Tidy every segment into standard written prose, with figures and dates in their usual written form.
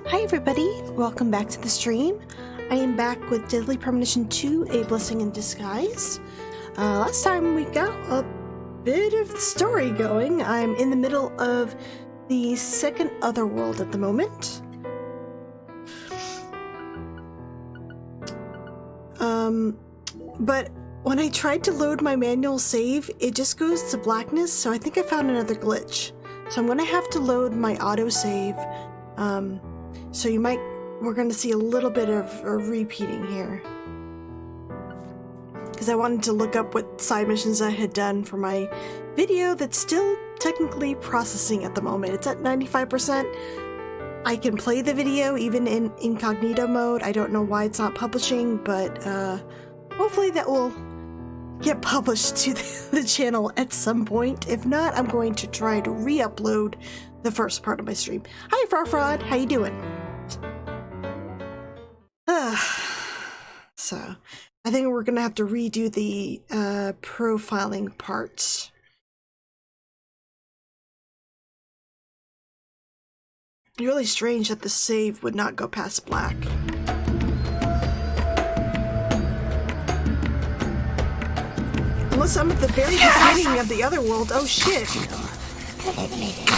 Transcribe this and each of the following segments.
Hi everybody, welcome back to the stream. I am back with Deadly Premonition 2, A Blessing in Disguise. Last time we got a bit of the story going. I'm in the middle of the second otherworld at the moment. But when I tried to load my manual save, it just goes to blackness, so I think I found another glitch. So I'm gonna have to load my autosave. So we're going to see a little bit of repeating here. Because I wanted to look up what side missions I had done for my video that's still technically processing at the moment. It's at 95%. I can play the video even in incognito mode. I don't know why it's not publishing, but hopefully that will get published to the channel at some point. If not, I'm going to try to re-upload the first part of my stream. Hi, Farfraud. How you doing? So, I think we're gonna have to redo the profiling parts. Really strange that the save would not go past black. Unless I'm at the very beginning of the other world. Oh shit! I think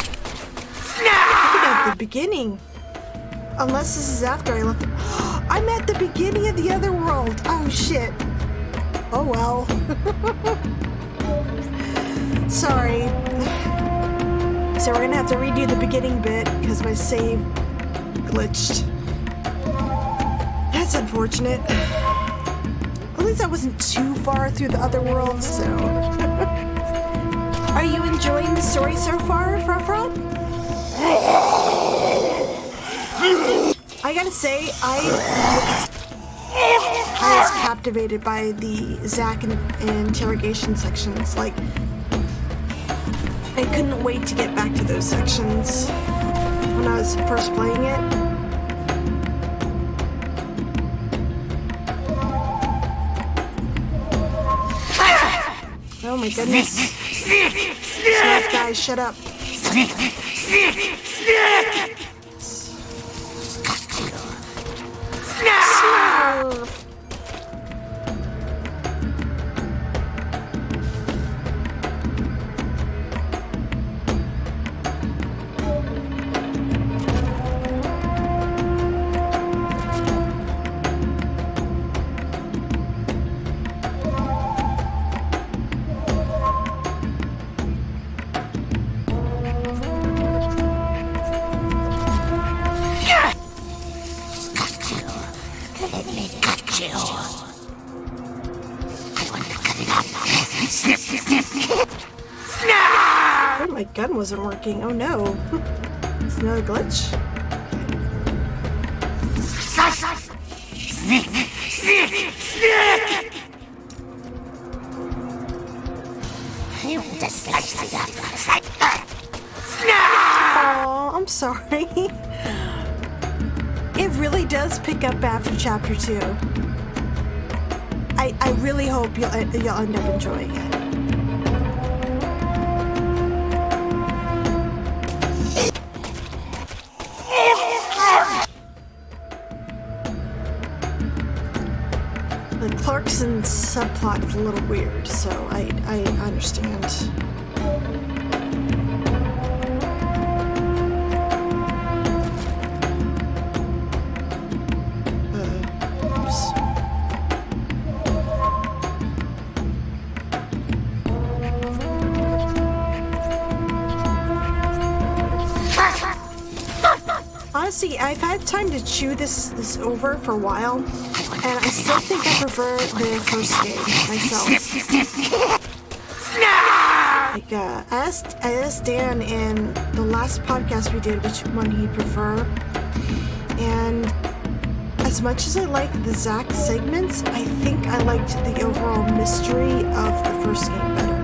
at the beginning. Unless this is after I left. I'm at the beginning of the other world. Oh shit. Oh well. Sorry. So we're gonna have to redo the beginning bit because my save glitched. That's unfortunate. At least I wasn't too far through the other world, so. Are you enjoying the story so far, Farfraud? I gotta say, I was captivated by the Zach and interrogation sections. Like, I couldn't wait to get back to those sections when I was first playing it. Oh my goodness. Shut up, guys, shut up. Oh, my gun wasn't working. Oh no. It's another glitch. Oh, I'm sorry. It really does pick up after chapter 2. I really hope you'll end up enjoying it. The Clarkson subplot is a little weird, so I understand. Honestly, I've had time to chew this over for a while, and I still think I prefer the first game myself. Like, I asked Dan in the last podcast we did which one he'd prefer, and as much as I like the Zach segments, I think I liked the overall mystery of the first game better.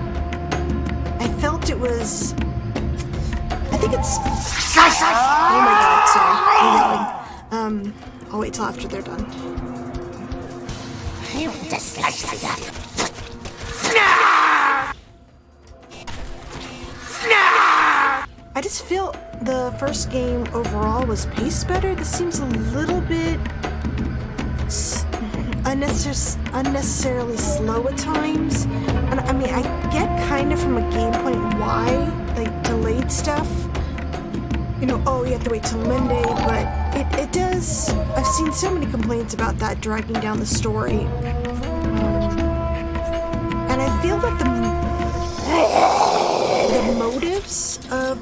I felt it was... I think it's... Oh my god, sorry. I'm yelling. I'll wait till after they're done. I I just feel the first game overall was paced better. This seems a little bit unnecessarily slow at times. And I mean, I get kind of from a game point why, like, delayed stuff. You know, oh, you have to wait till Monday, but it does. I've seen so many complaints about that dragging down the story. And I feel that the motives of,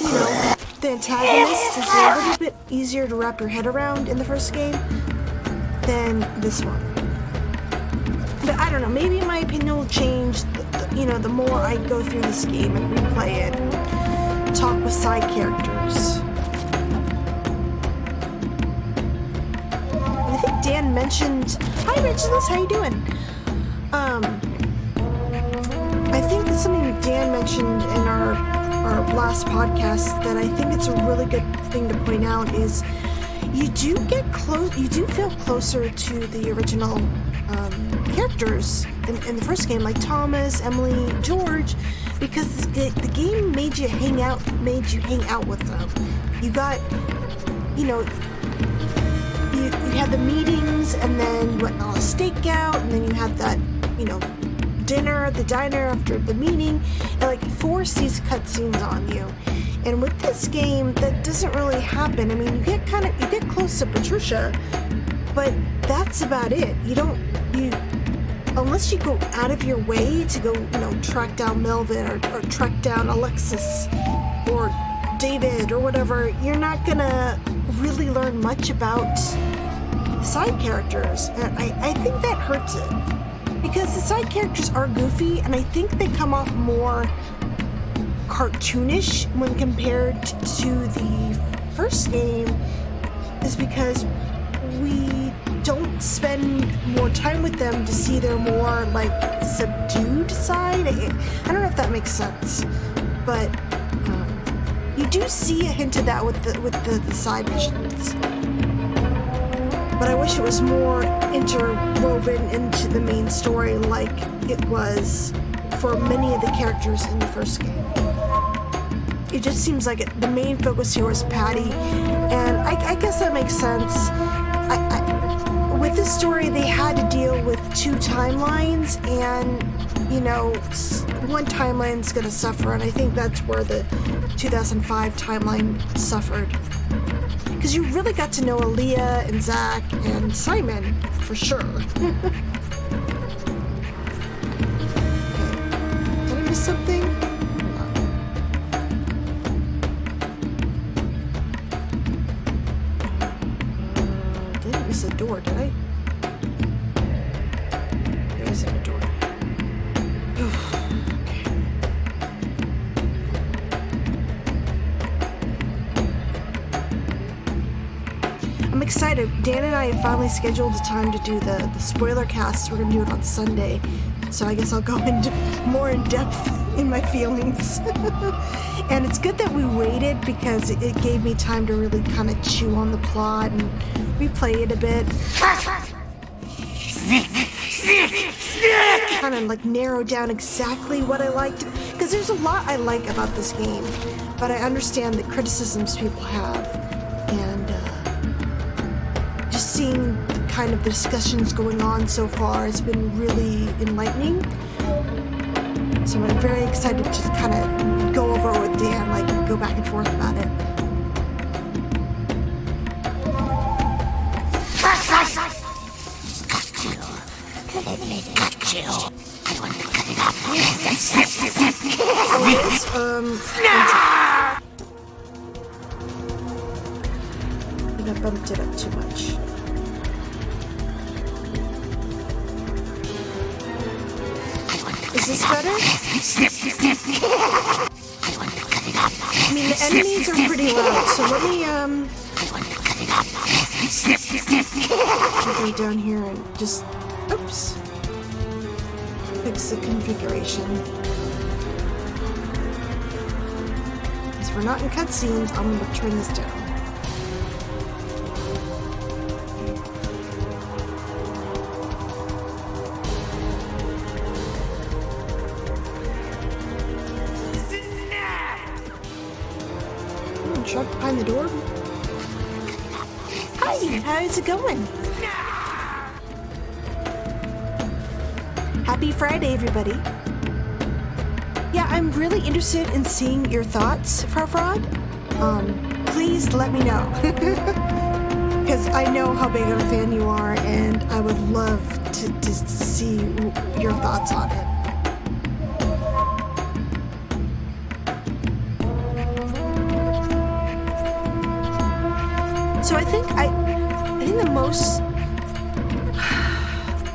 you know, the antagonist is a little bit easier to wrap your head around in the first game than this one. But I don't know, maybe my opinion will change, you know, the more I go through this game and replay it and talk with side characters. And I think Dan mentioned, hi Richeless, how you doing? I think it's something Dan mentioned in our last podcast that I think it's a really good thing to point out is you do feel closer to the original characters in the first game, like Thomas, Emily, George, because the game made you hang out with them. You got, you know, you had the meetings, and then you went on a stakeout, and then you had that, you know, dinner at the diner after the meeting. It like forced these cutscenes on you. And with this game, that doesn't really happen. I mean, you get close to Patricia, but that's about it. Unless you go out of your way to go, you know, track down Melvin or track down Alexis or David or whatever, you're not gonna really learn much about side characters. And I think that hurts it. Because the side characters are goofy, and I think they come off more cartoonish when compared to the first game, is because we don't spend more time with them to see their more, like, subdued side. I don't know if that makes sense, but you do see a hint of that with the side missions. But I wish it was more interwoven into the main story like it was for many of the characters in the first game. It just seems like the main focus here was Patty, and I guess that makes sense. With this story, they had to deal with two timelines, and, you know, one timeline's going to suffer, and I think that's where the 2005 timeline suffered. Because you really got to know Aaliyah and Zach and Simon, for sure. Okay. Did I miss something? Didn't miss a door, did I? There isn't a door. I'm excited. Dan and I have finally scheduled a time to do the spoiler cast. We're going to do it on Sunday. So I guess I'll go into more in depth in my feelings. And it's good that we waited because it gave me time to really kind of chew on the plot and replay it a bit. Kind of like narrow down exactly what I liked. Because there's a lot I like about this game. But I understand the criticisms people have. And just seeing the kind of discussions going on so far has been really enlightening. So I'm very excited to kind of go over it with Dan, like go back and forth about it. Let me cut you. I want to cut it off. I think I bumped it up too much. Is this better? I mean, the enemies are pretty loud, so let me, go down here and just, oops, fix the configuration. Since we're not in cutscenes, I'm gonna turn this down. truck behind the door. Hi, how's it going? Happy Friday, everybody. Yeah, I'm really interested in seeing your thoughts, Fraud. Please let me know. Because I know how big of a fan you are, and I would love to see your thoughts on it. So I think the most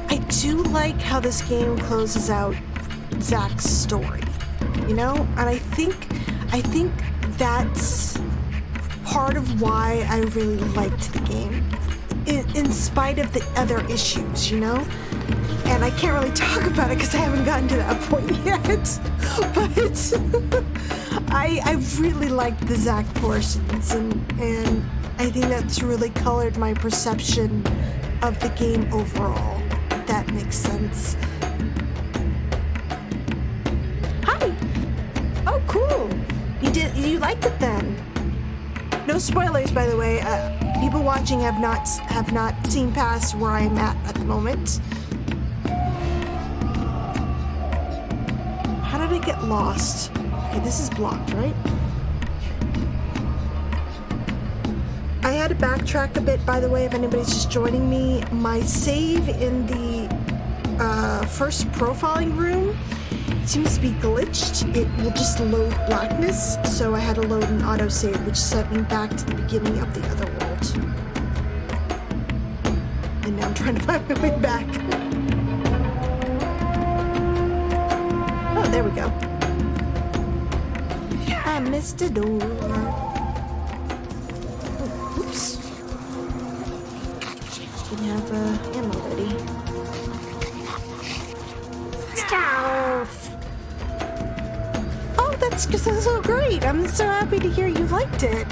I do like how this game closes out Zach's story, you know, and I think that's part of why I really liked the game, in spite of the other issues, you know. And I can't really talk about it because I haven't gotten to that point yet. But I really liked the Zach portions, and I think that's really colored my perception of the game overall, if that makes sense. Hi! Oh, cool! You liked it then? No spoilers, by the way. People watching have not seen past where I'm at the moment. How did I get lost? Okay, this is blocked, right? I had to backtrack a bit, by the way, if anybody's just joining me. My save in the first profiling room seems to be glitched. It will just load blackness, so I had to load an autosave, which sent me back to the beginning of the other world. And now I'm trying to find my way back. Oh, there we go. I missed a door. Oops. Didn't have ammo ready. Stuff! Oh, that's so great! I'm so happy to hear you liked it.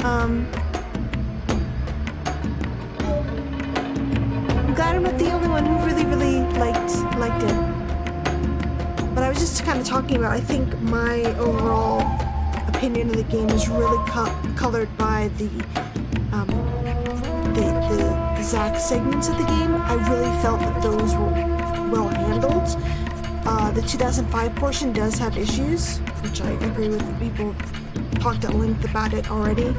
I'm glad I'm not the only one who really liked it. But I was just kind of talking about, I think my overall opinion of the game is really colored by the Zach segments of the game. I really felt that those were well handled. The 2005 portion does have issues, which I agree with. People talked at length about it already.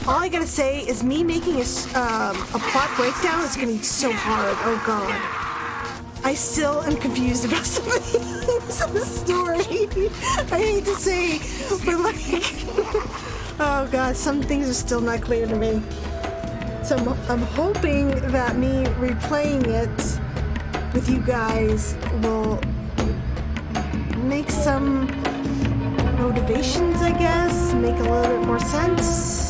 All I gotta say is me making a plot breakdown is gonna be so hard. Oh god. I still am confused about some of the things in the story. I hate to say, but oh god, some things are still not clear to me. So I'm hoping that me replaying it with you guys will make some motivations, I guess, make a little bit more sense.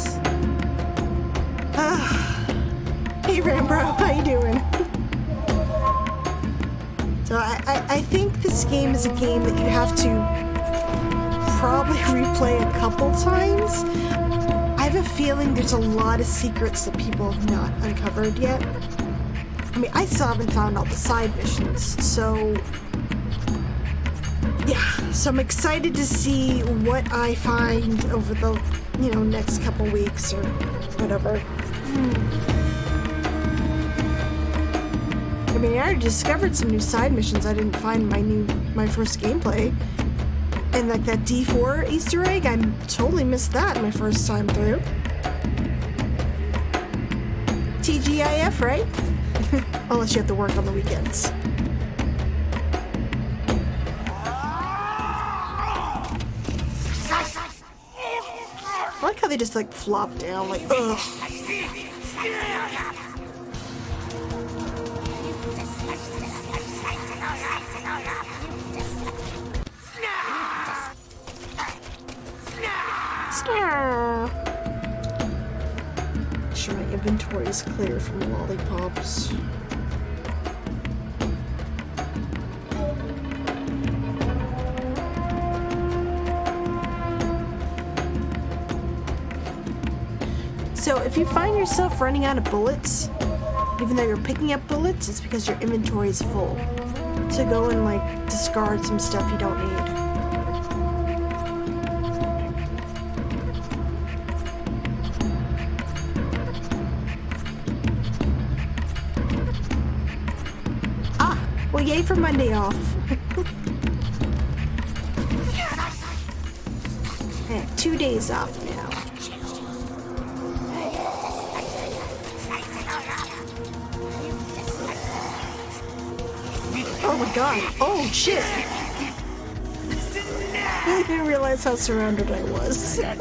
Hey Rambro, how you doing? So I think this game is a game that you have to probably replay a couple times. I have a feeling there's a lot of secrets that people have not uncovered yet. I mean, I still haven't found all the side missions, so yeah. So I'm excited to see what I find over the, next couple weeks or whatever. I mean, I already discovered some new side missions I didn't find in my first gameplay. And like that D4 Easter egg, I totally missed that my first time through. TGIF, right? Unless you have to work on the weekends. I like how they just like flop down, like, ugh. Make sure my inventory is clear from lollipops. So if you find yourself running out of bullets, even though you're picking up bullets, it's because your inventory is full. to go and like discard some stuff you don't need. Well, yay for Monday off. Yeah, 2 days off now. Oh my god. Oh shit. I didn't realize how surrounded I was. Let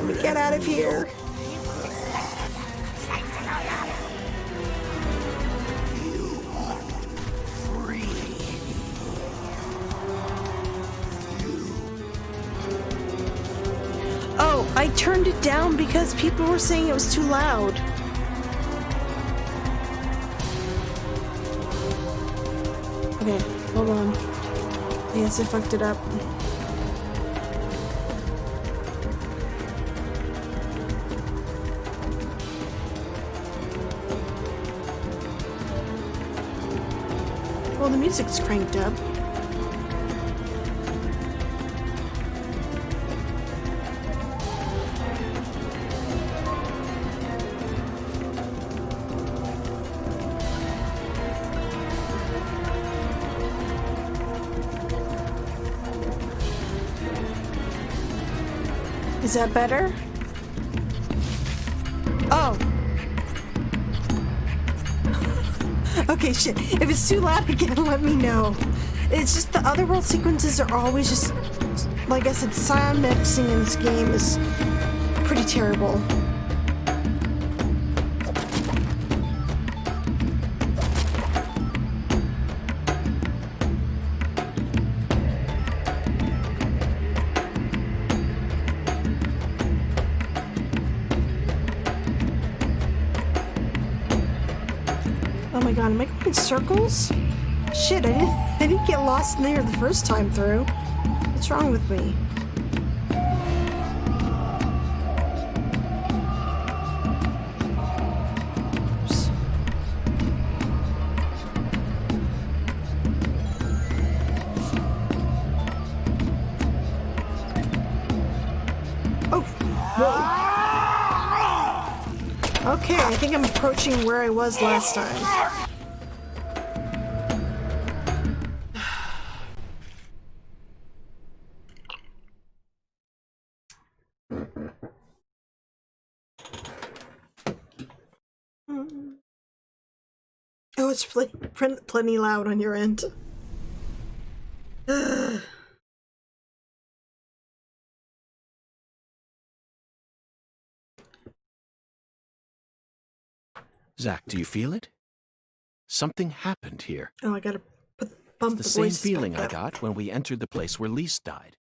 me get out of here. Oh, I turned it down because people were saying it was too loud. Okay, hold on. Yes, I fucked it up. Well, the music's cranked up. Is that better? Oh. Okay, shit. If it's too loud again, let me know. It's just the otherworld sequences are always just... Like I said, sound mixing in this game is pretty terrible. Oh my god, am I going in circles? Shit, I didn't get lost in there the first time through. What's wrong with me? Oops. Oh, whoa. Okay, I think I'm approaching where I was last time. Oh, it's plenty loud on your end. Zach, do you feel it? Something happened here. Oh, I gotta bump It's the the same voice feeling back I up. got when we entered the place where Lise died.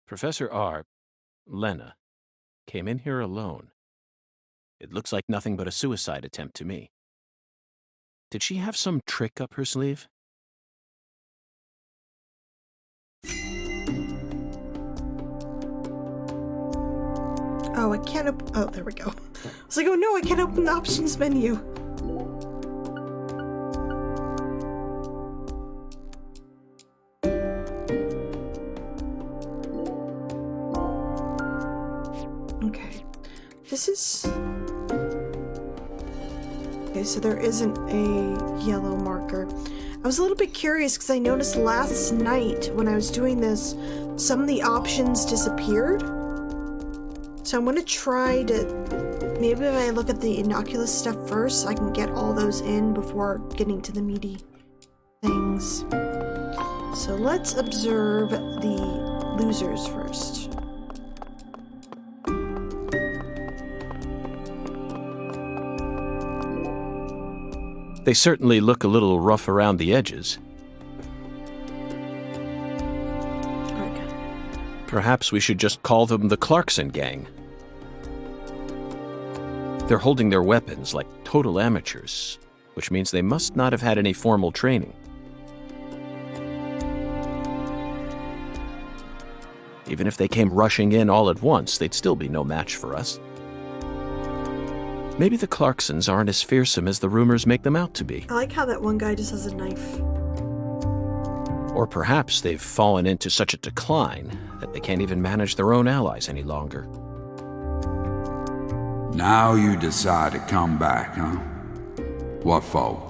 Professor R, Lena, came in here alone. It looks like nothing but a suicide attempt to me. Did she have some trick up her sleeve? Oh, I can't open... Oh, there we go. I was like, oh no, I can't open the options menu. Okay. This is... Okay, so there isn't a yellow marker. I was a little bit curious because I noticed last night when I was doing this, some of the options disappeared. So I'm going to try to... Maybe if I look at the innocuous stuff first, I can get all those in before getting to the meaty things. So let's observe the losers first. They certainly look a little rough around the edges. Okay. Perhaps we should just call them the Clarkson Gang. They're holding their weapons like total amateurs, which means they must not have had any formal training. Even if they came rushing in all at once, they'd still be no match for us. Maybe the Clarksons aren't as fearsome as the rumors make them out to be. I like how that one guy just has a knife. Or perhaps they've fallen into such a decline that they can't even manage their own allies any longer. Now you decide to come back, huh? What for?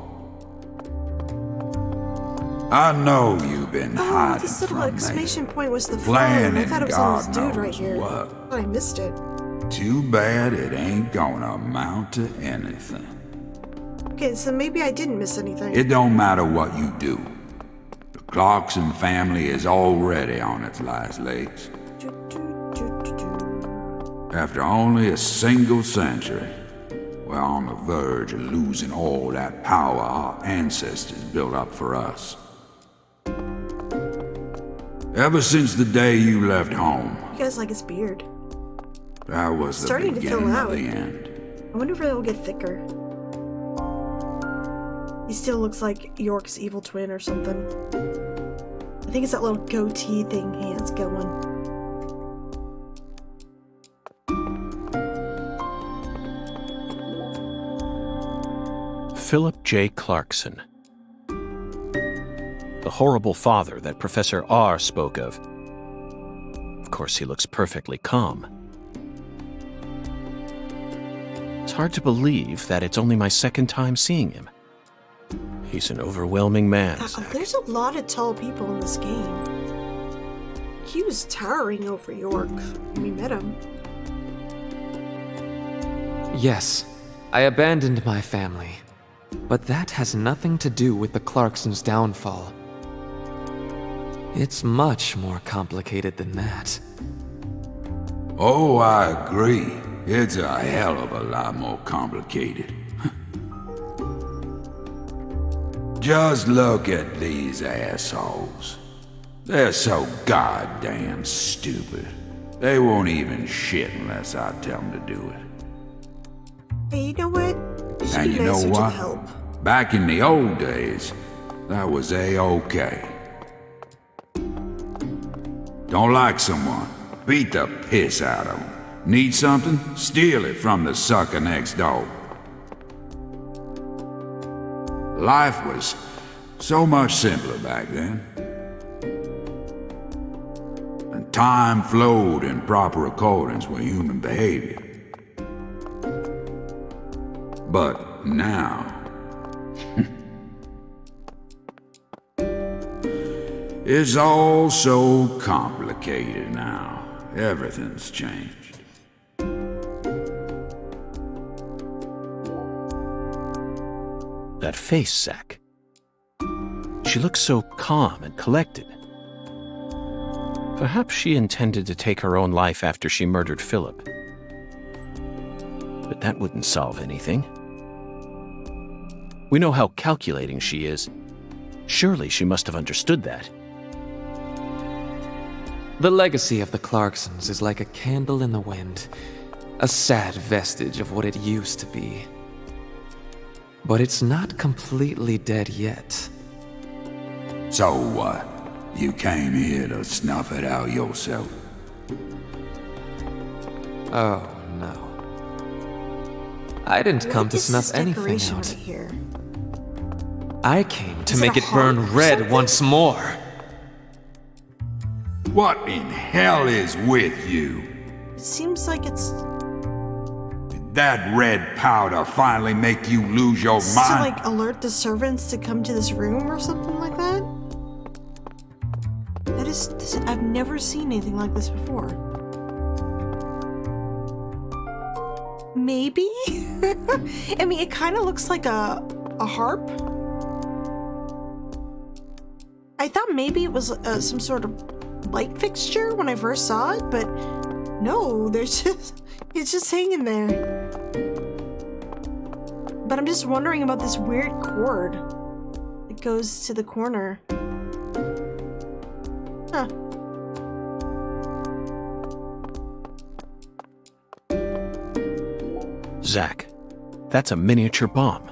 I know you've been hiding this little from exclamation me. point was the phone. Planning I thought it was on this God dude right knows here. what. But I missed it. Too bad it ain't gonna amount to anything. Okay, so maybe I didn't miss anything. It don't matter what you do. The Clarkson family is already on its last legs. After only a single century, we're on the verge of losing all that power our ancestors built up for us. Ever since the day you left home, You guys like his beard. that was the Starting to fill beginning out. of the end. I wonder if it'll get thicker. He still looks like York's evil twin or something. I think it's that little goatee thing he has going. Philip J. Clarkson. The horrible father that Professor R spoke of. Of course, he looks perfectly calm. It's hard to believe that it's only my second time seeing him. He's an overwhelming man, Issac. There's a lot of tall people in this game. He was towering over York when we met him. Yes, I abandoned my family. But that has nothing to do with the Clarksons' downfall. It's much more complicated than that. Oh, I agree. It's a hell of a lot more complicated. Just look at these assholes. They're so goddamn stupid. They won't even shit unless I tell them to do it. Hey, you know what? It should And be you know nicer to what? help. Back in the old days, that was A-okay. Don't like someone, beat the piss out of them. Need something? Steal it from the sucker next door. Life was so much simpler back then. And time flowed in proper accordance with human behavior. But now, it's all so complicated now. Everything's changed. That face, Zach. She looks so calm and collected. Perhaps she intended to take her own life after she murdered Philip. But that wouldn't solve anything. We know how calculating she is. Surely she must have understood that. The legacy of the Clarksons is like a candle in the wind, a sad vestige of what it used to be. But it's not completely dead yet. So what? You came here to snuff it out yourself? Oh, no. I didn't come to What is snuff this anything decoration out. right here? I came to Is it make a it burn heart or red something? once more. What in hell is with you? It seems like it's Did that red powder finally make you lose your to mind? like alert the servants to come to this room or something like that. I've never seen anything like this before. Maybe? I mean, it kind of looks like a harp. I thought maybe it was some sort of light fixture when I first saw it, but no, it's just hanging there. But I'm just wondering about this weird cord that goes to the corner. Huh. Zach, that's a miniature bomb.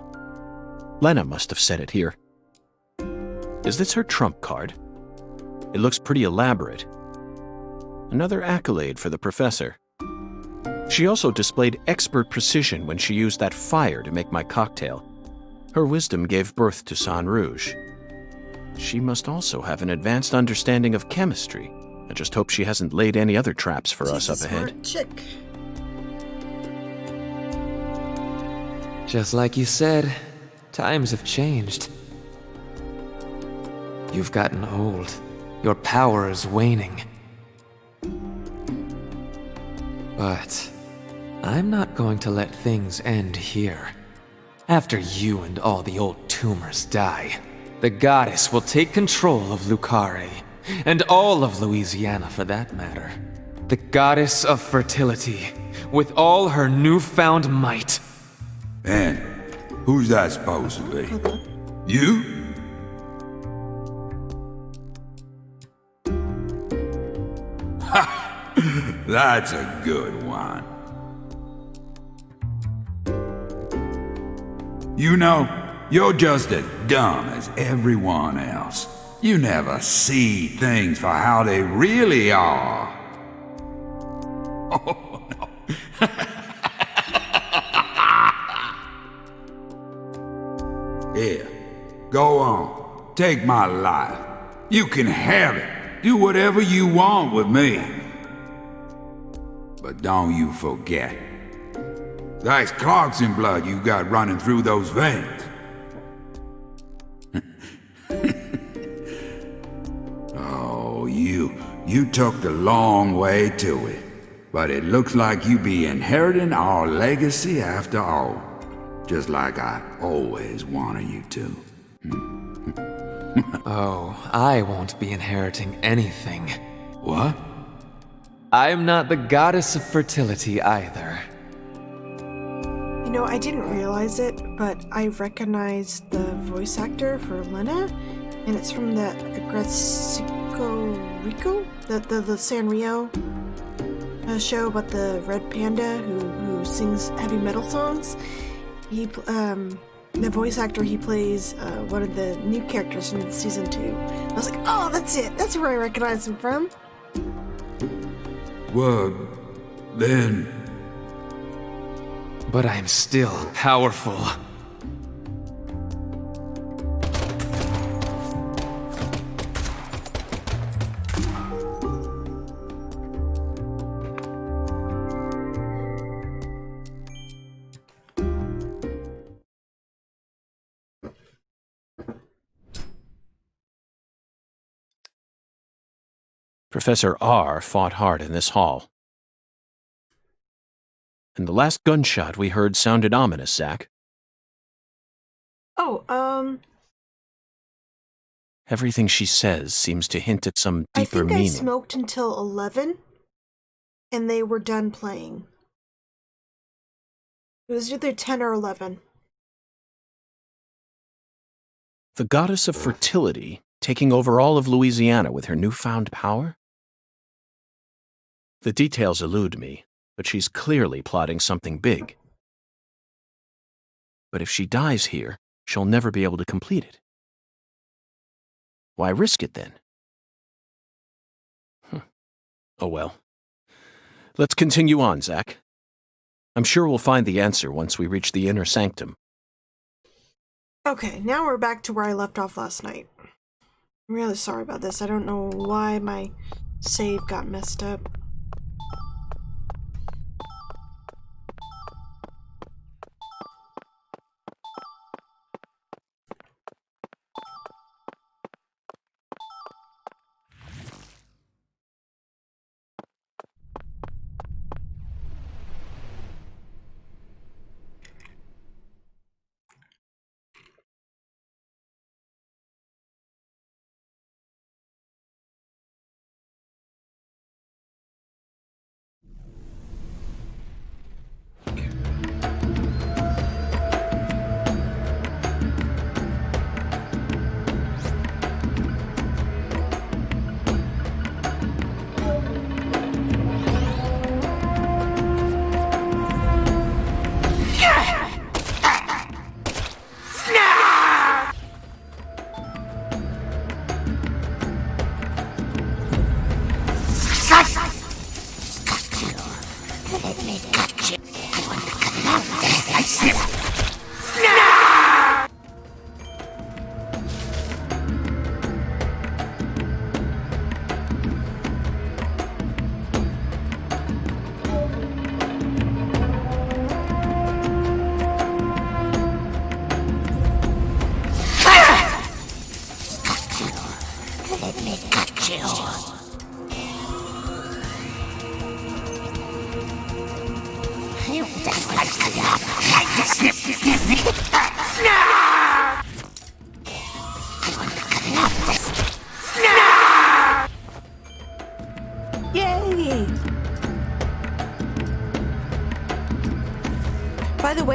Lena must have set it here. Is this her trump card? It looks pretty elaborate. Another accolade for the professor. She also displayed expert precision when she used that fire to make my cocktail. Her wisdom gave birth to Sang Rouge. She must also have an advanced understanding of chemistry. I just hope she hasn't laid any other traps for us up ahead. Smart chick. Just like you said, times have changed. You've gotten old. Your power is waning. But I'm not going to let things end here. After you and all the old tumors die, the goddess will take control of Lucare, and all of Louisiana for that matter. The goddess of fertility, with all her newfound might. And who's that supposed to be? You? Ha! That's a good one. You know, you're just as dumb as everyone else. You never see things for how they really are. Oh, no. Here, go on. Take my life. You can have it. Do whatever you want with me. But don't you forget. That's Clarkson blood you got running through those veins. Oh, you took the long way to it. But it looks like you be inheriting our legacy after all. Just like I always wanted you to. Oh, I won't be inheriting anything. What? I'm not the goddess of fertility either. You know, I didn't realize it, but I recognized the voice actor for Lena, and it's from the Rico, the Sanrio show about the red panda who sings heavy metal songs. He, the voice actor, he plays one of the new characters from season 2. I was like, oh, that's it. That's where I recognize him from. Well, then... But I'm still powerful. Professor R fought hard in this hall. And the last gunshot we heard sounded ominous, Zach. Oh, Everything she says seems to hint at some I deeper think meaning. I smoked until 11, and they were done playing. It was either 10 or 11. The goddess of fertility taking over all of Louisiana with her newfound power? The details elude me, but she's clearly plotting something big. But if she dies here, she'll never be able to complete it. Why risk it then? Oh well. Let's continue on, Zach. I'm sure we'll find the answer once we reach the inner sanctum. Okay, now we're back to where I left off last night. I'm really sorry about this. I don't know why my save got messed up.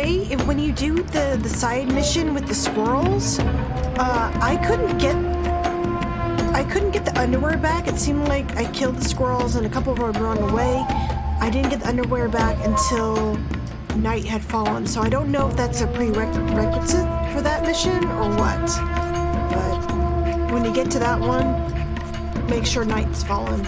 way, when you do the side mission with the squirrels, I couldn't get the underwear back. It seemed like I killed the squirrels and a couple of them were running away. I didn't get the underwear back until night had fallen, so I don't know if that's a prerequisite for that mission or what. But when you get to that one, make sure night's fallen.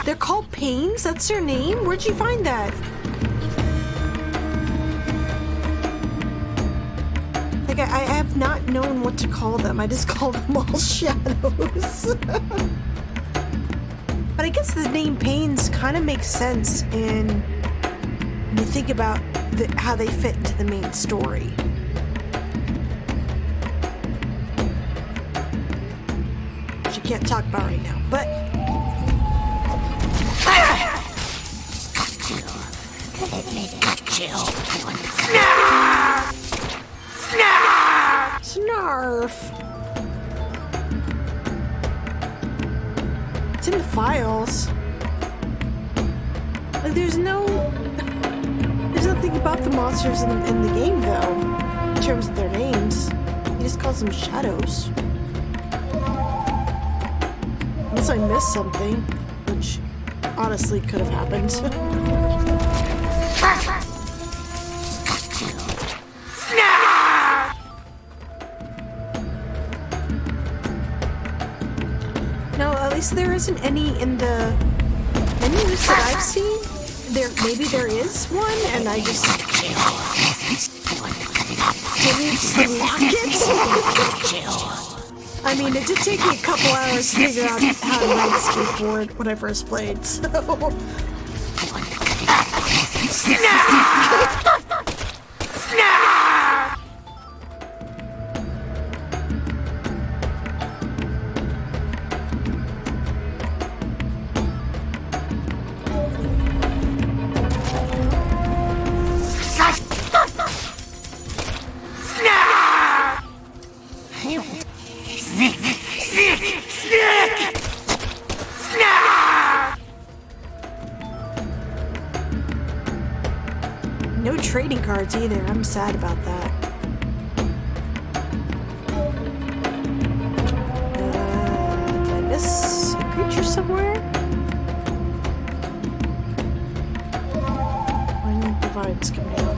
They're called Pains? That's their name? Where'd you find that? Like, I have not known what to call them. I just call them all shadows. But I guess the name Pains kind of makes sense when you think about how they fit into the main story. Which you can't talk about right now, but... Let me cut you. Snarf! It's in the files. Like, there's nothing about the monsters in the game, though, in terms of their names. He just calls them shadows. Unless I missed something, which honestly could have happened. No, at least there isn't any in the menus that I've seen. Maybe there is one, and I just didn't unlock it. I mean, it did take me a couple hours to figure out how to ride a skateboard when I first played, so... No trading cards either. I'm sad about that. Did I miss a creature somewhere? When the vines come down.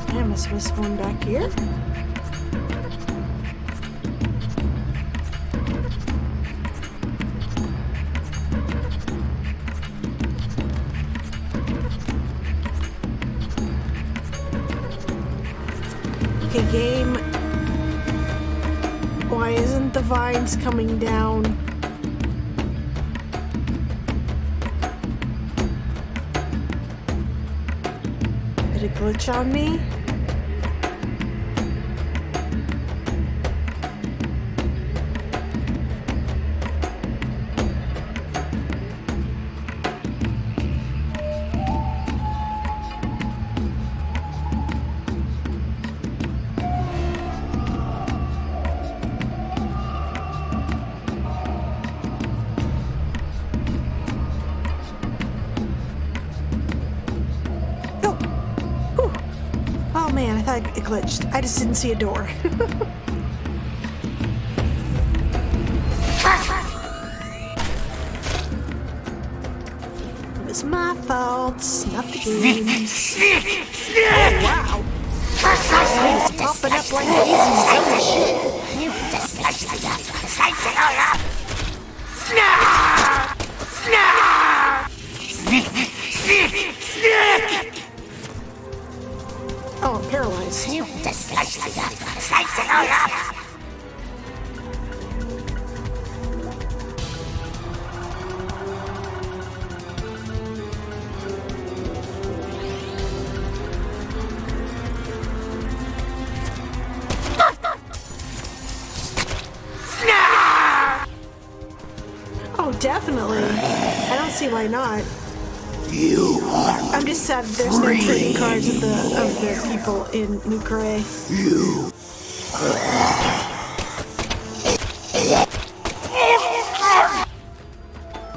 I must miss one back here. Okay, game. Why isn't the vines coming down? Did it glitch on me? Oh man, I thought it glitched. I just didn't see a door. It was my fault, not the game's. Oh wow! It's popping up like Oh, I'm paralyzed. Oh, definitely. I don't see see why not. You are. I'm just sad there's no trading cards of the people in New Creole. You.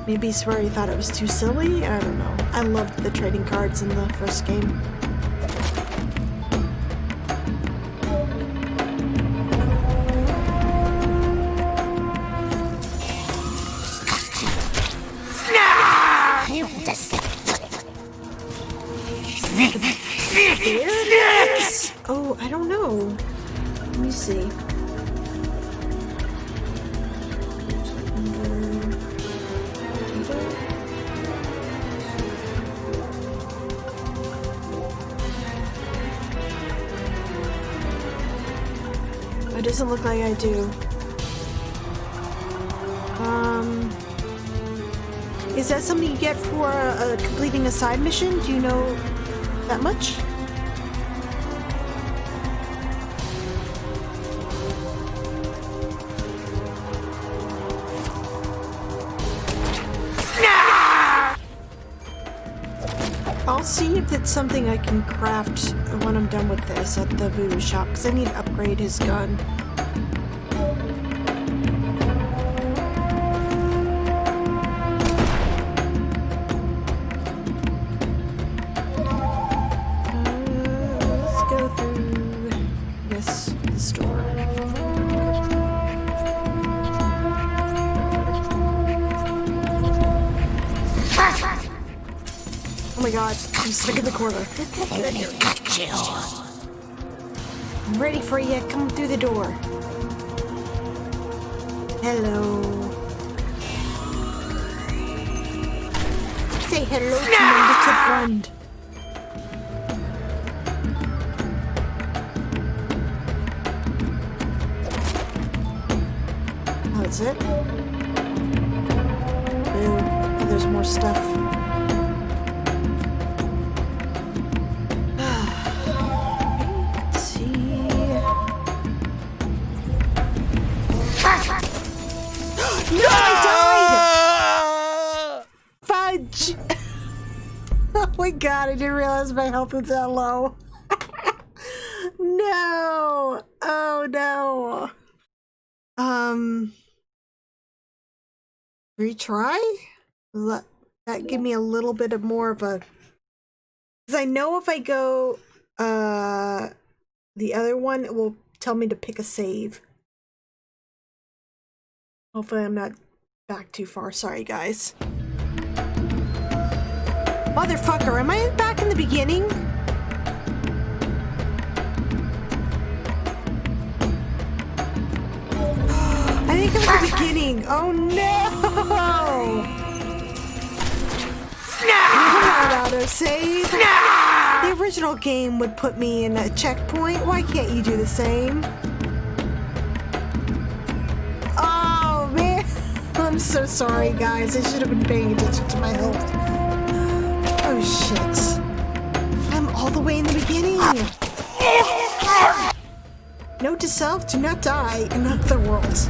Maybe he swear he thought it was too silly? I don't know. I loved the trading cards in the first game. Oh, I don't know. Let me see. It doesn't look like I do. Is that something you get for completing a side mission? Do you know that much? I'll see if it's something I can craft when I'm done with this at the voodoo shop, because I need to upgrade his gun. Let's go through this store. Oh my god, I'm stuck in the corner. Let me cut you. I'm ready for you. Come through the door. Hello. Say hello to my little friend. Oh, that's it? Boo. Oh, there's more stuff. No, I died! Fudge! Oh my god, I didn't realize my health was that low. No! Oh no. Retry? Let that give me a little bit of more of a... Because I know if I go, the other one, it will tell me to pick a save. Hopefully I'm not back too far. Sorry, guys. Motherfucker, am I back in the beginning? I think I'm at the beginning. Oh no! Auto-save. The original game would put me in a checkpoint. Why can't you do the same? I'm so sorry, guys. I should have been paying attention to my health. Oh, shit. I'm all the way in the beginning. Note to self, do not die in other worlds.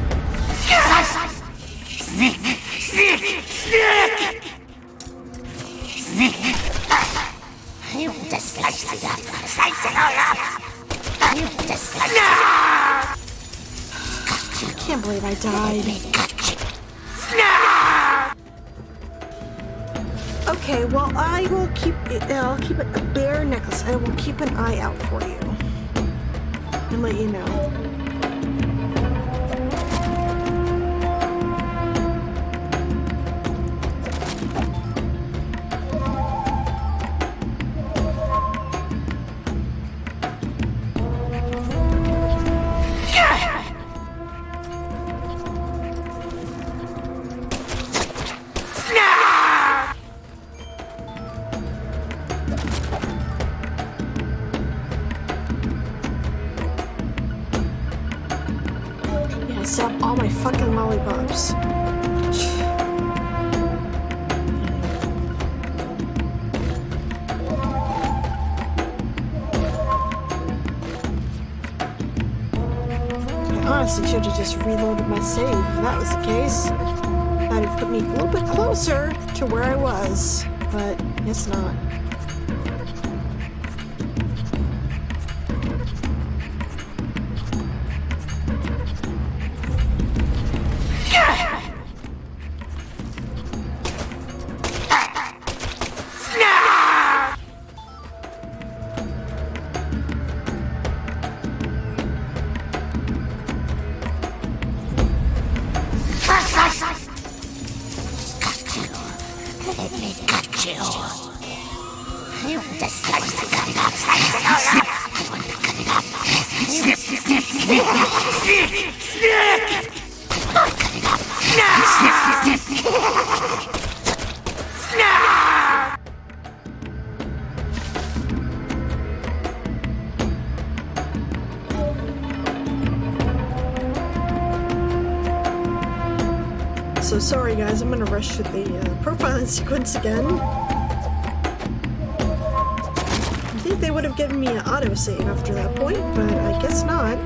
You just slice it up. Slice it all up. You just slice it up. I can't believe I died. Okay, well, I will keep it. I'll keep it a bear necklace. I will keep an eye out for you and let you know. Sell all my fucking lollipops. I honestly should have just reloaded my save if that was the case. Thought he'd put me a little bit closer to where I was, but guess not. Let me cut you. You disgust the gun up, slice it all up. I want to cut it up. Snip, snip, snip, snip, snip, snip. I want to cut it up. Snip, snip, snip, snip. No! So sorry guys, I'm gonna rush through the profiling sequence again. I think they would have given me an autosave after that point, but I guess not.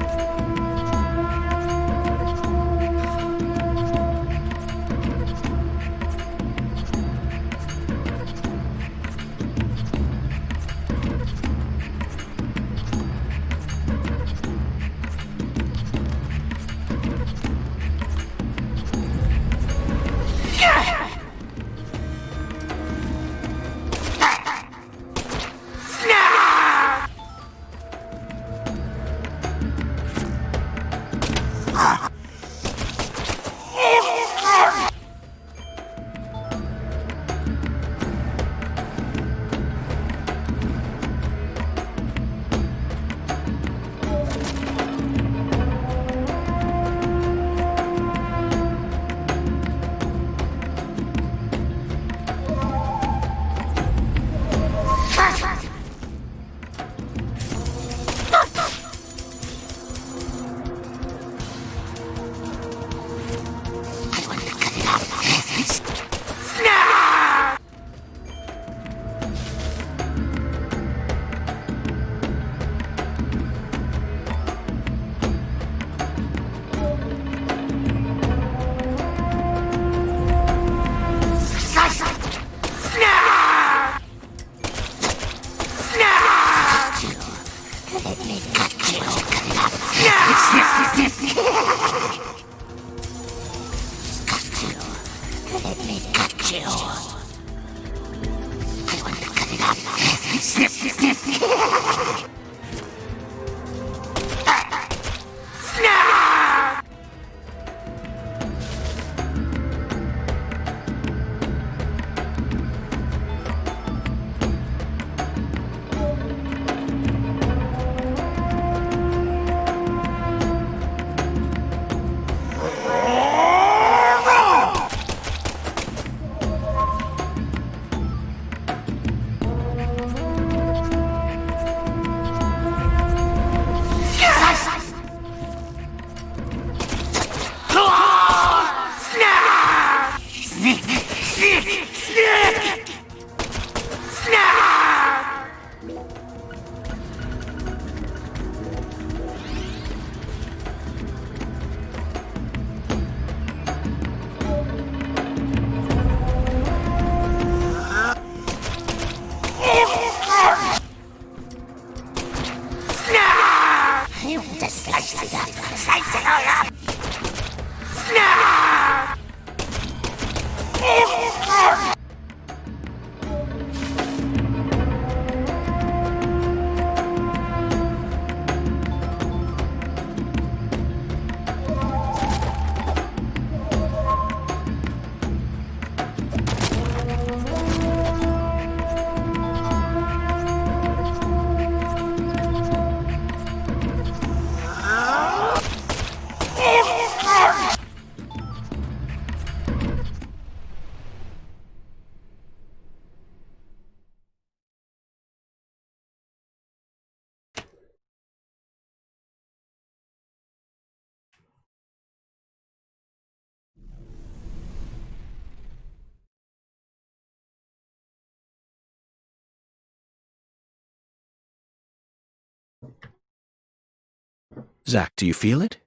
Zach, do you feel it?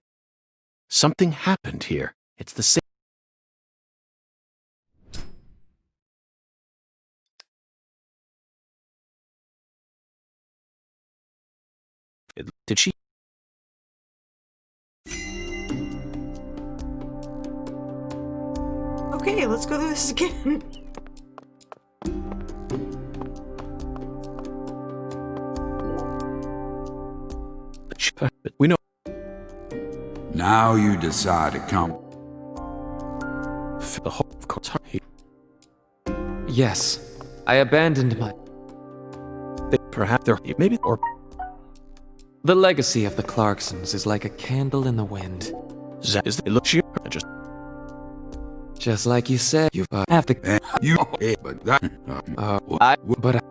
Something happened here. It's the same. Did she? Okay, let's go through this again. We know. Now you decide to come. The whole, of course. Yes, I abandoned my. Perhaps there, maybe, or The legacy of the Clarksons is like a candle in the wind. that is the look. Just like you said, you have to. You, but that. But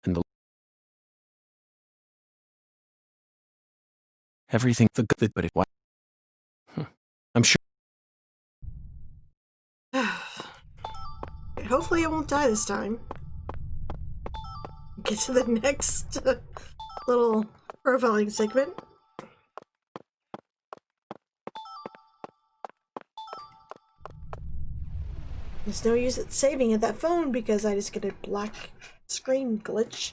And the everything the good, but it what? I'm sure. Hopefully I won't die this time. Get to the next little profiling segment. There's no use at saving at that phone because I just get a black screen glitch.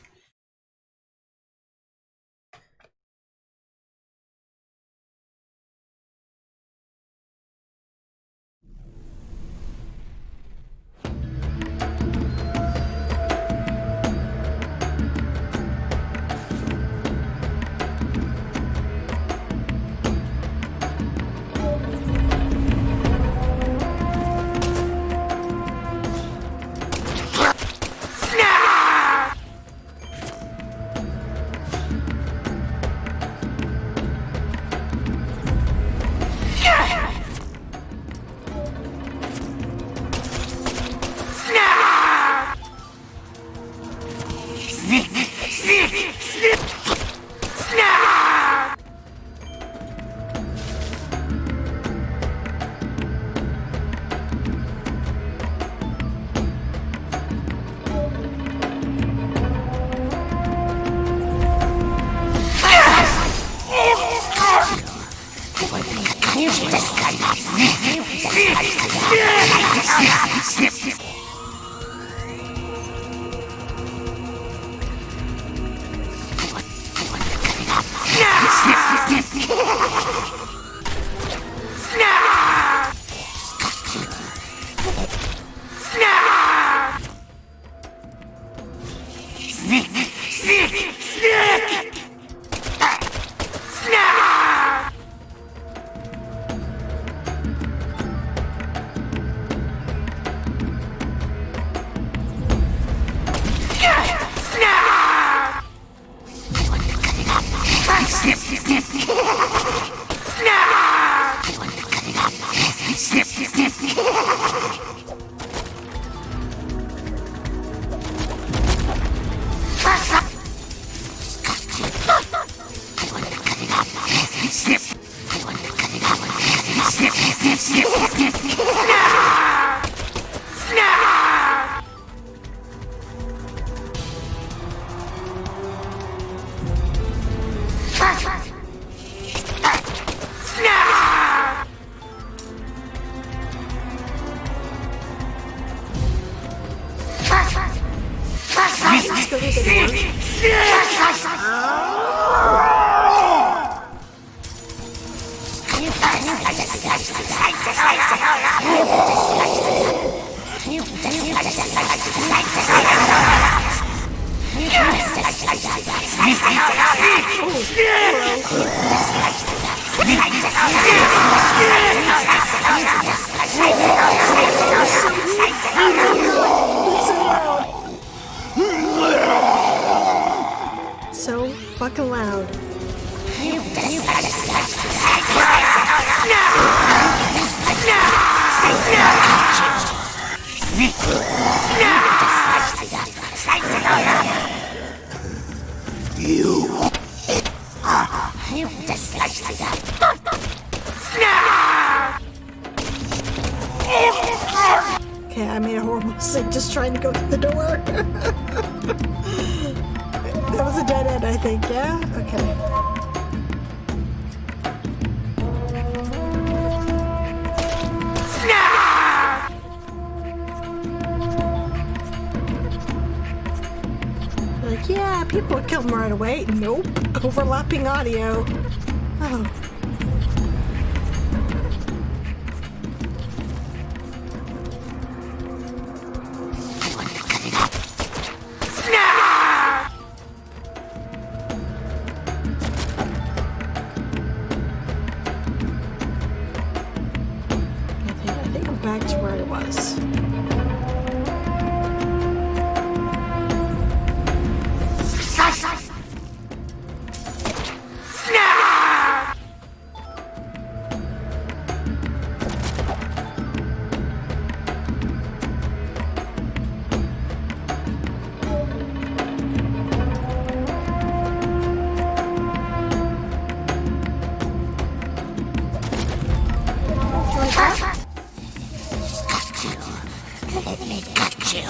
So fucking loud. Okay, I made a horrible mistake just trying to go through the door. That was a dead end, I think, yeah? Okay. Like, yeah, people would kill them right away. Nope. Overlapping audio. Oh. I think I'm back to where I was. Let me cut you.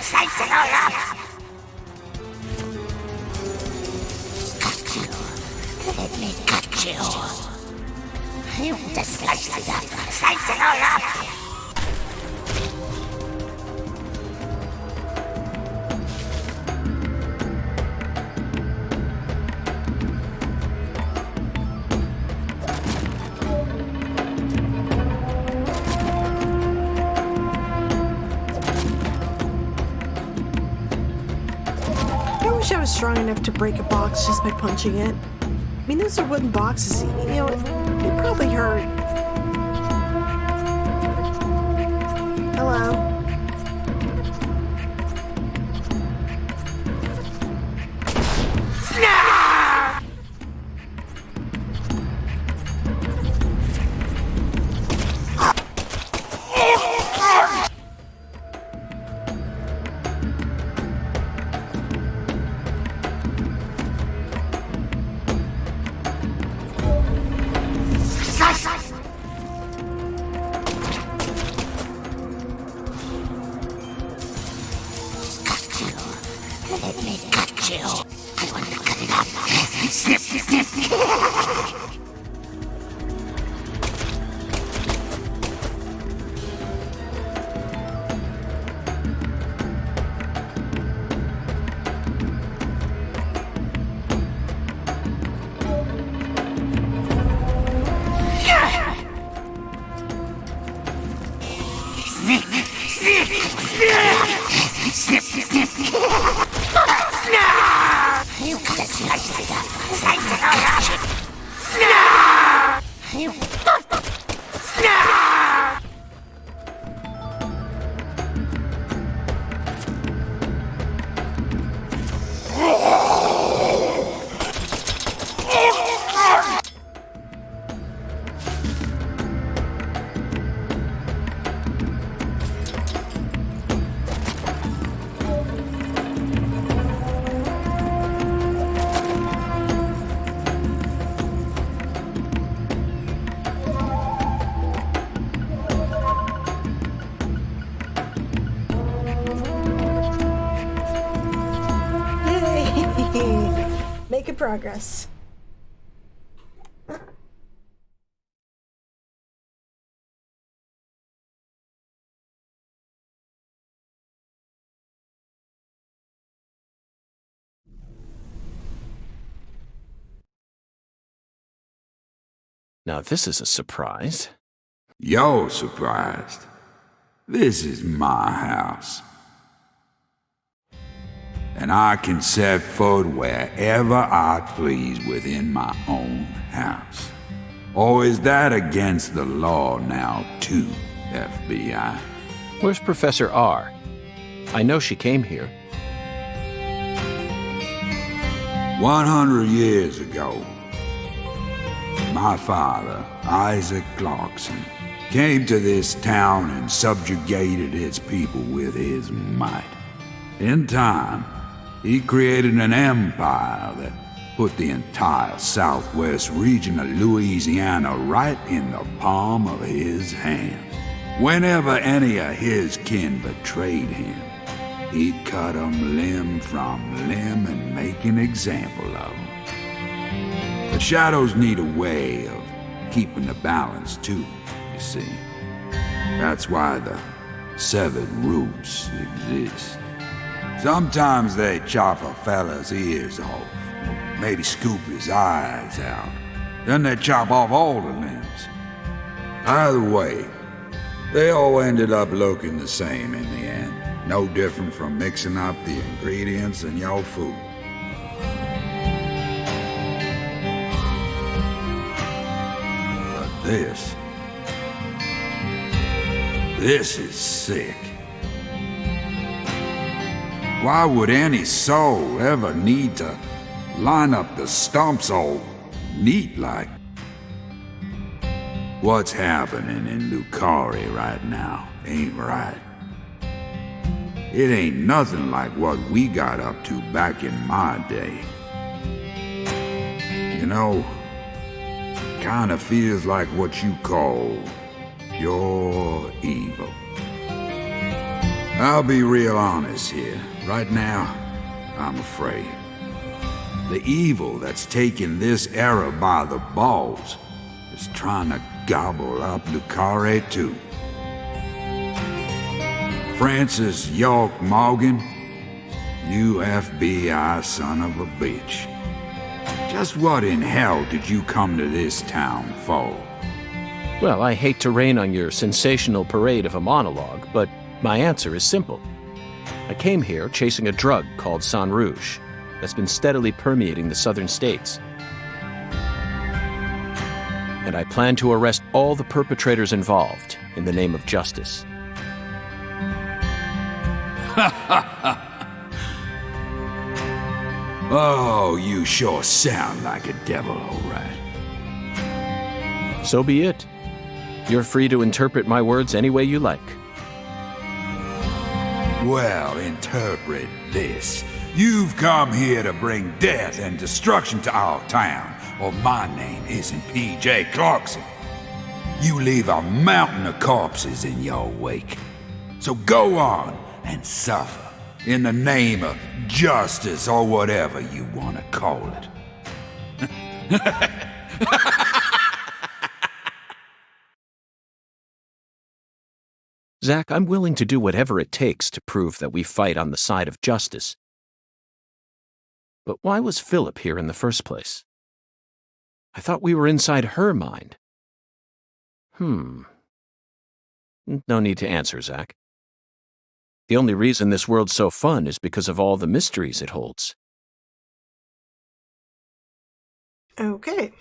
Slice it all up! Cut you. Let me cut you. You just slice it up. Slice it all up! I was strong enough to break a box just by punching it. I mean, those are wooden boxes. You know, it probably hurt. Hello. Let me cut you. I want to cut it up. Snip, snip, snip. Snip, snip, snip. You gotta slice it up. Slice it all up. You... Making progress. Now this is a surprise. You're surprised. This is my house. And I can set foot wherever I please within my own house. Or is that against the law now, too, FBI? Where's Professor R? I know she came here. 100 years ago, my father, Isaac Clarkson, came to this town and subjugated its people with his might. In time, he created an empire that put the entire southwest region of Louisiana right in the palm of his hand. Whenever any of his kin betrayed him, he'd cut 'em limb from limb and make an example of 'em. The shadows need a way of keeping the balance too, you see. That's why the severed roots exist. Sometimes they chop a fella's ears off, maybe scoop his eyes out. Then they chop off all the limbs. Either way, they all ended up looking the same in the end. No different from mixing up the ingredients in your food. But this is sick. Why would any soul ever need to line up the stumps all neat like? What's happening in Lucari right now ain't right. It ain't nothing like what we got up to back in my day. You know, kinda feels like what you call pure evil. I'll be real honest here. Right now, I'm afraid. The evil that's taking this era by the balls is trying to gobble up Lucari too. Francis York Morgan, you FBI son of a bitch. Just what in hell did you come to this town for? Well, I hate to rain on your sensational parade of a monologue, but my answer is simple. I came here chasing a drug called Sang Rouge that's been steadily permeating the southern states. And I plan to arrest all the perpetrators involved in the name of justice. Oh, you sure sound like a devil, all right. So be it. You're free to interpret my words any way you like. Well, interpret this. You've come here to bring death and destruction to our town, or my name isn't P.J. Clarkson. You leave a mountain of corpses in your wake. So go on and suffer, in the name of justice or whatever you want to call it. Zach, I'm willing to do whatever it takes to prove that we fight on the side of justice. But why was Philip here in the first place? I thought we were inside her mind. No need to answer, Zach. The only reason this world's so fun is because of all the mysteries it holds. Okay.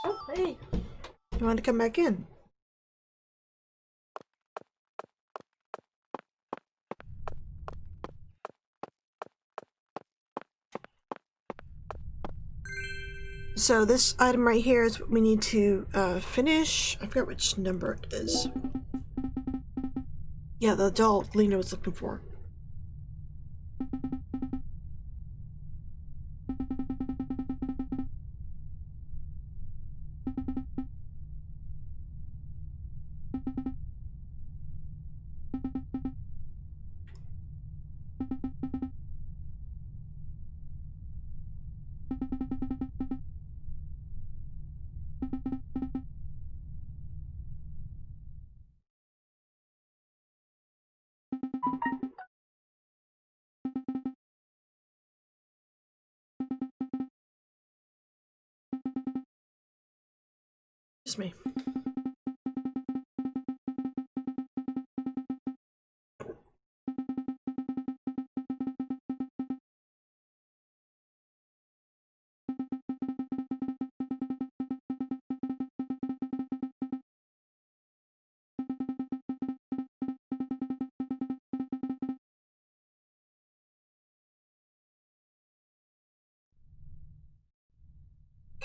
Oh, hey. You want to come back in? So this item right here is what we need to finish. I forgot which number it is. Yeah, the doll Lena was looking for. Just me.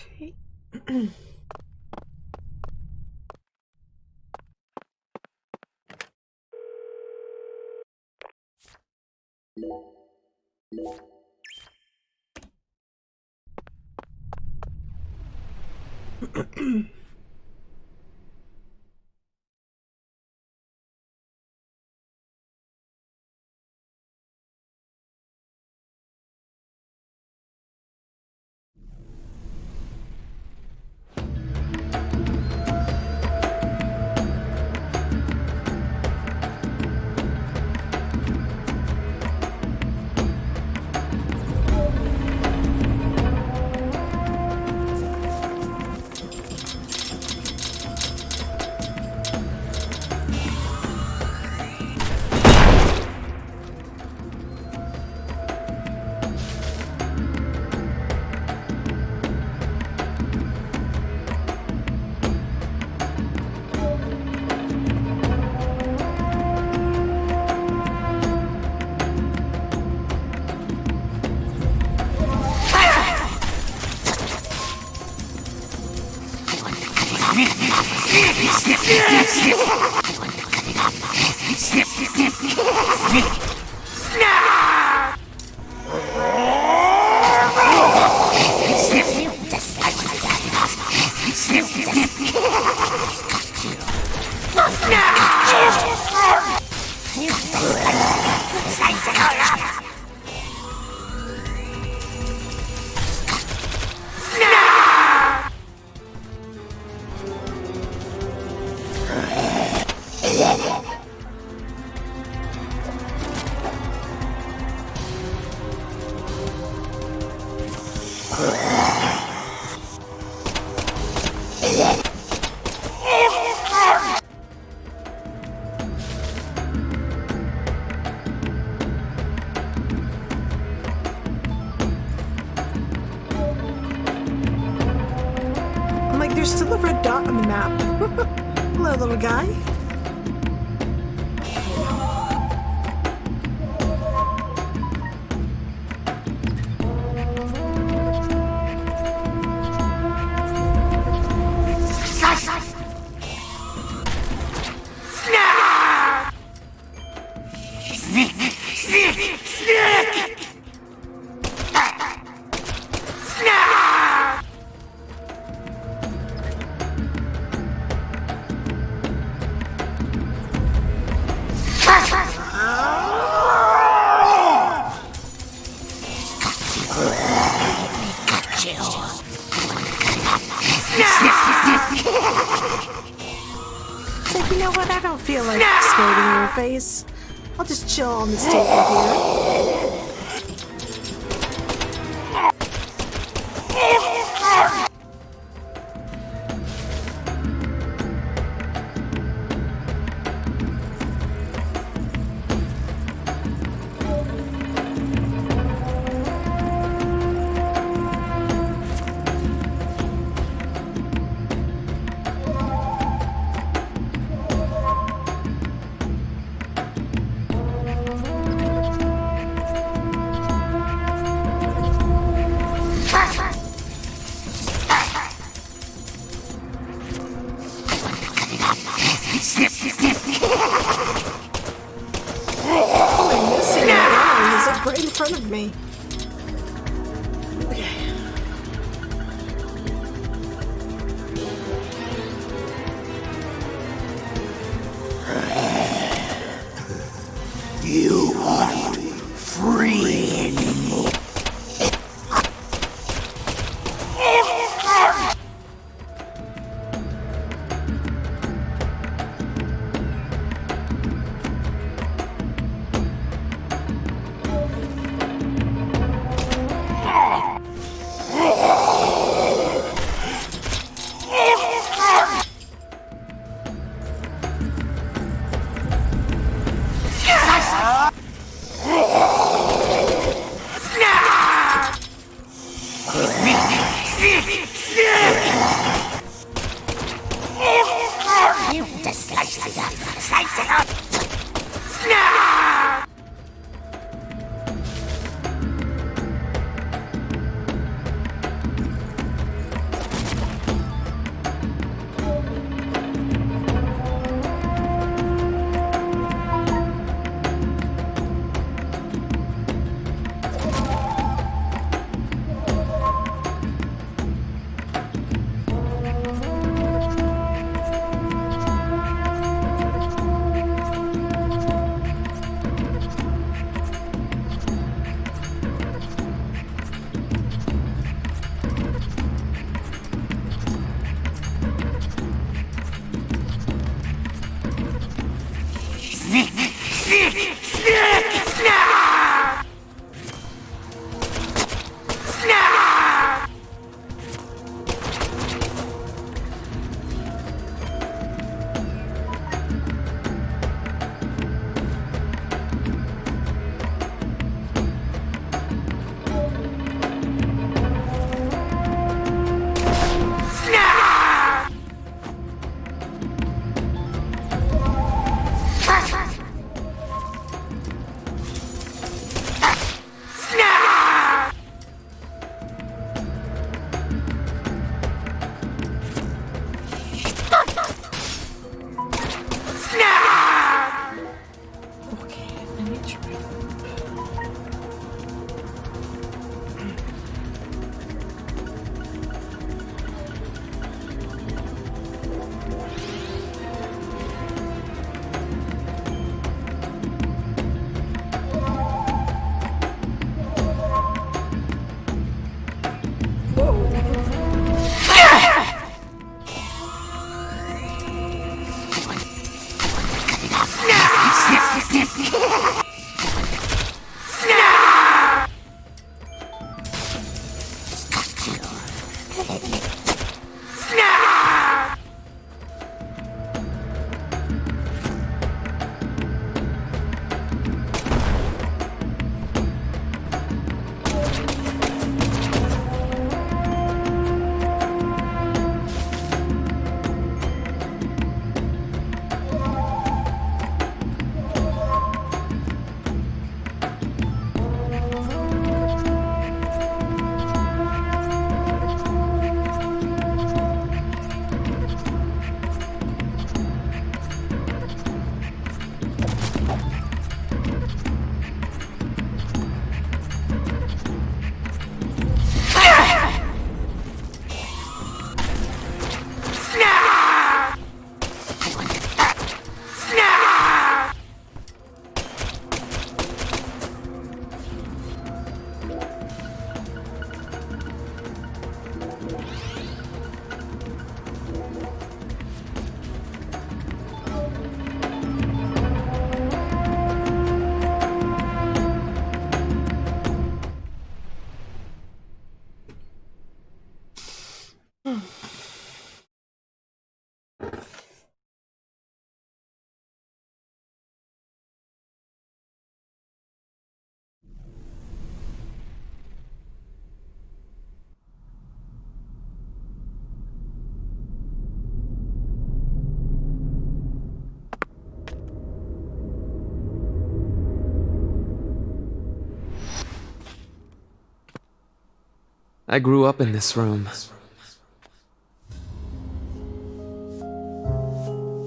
Okay. I'm like, there's still a red dot on the map. Hello, little guy. It's like, you know what? I don't feel like exploding in your face. I'll just chill on this table here. Right in front of me. Okay. You are free anymore. I grew up in this room.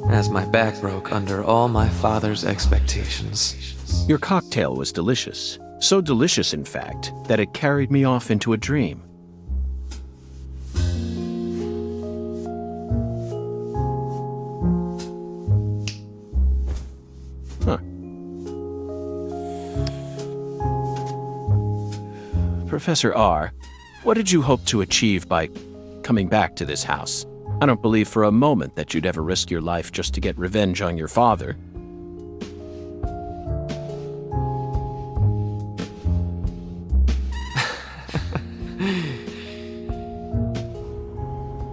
As my back broke under all my father's expectations. Your cocktail was delicious. So delicious, in fact, that it carried me off into a dream. Huh. Professor R, what did you hope to achieve by coming back to this house? I don't believe for a moment that you'd ever risk your life just to get revenge on your father.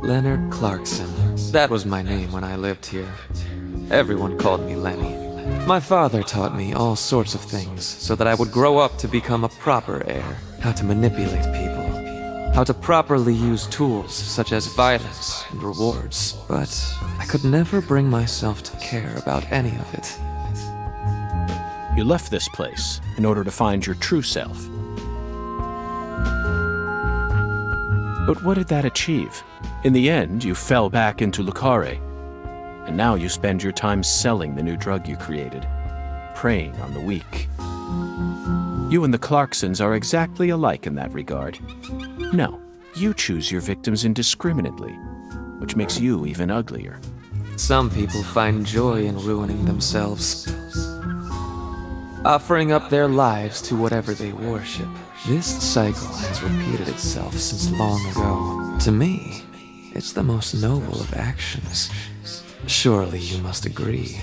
Leonard Clarkson. That was my name when I lived here. Everyone called me Lenny. My father taught me all sorts of things so that I would grow up to become a proper heir. How to manipulate people. How to properly use tools such as violence and rewards. But I could never bring myself to care about any of it. You left this place in order to find your true self. But what did that achieve? In the end, you fell back into Lucare, and now you spend your time selling the new drug you created, preying on the weak. You and the Clarksons are exactly alike in that regard. No, you choose your victims indiscriminately, which makes you even uglier. Some people find joy in ruining themselves, offering up their lives to whatever they worship. This cycle has repeated itself since long ago. To me, it's the most noble of actions. Surely you must agree,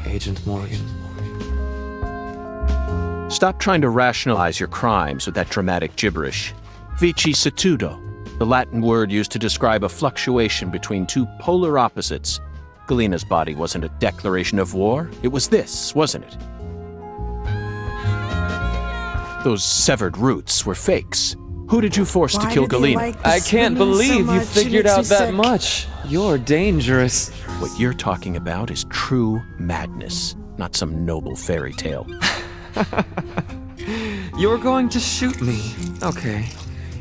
Agent Morgan. Stop trying to rationalize your crimes with that dramatic gibberish. Vicissitudo, the Latin word used to describe a fluctuation between two polar opposites. Galena's body wasn't a declaration of war. It was this, wasn't it? Those severed roots were fakes. Who did you force to kill Galena? I can't believe you figured out that much. You're dangerous. What you're talking about is true madness, not some noble fairy tale. You're going to shoot me. Okay.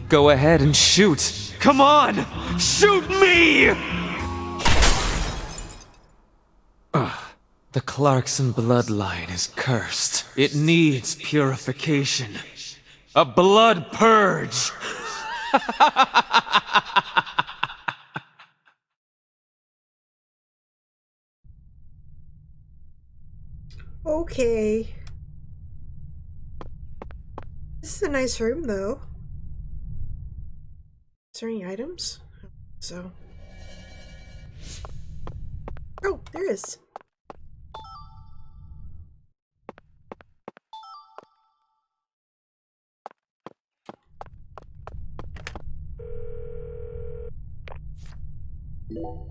Go ahead and shoot. Come on! Shoot me! The Clarkson bloodline is cursed. It needs purification. A blood purge! Okay. This is a nice room, though. Is there any items? So. Oh, there is. No!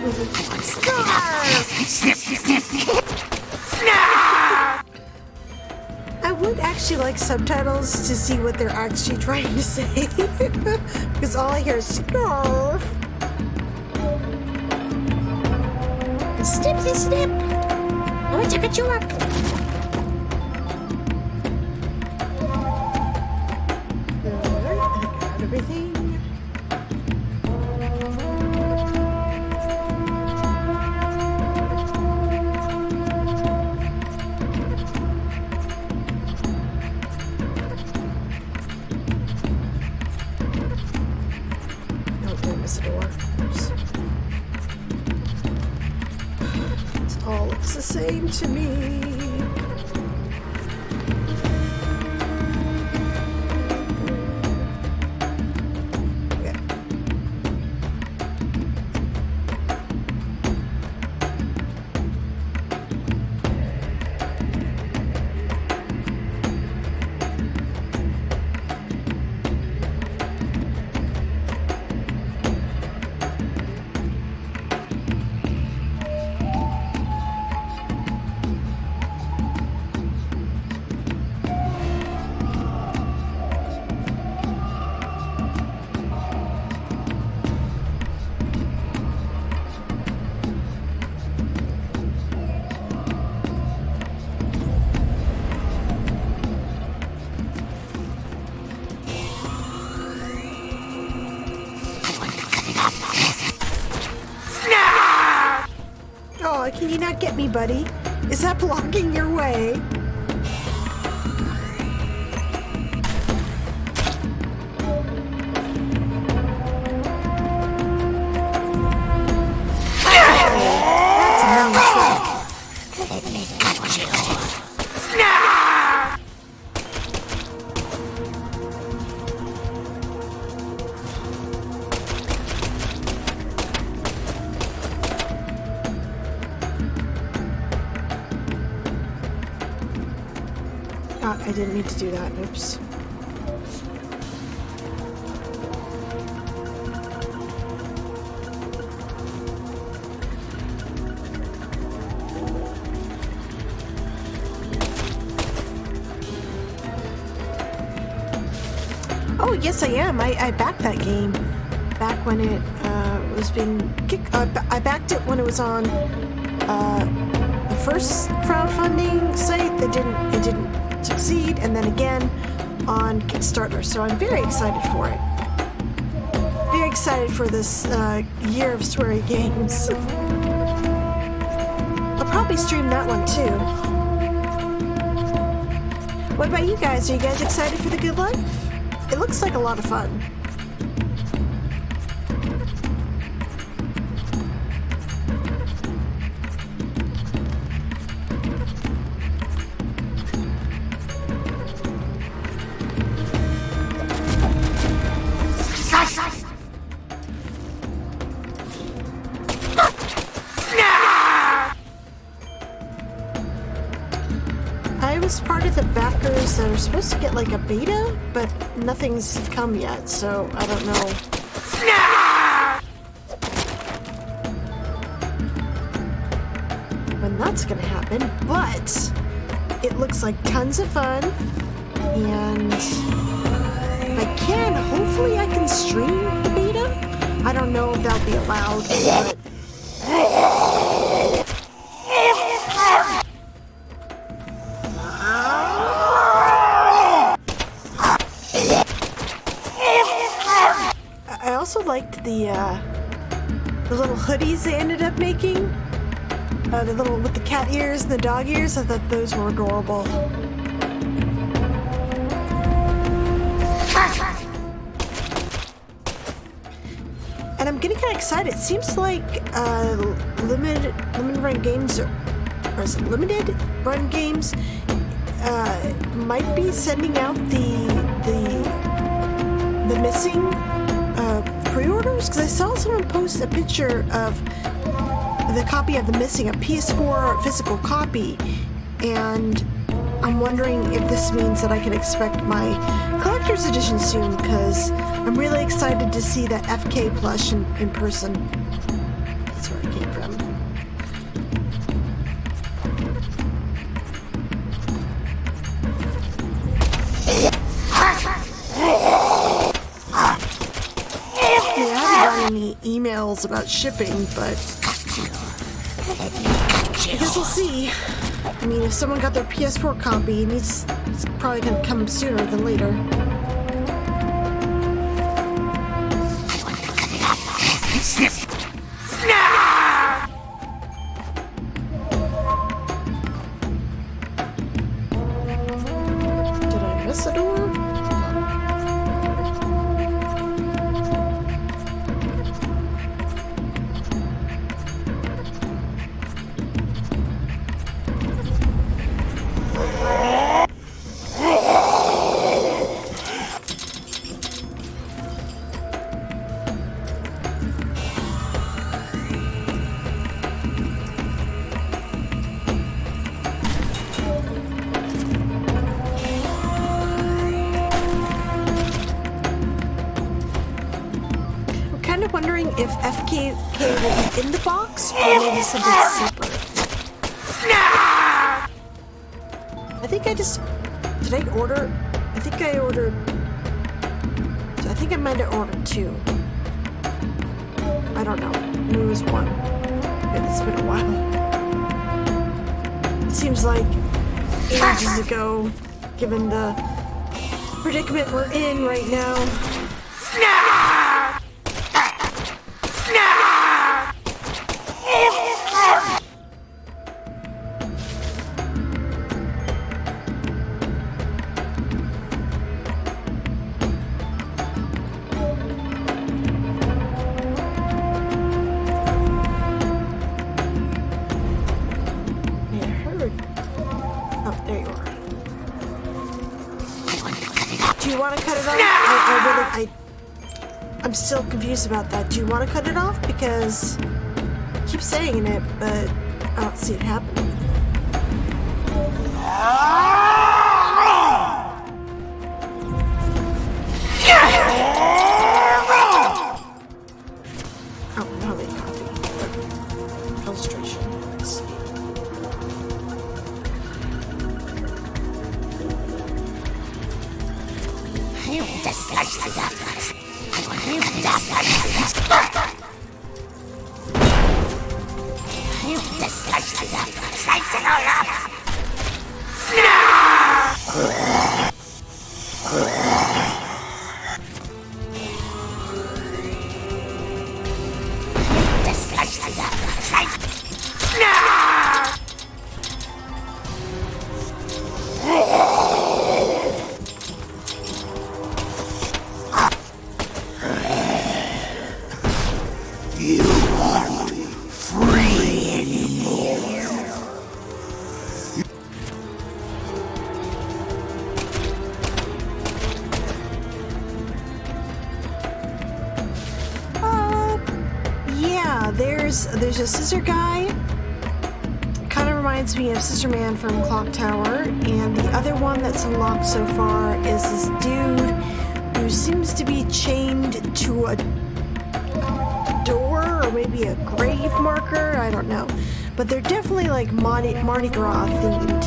I would actually like subtitles to see what they're actually trying to say. Because all I hear is scarf. Snip, snip. I want to cut you up. I got everything. Oh, there was the door. Oops. It all looks the same to me. Okay. Oh, can you not get me, buddy? Is that blocking your way? That's a mean trick. Let me cut you. Oh, I didn't mean to do that. Oops. Oh, yes, I am. I backed that game back when it was being kicked. I backed it when it was on the first crowdfunding site. It didn't succeed, and then again on Kickstarter. So I'm very excited for it. Very excited for this year of sweary games. I'll probably stream that one too. What about you guys? Are you guys excited for the good life? It looks like a lot of fun. I was part of the backers that are supposed to get like a beta, but nothing's come yet, so I don't know. When that's gonna happen, but it looks like tons of fun, and if I can, hopefully I can stream the beta. I don't know if that'll be allowed, but I also liked the little hoodies they ended up making. The little with the cat ears and the dog ears. I thought those were adorable. And I'm getting kind of excited. It seems like limited run games, or is it limited run games, might be sending out the missing pre-orders, because I saw someone post a picture of the copy of the missing, a PS4 physical copy, and I'm wondering if this means that I can expect my collector's edition soon, because I'm really excited to see that FK plush in person. That's where it came him. I haven't gotten any emails about shipping, but I guess we'll see. I mean, if someone got their PS4 copy, it's probably gonna come sooner than later. Did I miss a door? Wondering if FKK will be in the box or maybe something separate. I think I just... Did I order? I think I ordered... I think I might have ordered 2. I don't know. Maybe it was 1. It's been a while. It seems like ages ago, given the predicament we're in right now. I'm still confused about that. Do you want to cut it off? Because I keep saying it, but I don't see it happening. Oh, now they copy. Illustration. Let's see. You discuss the darkness. You discuss the darkness. Lights it all up. There's a scissor guy. Kind of reminds me of Scissor Man from Clock Tower, and the other one that's unlocked so far is this dude who seems to be chained to a door or maybe a grave marker. I don't know, but they're definitely like Mardi Gras themed.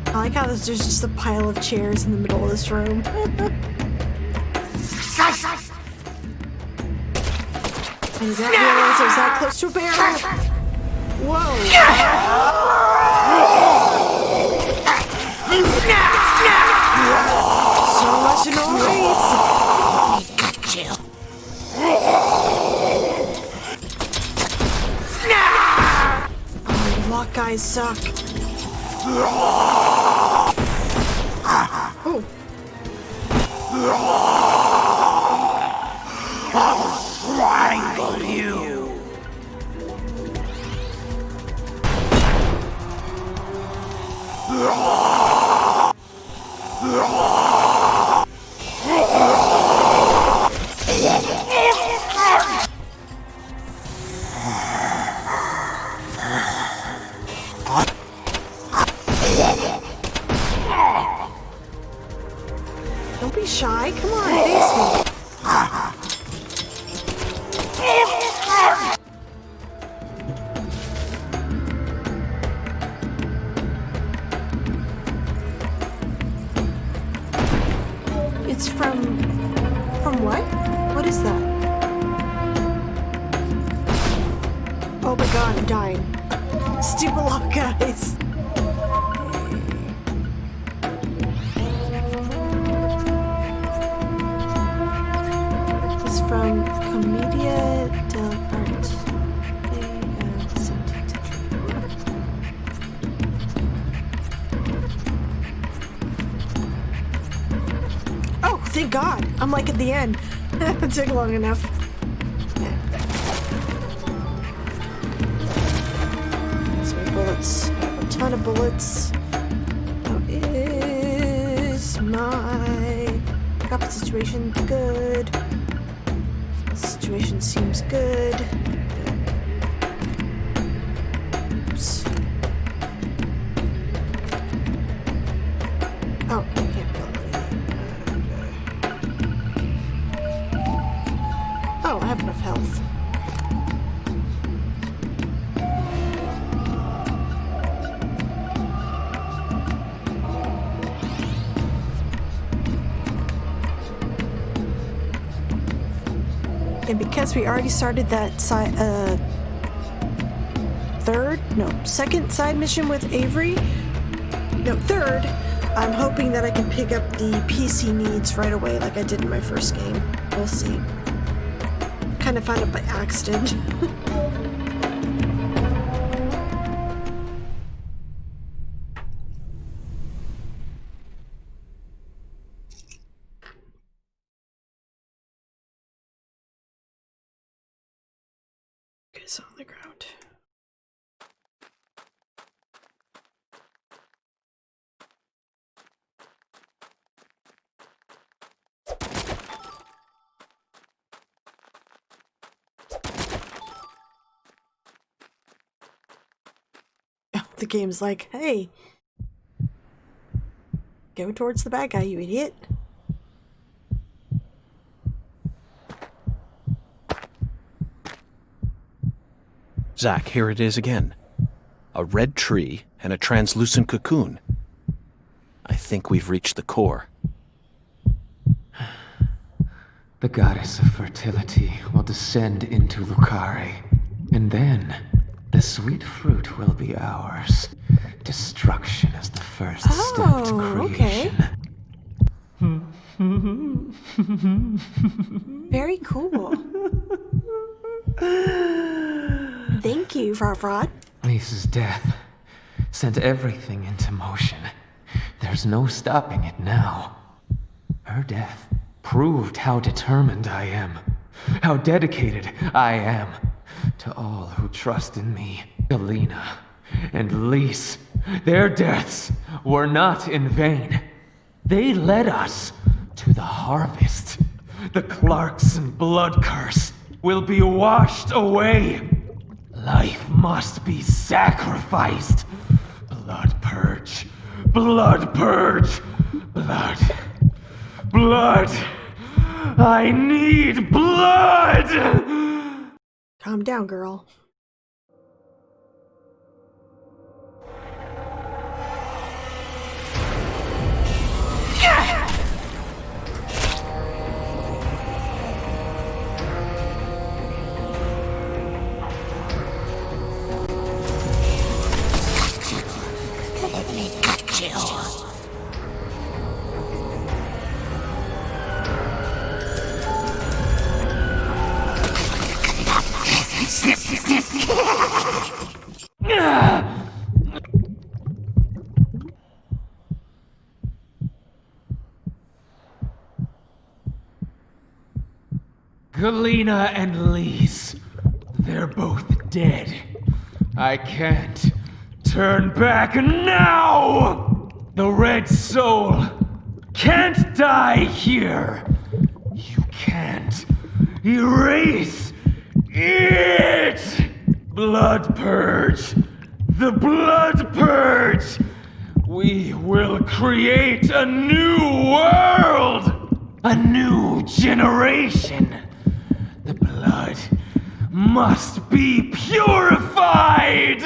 I like how there's just a pile of chairs in the middle of this room. And you don't realize I was that close to a barrel. Whoa. So much noise. Got you. Oh, lock guys suck. Oh. I'll strangle you. shy. Come on, face me. It's from what? What is that? Oh my god, I'm dying. Stupid lock, guys. It's from Commedia dell'arte. Oh, thank God. I'm like at the end. It took long enough. That's my bullets. I have a ton of bullets. How is my combat situation? Good. The situation seems good. Oops. Oh, I can't build anything. Oh, I have enough health. And because we already started that second side mission with Avery, third, I'm hoping that I can pick up the PC needs right away like I did in my first game. We'll see. Kind of found it by accident. It's on the ground. The game's like, hey, go towards the bad guy, you idiot. Zach, here it is again. A red tree and a translucent cocoon. I think we've reached the core. The goddess of fertility will descend into Lucare, and then the sweet fruit will be ours. Destruction is the first step to creation. Okay. Very cool. Thank you, Farfrod. Lisa's death sent everything into motion. There's no stopping it now. Her death proved how determined I am, how dedicated I am to all who trust in me. Galena and Lise, their deaths were not in vain. They led us to the harvest. The Clarkson blood curse will be washed away. Life must be sacrificed. Blood purge. Blood purge. Blood. Blood. I need blood! Calm down, girl. Let me cut you. Snip, snip, snip. Galena and Lise, they're both dead. I can't turn back now! The Red Soul can't die here. You can't erase it! Blood Purge! The Blood Purge! We will create a new world! A new generation. The blood must be purified!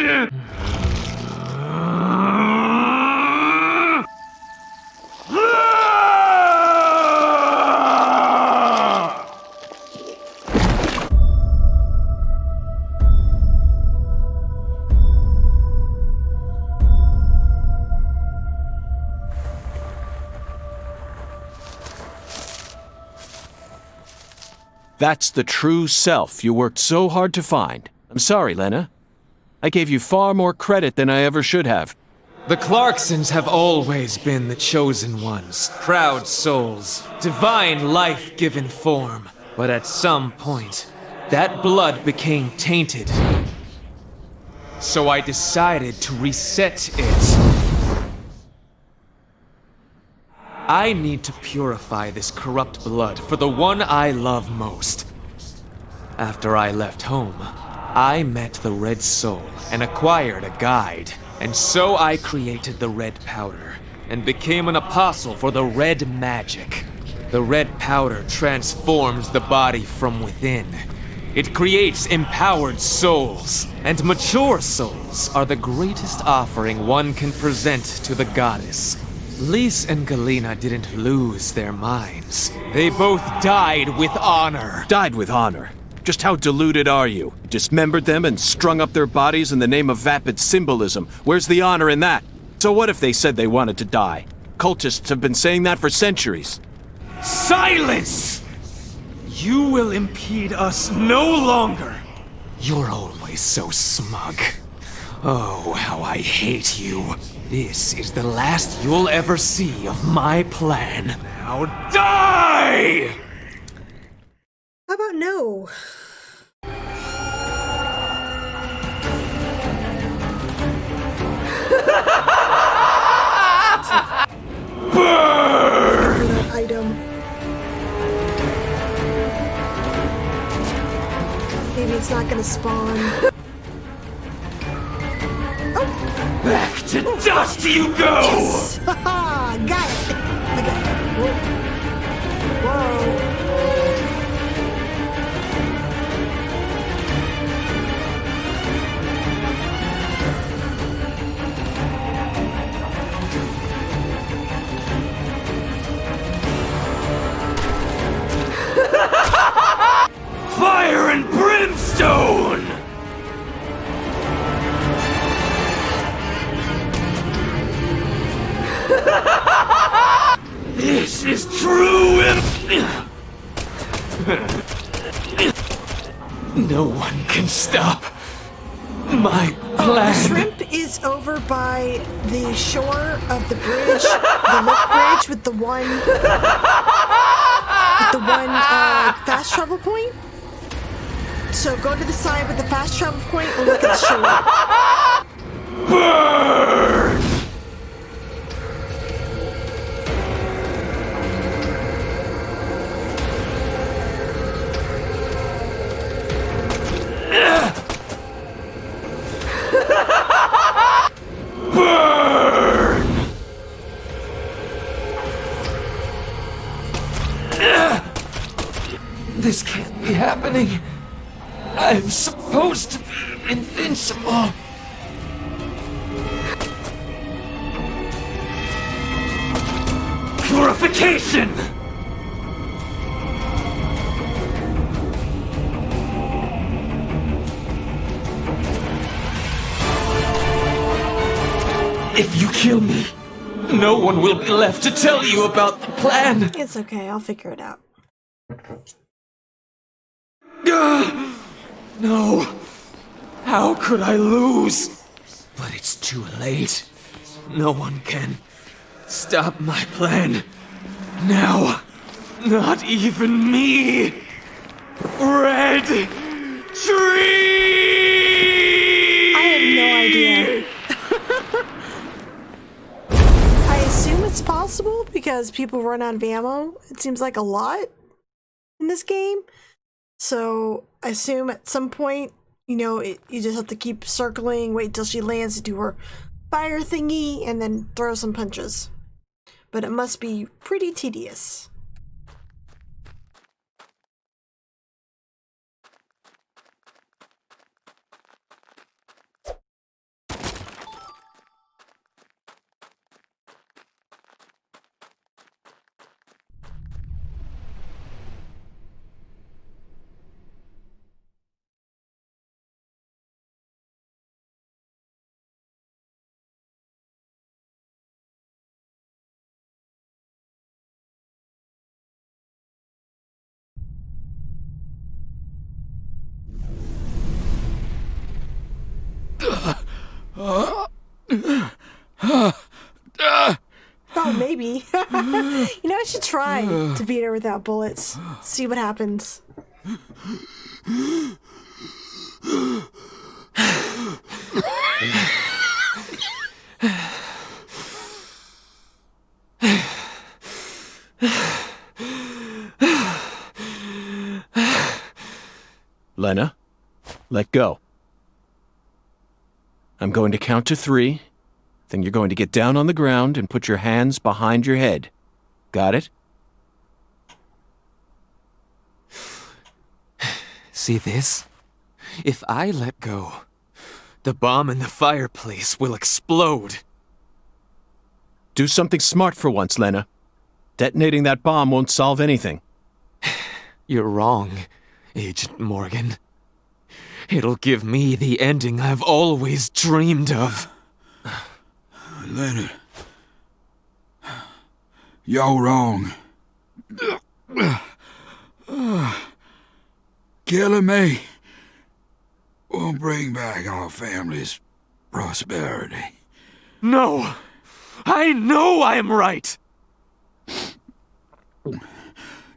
That's the true self you worked so hard to find. I'm sorry, Lena. I gave you far more credit than I ever should have. The Clarksons have always been the chosen ones, proud souls, divine life-given form. But at some point, that blood became tainted. So I decided to reset it. I need to purify this corrupt blood for the one I love most. After I left home, I met the Red Soul and acquired a guide. And so I created the red powder and became an apostle for the red magic. The red powder transforms the body from within. It creates empowered souls, and mature souls are the greatest offering one can present to the goddess. Lise and Galena didn't lose their minds. They both died with honor. Died with honor? Just how deluded are you? Dismembered them and strung up their bodies in the name of vapid symbolism. Where's the honor in that? So what if they said they wanted to die? Cultists have been saying that for centuries. Silence! You will impede us no longer. You're always so smug. Oh, how I hate you. This is the last you'll ever see of my plan. Now die! How about no? Burn! That item. Maybe it's not gonna spawn. Back to dust you go! Yes! Haha! Got it! Okay. Whoa. Whoa. Fire and brimstone! This is true No one can stop my plan. The shrimp is over by the shore of the bridge, the lift bridge with the one fast travel point. So go to the side with the fast travel point and look at the shore. Burn! Burn! This can't be happening. I'm supposed to be invincible. Purification! If you kill me, no one will be left to tell you about the plan. It's okay, I'll figure it out. No! How could I lose? But it's too late. No one can stop my plan. Now, not even me! Red Tree! I have no idea. I assume it's possible because people run out of ammo. It seems like a lot in this game. So I assume at some point, you just have to keep circling, wait till she lands to do her fire thingy, and then throw some punches. But it must be pretty tedious. try to beat her without bullets. See what happens. Lena, let go. I'm going to count to 3. Then you're going to get down on the ground and put your hands behind your head. Got it? See this? If I let go, the bomb in the fireplace will explode. Do something smart for once, Lena. Detonating that bomb won't solve anything. You're wrong, Agent Morgan. It'll give me the ending I've always dreamed of. Leonard, you're wrong. Killing me won't bring back our family's prosperity. No! I know I'm right!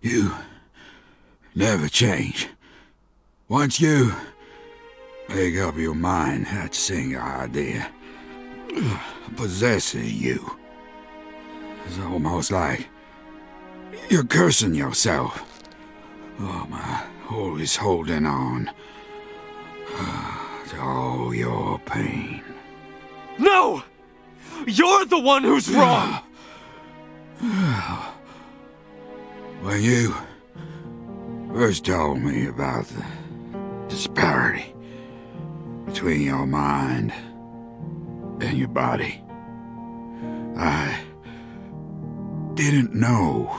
You never change. Once you make up your mind, that single idea possesses you. It's almost like you're cursing yourself. Oh, my, always holding on to all your pain. No! You're the one who's wrong! When you first told me about the disparity between your mind and your body, I didn't know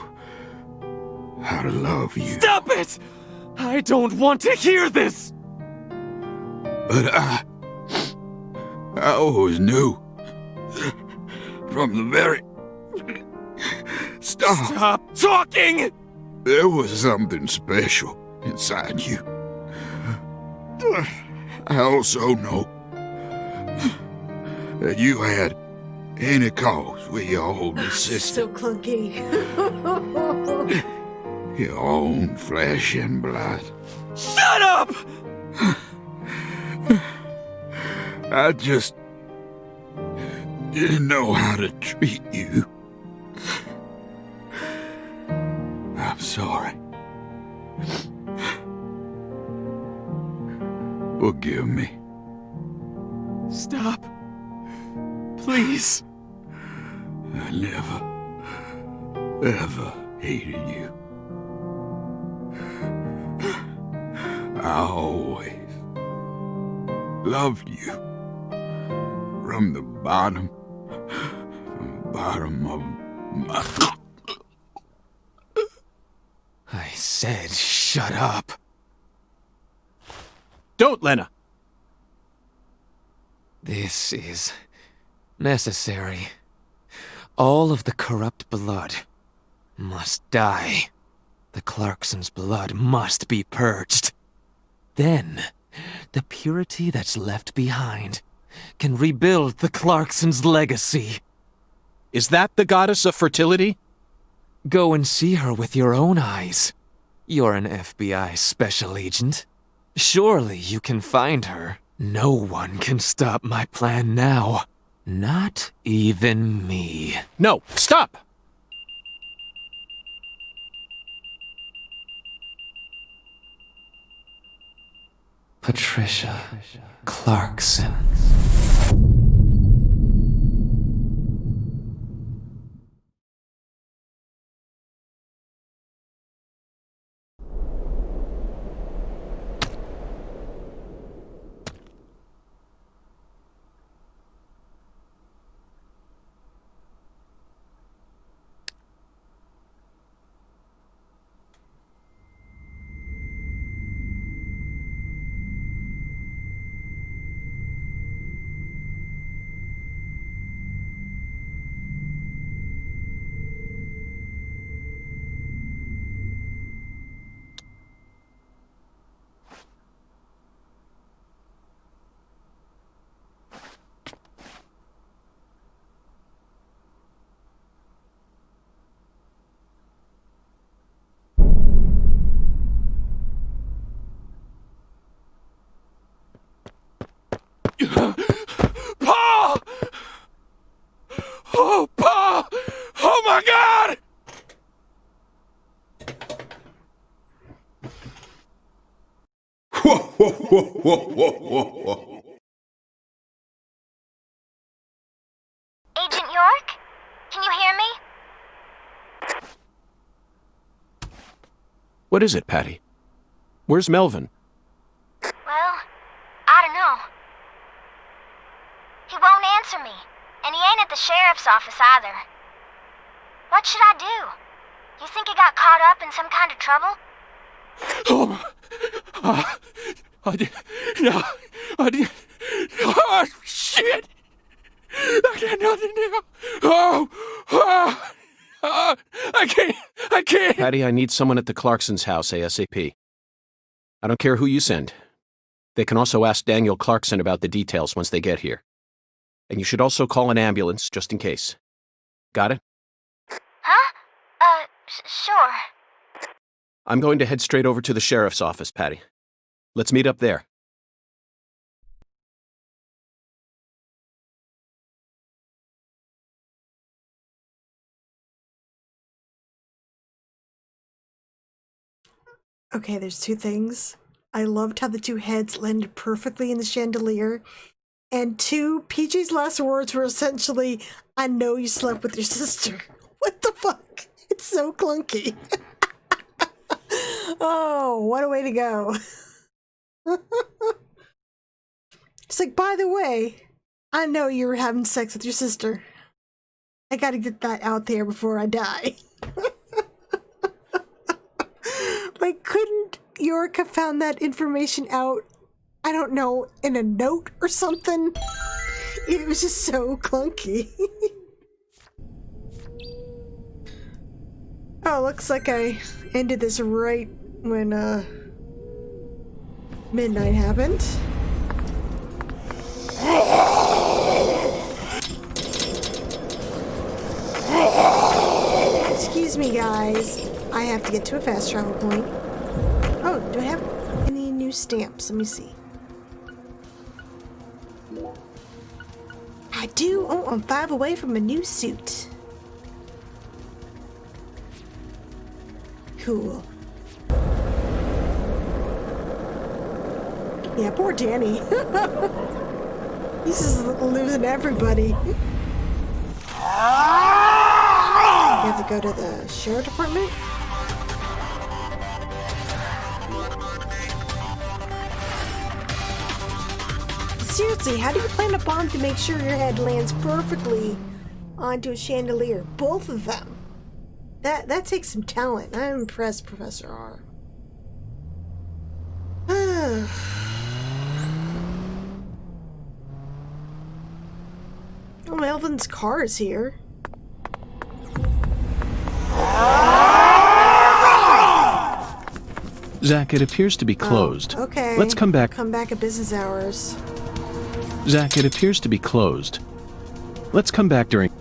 how to love you. Stop it! I don't want to hear this! But I always knew from the very start. Stop talking! There was something special inside you. I also know that you had any cause with your older sister. So clunky. Your own flesh and blood. Shut up! I just didn't know how to treat you. I'm sorry. Forgive me. Stop. Please. I never, ever hated you. I always loved you. From the bottom of my... I said shut up. Don't, Lena! This is necessary. All of the corrupt blood must die. The Clarksons' blood must be purged. Then, the purity that's left behind can rebuild the Clarksons' legacy. Is that the goddess of fertility? Go and see her with your own eyes. You're an FBI special agent. Surely you can find her. No one can stop my plan now. Not even me. No, stop! Patricia Clarkson. Pa! Oh, Pa! Oh my God! Whoa, whoa, whoa, whoa, whoa, whoa. Agent York? Can you hear me? What is it, Patty? Where's Melvin? Well, I don't know. He won't answer me, and he ain't at the sheriff's office either. What should I do? You think he got caught up in some kind of trouble? I did. No, I did. Oh, shit! I got nothing now. I can't. Patty, I need someone at the Clarkson's house ASAP. I don't care who you send. They can also ask Daniel Clarkson about the details once they get here. And you should also call an ambulance, just in case. Got it? Huh? Sure. I'm going to head straight over to the sheriff's office, Patty. Let's meet up there. Okay, there's two things. I loved how the two heads landed perfectly in the chandelier. And two, PJ's last words were essentially, I know you slept with your sister. What the fuck? It's so clunky. Oh, what a way to go. It's like, by the way, I know you were having sex with your sister. I gotta get that out there before I die. Like, couldn't York have found that information out, I don't know, in a note or something? It was just so clunky. Oh, looks like I ended this right when, midnight happened. Excuse me, guys. I have to get to a fast travel point. Oh, do I have any new stamps? Let me see. I do. Oh, I'm 5 away from a new suit. Cool. Yeah, poor Danny. He's just losing everybody. You have to go to the sheriff department? Seriously, how do you plant a bomb to make sure your head lands perfectly onto a chandelier? Both of them. That takes some talent. I'm impressed, Professor R. Oh, Melvin's car is here. Zach, it appears to be closed. Oh, okay. Let's come back. Come back at business hours. Zach, it appears to be closed. Let's come back during...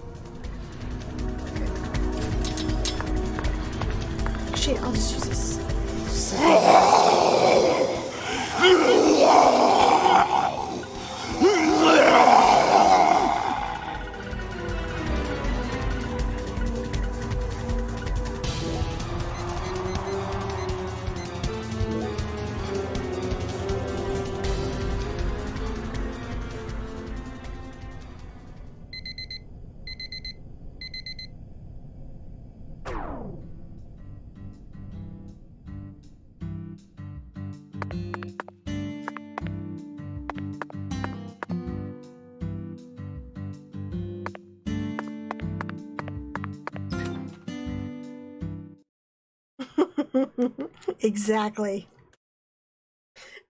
Shit, I'll just use this. Exactly.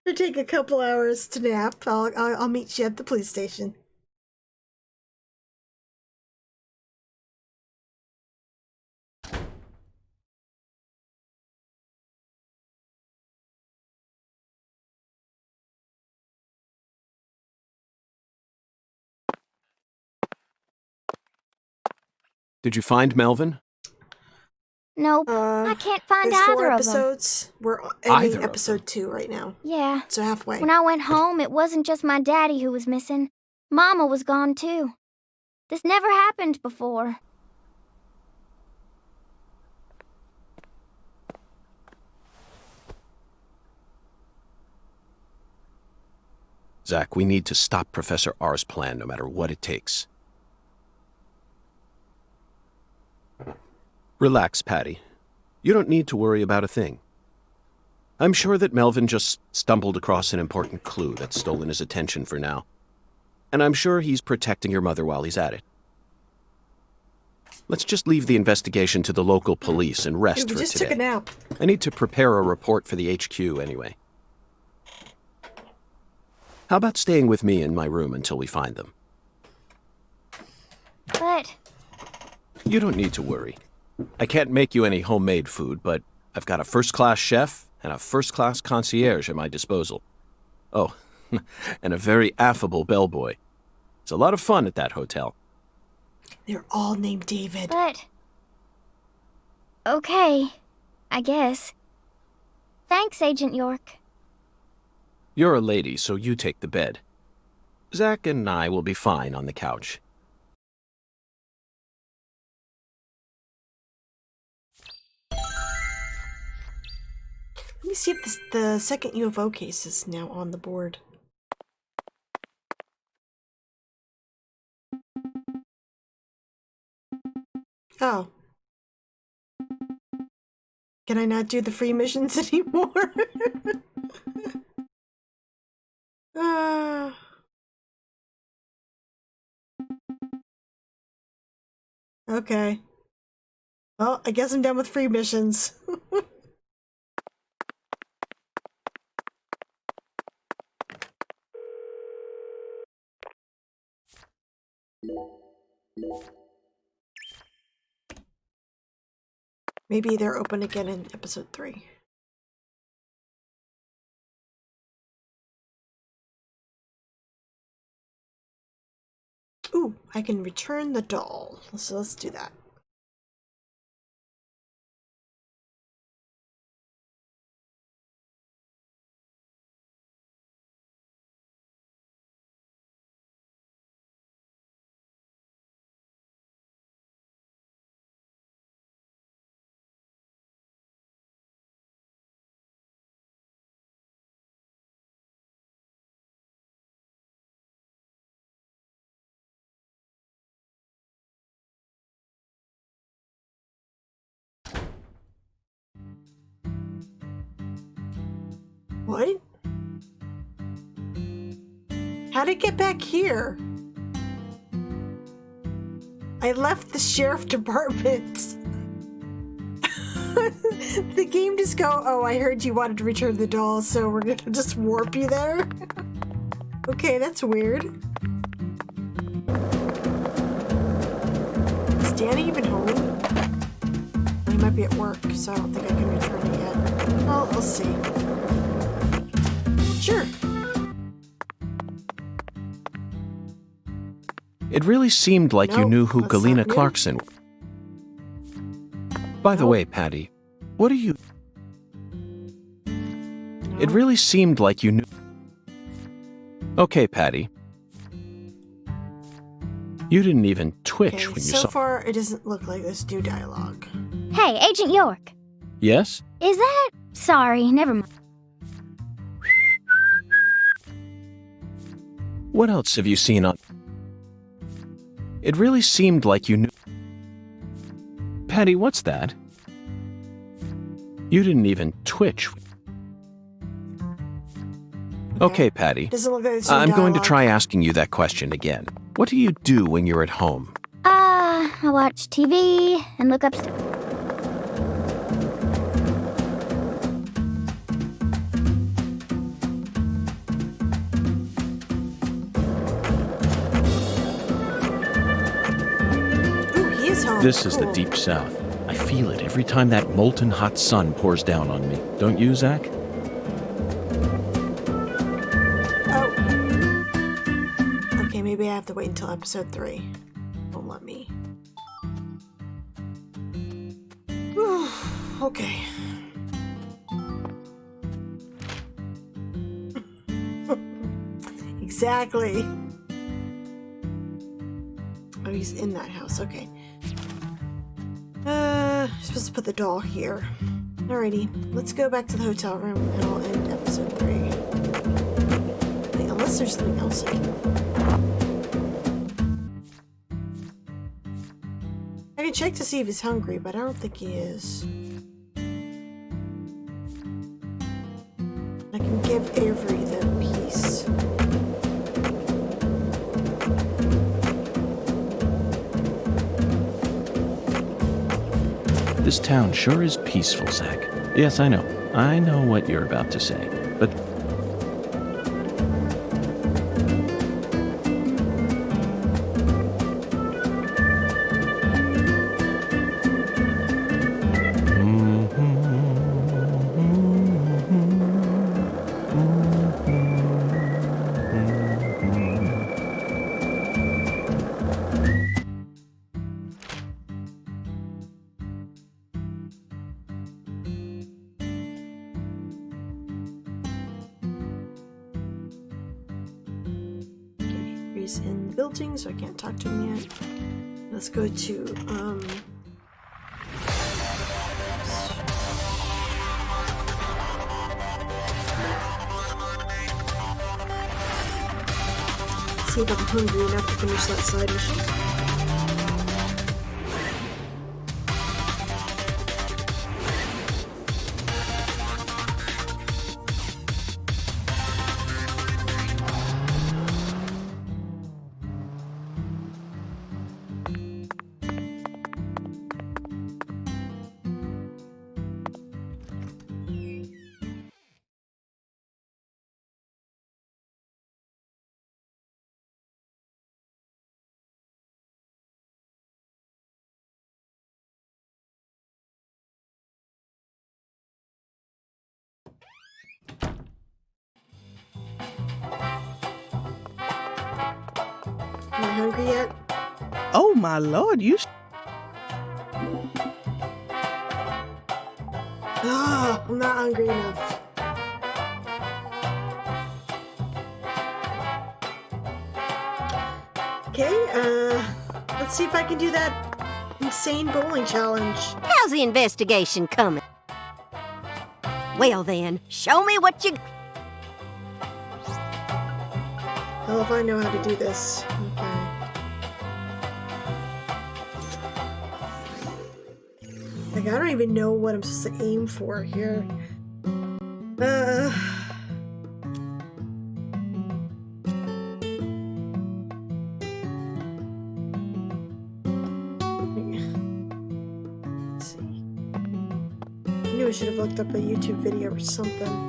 It'll take a couple hours to nap. I'll meet you at the police station. Did you find Melvin? Nope, I can't find There's either 4 of them. episodes. We're Either ending of episode 2 right now. Yeah. So halfway. When I went home, it wasn't just my daddy who was missing. Mama was gone too. This never happened before. Zach, we need to stop Professor R's plan no matter what it takes. Relax, Patty. You don't need to worry about a thing. I'm sure that Melvin just stumbled across an important clue that's stolen his attention for now. And I'm sure he's protecting your mother while he's at it. Let's just leave the investigation to the local police and rest Dude, we for just today. took a nap. I need to prepare a report for the HQ anyway. How about staying with me in my room until we find them? But You don't need to worry. I can't make you any homemade food, but I've got a first-class chef and a first-class concierge at my disposal. Oh, and a very affable bellboy. It's a lot of fun at that hotel. They're all named David. okay, I guess. Thanks, Agent York. You're a lady, so you take the bed. Zach and I will be fine on the couch. Let me see if the second UFO case is now on the board. Oh. Can I not do the free missions anymore? Okay. Well, I guess I'm done with free missions. Maybe they're open again in episode 3. Ooh, I can return the doll. So let's do that. What? How'd it get back here? I left the sheriff department. The game just go, oh, I heard you wanted to return the doll, so we're gonna just warp you there? Okay, that's weird. Is Danny even home? He might be at work, so I don't think I can return it yet. Well, we'll see. Sure. It really seemed like you Nope, knew who that's Galena not new. Clarkson was. By the Nope. way, Patty, what are you... No. It really seemed like you knew... Okay, Patty. You didn't even twitch Okay, when you so saw... far it doesn't look like there's new dialogue. Hey, Agent York. Yes? Is that... Sorry, never mind. What else have you seen on... It really seemed like you knew... Patty, what's that? You didn't even twitch. Okay, Patty. Doesn't look like there's new I'm going to dialogue. try asking you that question again. What do you do when you're at home? I watch TV and look up stuff. Ooh, he is home. This is the Cool. deep south. I feel it every time that molten hot sun pours down on me. Don't you, Zach? Oh. Okay, maybe I have to wait until episode 3. Won't let me. Okay. Exactly. Oh, he's in that house. Okay. Supposed to put the doll here. Alrighty, let's go back to the hotel room and I'll end episode 3. Wait, unless there's something else I can check to see if he's hungry, but I don't think he is. I can give Avery the piece. This town sure is peaceful, Zach. Yes, I know. I know what you're about to say. But He's in the building, so I can't talk to him yet. Let's go to, see if I'm hungry enough to finish that side mission. Am I hungry yet? Oh my lord, you Ah, I'm not hungry enough. Okay, let's see if I can do that insane bowling challenge. How's the investigation coming? Well then, show me what you... Hell if I know how to do this. Okay. Like, I don't even know what I'm supposed to aim for here. Let's see. I knew I should have looked up a YouTube video or something.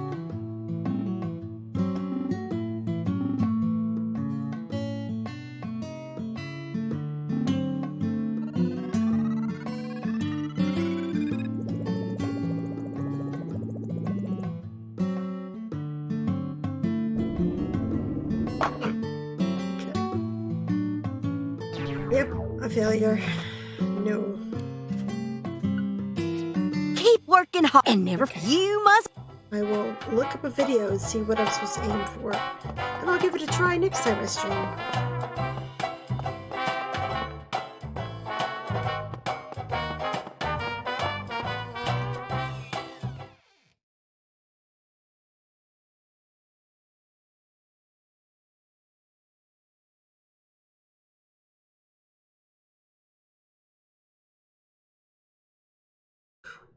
Yep, a failure. No. Keep working hard and never... You must... I will look up a video and see what I'm supposed to aim for. And I'll give it a try next time I stream.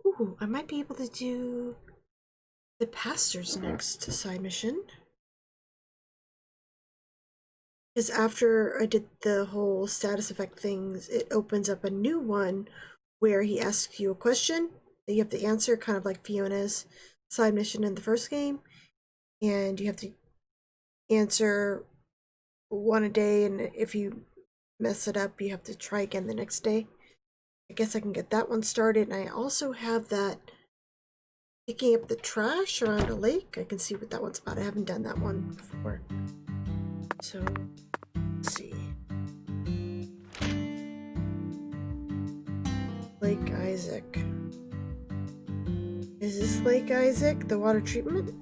Ooh, I might be able to do the pastor's next side mission. Because after I did the whole status effect things, it opens up a new one where he asks you a question that you have to answer, kind of like Fiona's side mission in the first game. And you have to answer one a day, and if you mess it up, you have to try again the next day. I guess I can get that one started, and I also have that picking up the trash around a lake. I can see what that one's about. I haven't done that one before. So, let's see. Lake Issac. Lake, Isaac, the water treatment?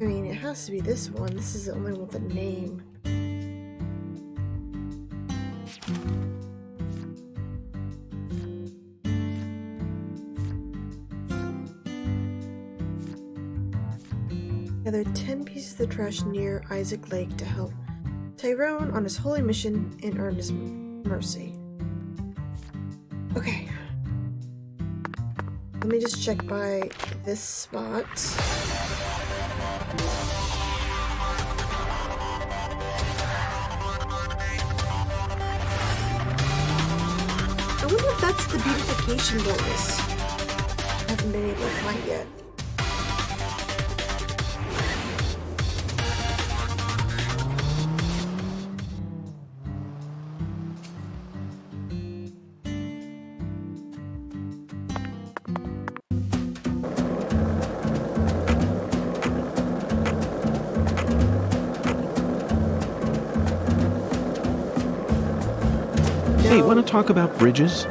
I mean, it has to be this one. This is the only one with a name. Gather 10 pieces of the trash near Issac Lake to help Tyrone on his holy mission and earn his mercy. Okay. Let me just check by this spot. I wonder if that's the beautification bonus. I haven't been able to find yet. Hey, want to talk about bridges?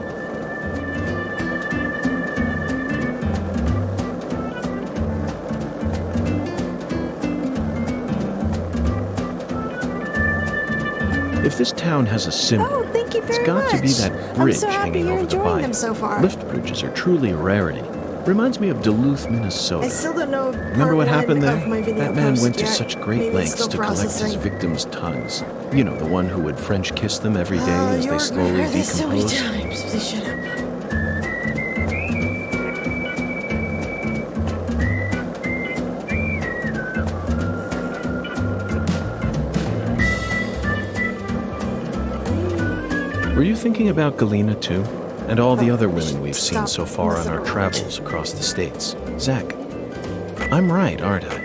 If this town has a symbol, Oh, thank you very it's got much. to be that bridge I'm so happy hanging you're over the enjoying bayou. them so far. Lift bridges are truly a rarity. Reminds me of Duluth, Minnesota. I still don't know. Remember what happened there? My video That man post went to yet. such great Maybe it's lengths still to collect his processing. victims' tongues. You know, the one who would French kiss them every day Oh, as they you're slowly heard this so many decompose. times. Please shut up. Were you thinking about Galena too? And all the other women we've seen Stop so far on messing our around. travels across the states? Zach, I'm right, aren't I?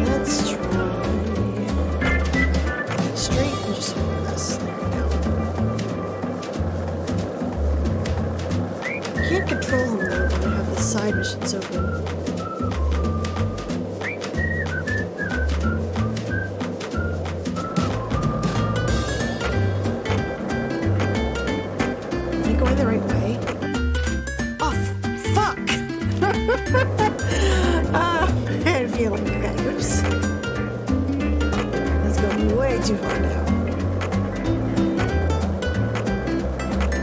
Let's try straight and just hold this. There we go. Can't control him though when I have the side missions open. Am I going the right way? Oh, fuck! I had a feeling. Okay, oops. Let's go way too far now.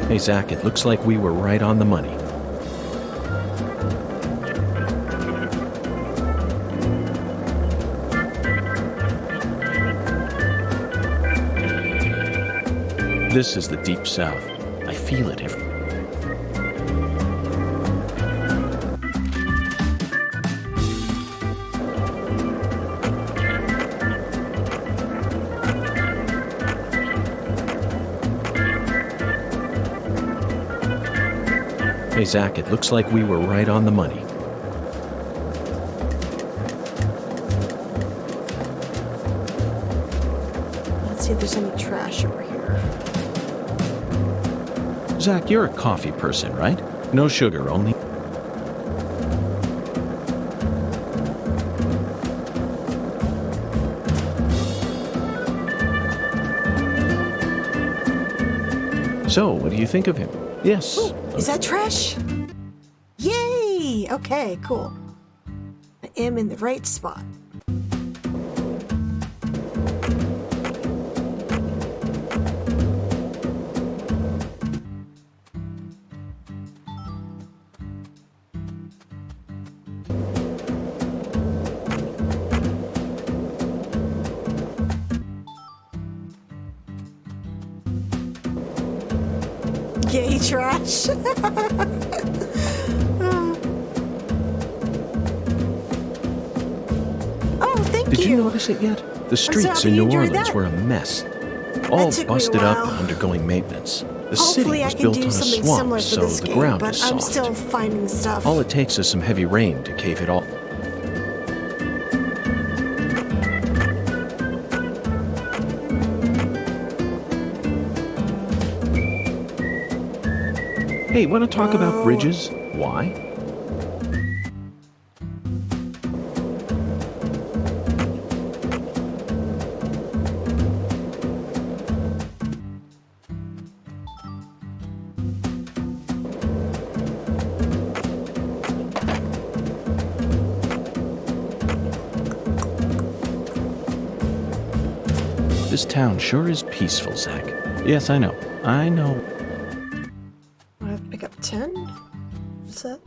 Hey, Zach, it looks like we were right on the money. This is the Deep South. I feel it every. Hey, Zach, it looks like we were right on the money. Let's see if there's any trash over here. Zach, you're a coffee person, right? No sugar, only. So, what do you think of him? Yes. Ooh, is that trash? Yay! Okay, cool. I am in the right spot. Yay, trash. Oh, thank Did you. you notice it yet? The streets happy in you New enjoyed Orleans that. were a mess. All took me a busted up while. and undergoing maintenance. The Hopefully city I was can built do on a something swamp, similar for so this the game, ground but is I'm soft. still finding stuff. All it takes is some heavy rain to cave it all. Hey, want to talk about bridges? Why? This town sure is peaceful, Zach. Yes, I know. I know. I have to pick up 10? What's that?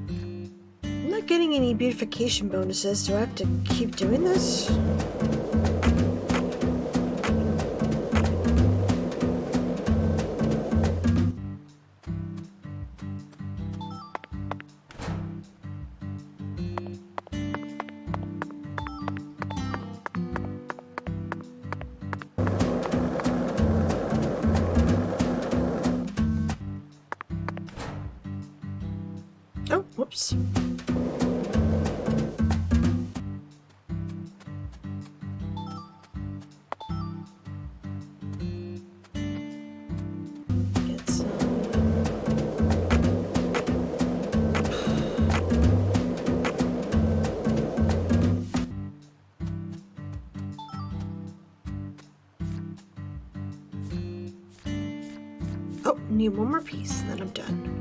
I'm not getting any beautification bonuses. Do I have to keep doing this? Oh, whoops. Get some. Oh, need one more piece, and then I'm done.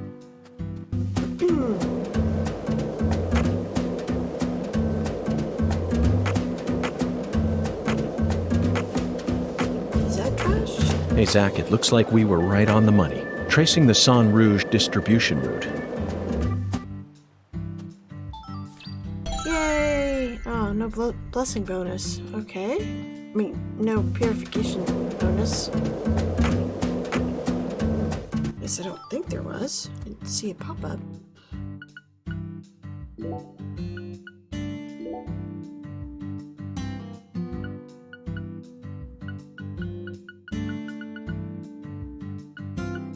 Is that trash? Hey, Zach, it looks like we were right on the money. Tracing the Sang Rouge distribution route. Yay! Oh, no blessing bonus. Okay. I mean, no purification bonus. At least I don't think there was. I didn't see it pop up.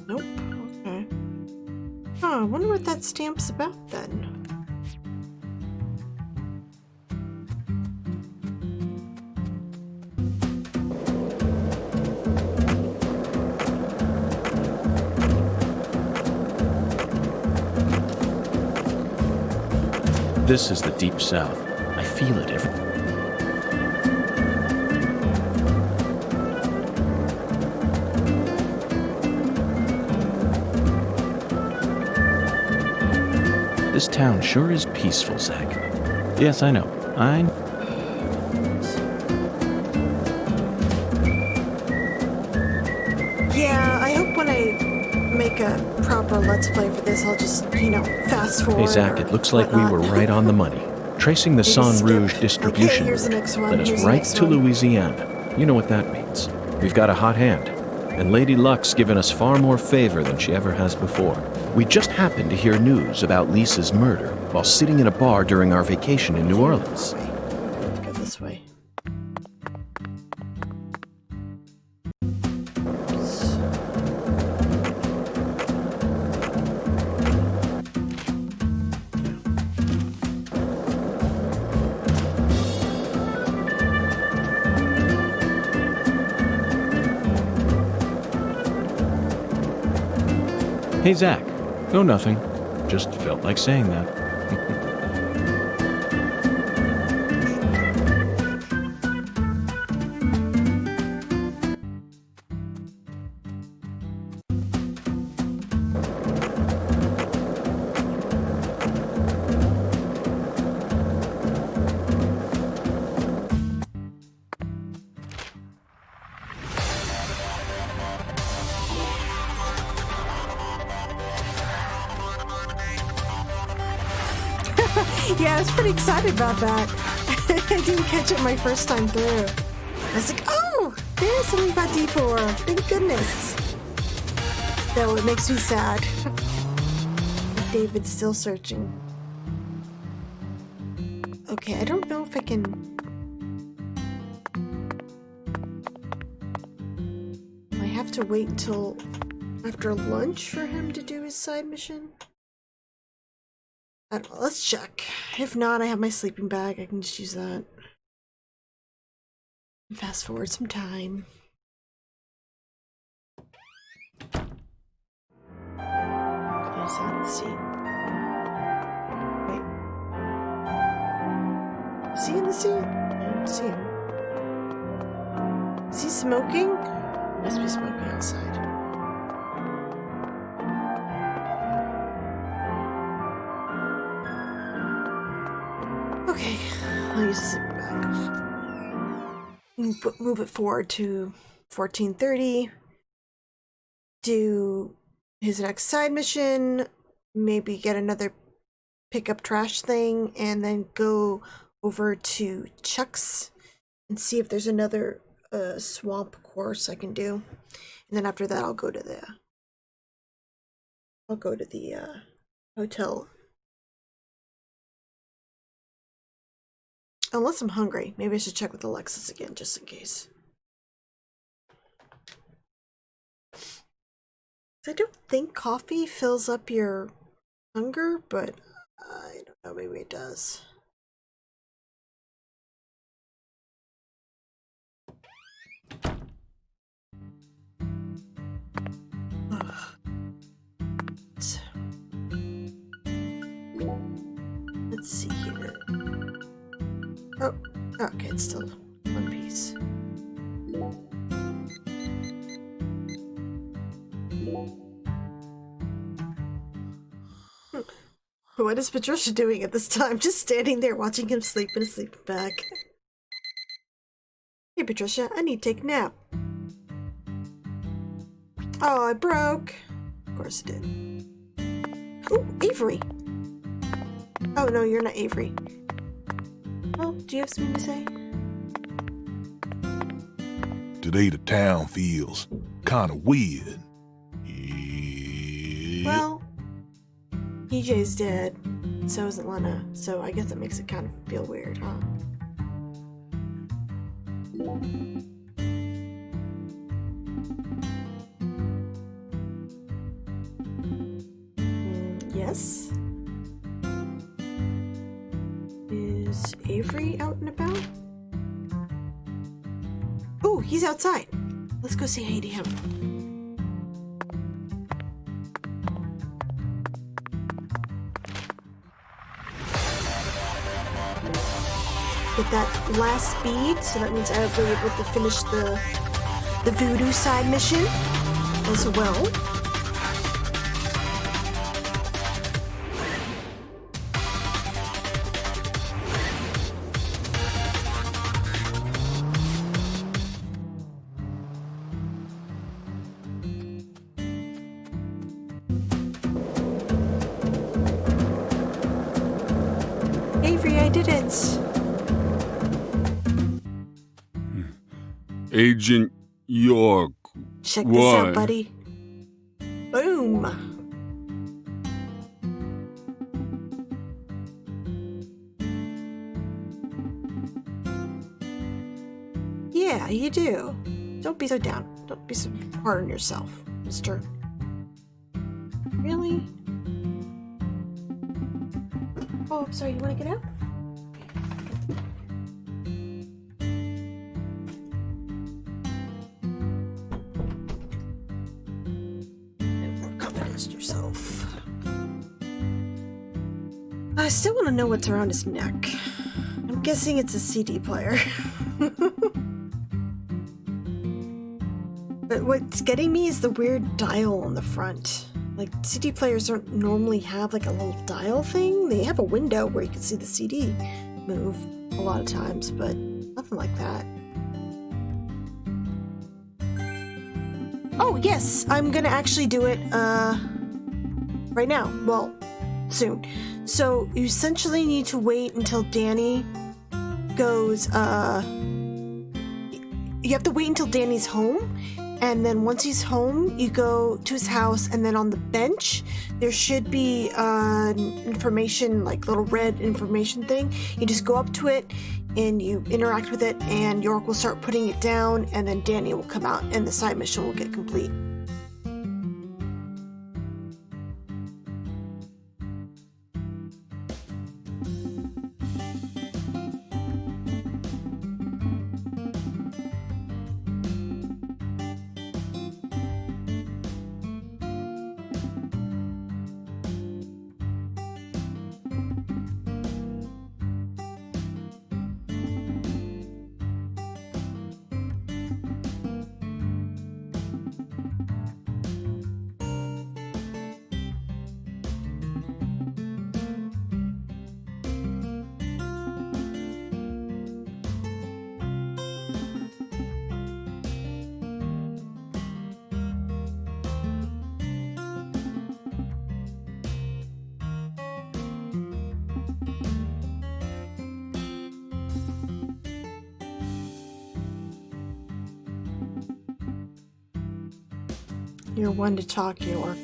Nope. Okay. Huh, I wonder what that stamp's about then. This is the Deep South. I feel it every... This town sure is peaceful, Zach. Yes, I know. Yeah, I hope when I make a proper Let's Play for this, I'll just, fast forward. Hey, Zach, it looks like we were right on the money. Tracing the Maybe Sang skip. Rouge distribution Okay, here's the route next one. led us Here's the right next to one. Louisiana. You know what that means. We've got a hot hand. And Lady Luck's given us far more favor than she ever has before. We just happened to hear news about Lisa's murder while sitting in a bar during our vacation in New Orleans. Let's go this way. Hey, Zach. No, nothing. Just felt like saying that. Yeah, I was pretty excited about that. I didn't catch it my first time through. I was like, oh, there's something about D4. Thank goodness. Though it makes me sad. David's still searching. Okay, I don't know if I can... I have to wait until after lunch for him to do his side mission? I don't know, let's check. If not, I have my sleeping bag. I can just use that. Fast forward some time. Close that and see. Wait. Is he in the suit? I don't see him. Is he smoking? Must be smoking outside. Okay, I'll use the sleeping bag. move it forward to 14:30. Do his next side mission, maybe get another pick up trash thing, and then go over to Chuck's and see if there's another swamp course I can do. And then after that I'll go to the hotel. Unless I'm hungry. Maybe I should check with Alexis again just in case. I don't think coffee fills up your hunger, but I don't know, maybe it does. Let's see here. Oh, okay, it's still one piece. What is Patricia doing at this time? Just standing there watching him sleep in a sleeping bag. Hey Patricia, I need to take a nap. Oh, I broke. Of course it did. Ooh, Avery. Oh no, you're not Avery. Oh, do you have something to say? Today the town feels kind of weird. Well, PJ's dead, so is Lena, so I guess it makes it kind of feel weird, huh? Yes? Is Avery out and about? Oh, he's outside. Let's go say hey to him. Get that last speed, so that means I'll be able to finish the voodoo side mission as well. Avery, I did it! Agent York. Check this out, buddy. Boom! Yeah, you do. Don't be so down. Don't be so hard on yourself, mister. Really? Oh, I'm sorry, you want to get out? Yourself. I still want to know what's around his neck. I'm guessing it's a CD player. But what's getting me is the weird dial on the front. Like, CD players don't normally have like a little dial thing. They have a window where you can see the CD move a lot of times, but nothing like that. Oh, yes, I'm gonna actually do it, right now. Well, soon. So, you essentially need to wait until Danny goes, you have to wait until Danny's home, and then once he's home, you go to his house, and then on the bench, there should be, information, like little red information thing. You just go up to it, and you interact with it, and York will start putting it down, and then Danny will come out, and the side mission will get complete. You're one to talk, York.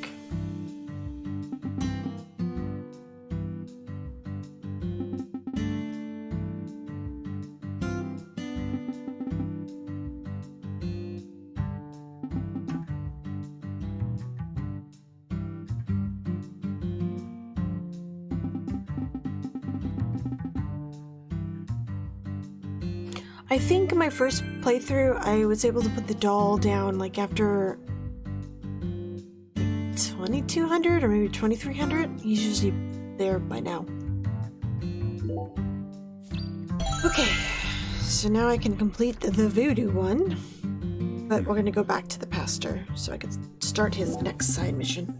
I think in my first playthrough, I was able to put the doll down like after 2200 or maybe 2300. He's usually there by now. Okay, so now I can complete the voodoo one, but we're gonna go back to the pastor so I can start his next side mission.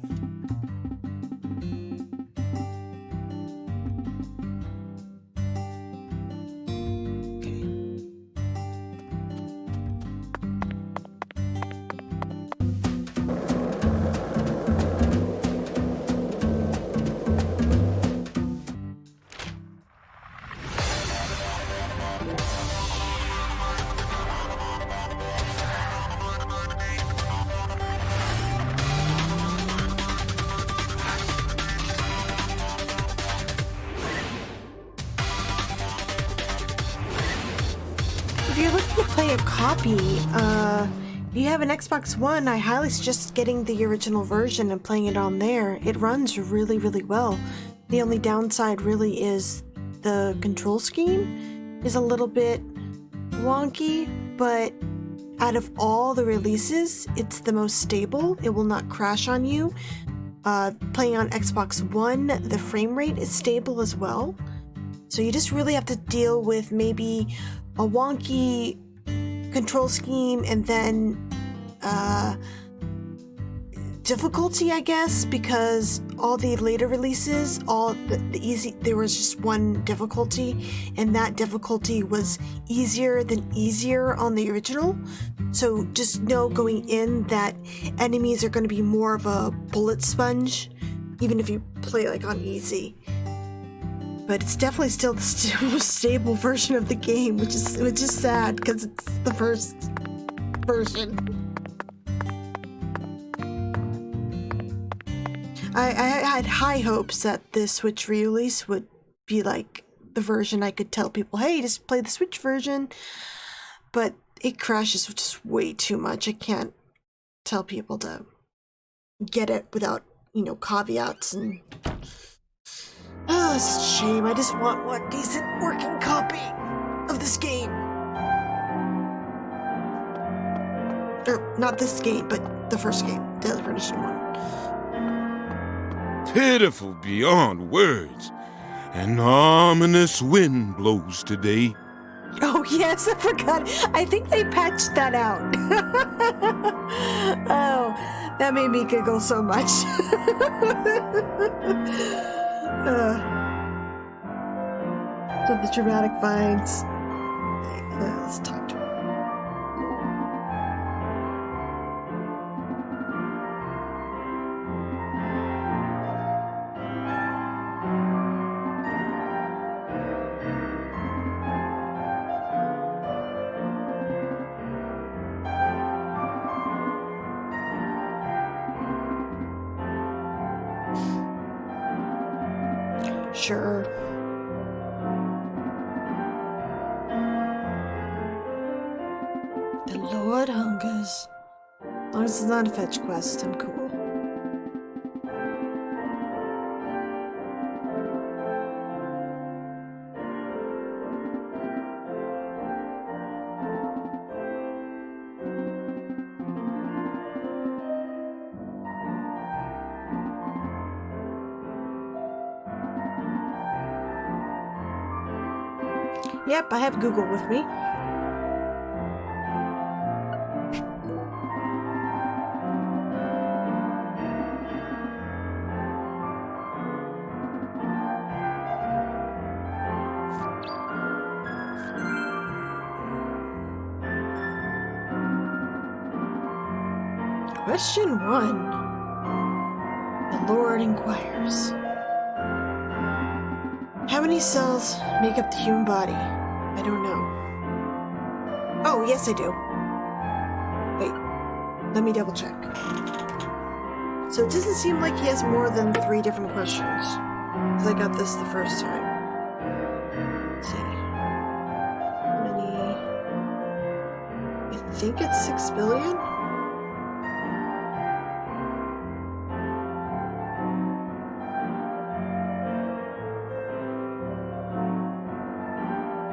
If you're looking to play a copy, if you have an Xbox One, I highly suggest getting the original version and playing it on there. It runs really, really well. The only downside really is the control scheme is a little bit wonky, but out of all the releases, it's the most stable. It will not crash on you. Playing on Xbox One, the frame rate is stable as well. So you just really have to deal with maybe a wonky control scheme and then difficulty, I guess, because all the later releases, all the easy, there was just one difficulty, and that difficulty was easier than easier on the original. So just know going in that enemies are going to be more of a bullet sponge, even if you play like on easy. But it's definitely still the most stable version of the game, which is sad because it's the first version. I had high hopes that the Switch re-release would be like the version I could tell people, hey, just play the Switch version. But it crashes just way too much. I can't tell people to get it without, caveats and... Oh, it's a shame. I just want one decent working copy of this game. Or, not this game, but the first game, the Premonition one. Pitiful beyond words. An ominous wind blows today. Oh, yes, I forgot. I think they patched that out. Oh, that made me giggle so much. So the dramatic vines. Let's talk to her. Sure. The Lord hungers. As long as it's not a fetch quest, I'm cool. Yep, I have Google with me. Question 1. The Lord inquires. How many cells make up the human body? I don't know. Oh, yes I do. Wait, let me double check. So it doesn't seem like he has more than 3 different questions. Because I got this the first time. Let's see. How many? I think it's 6 billion?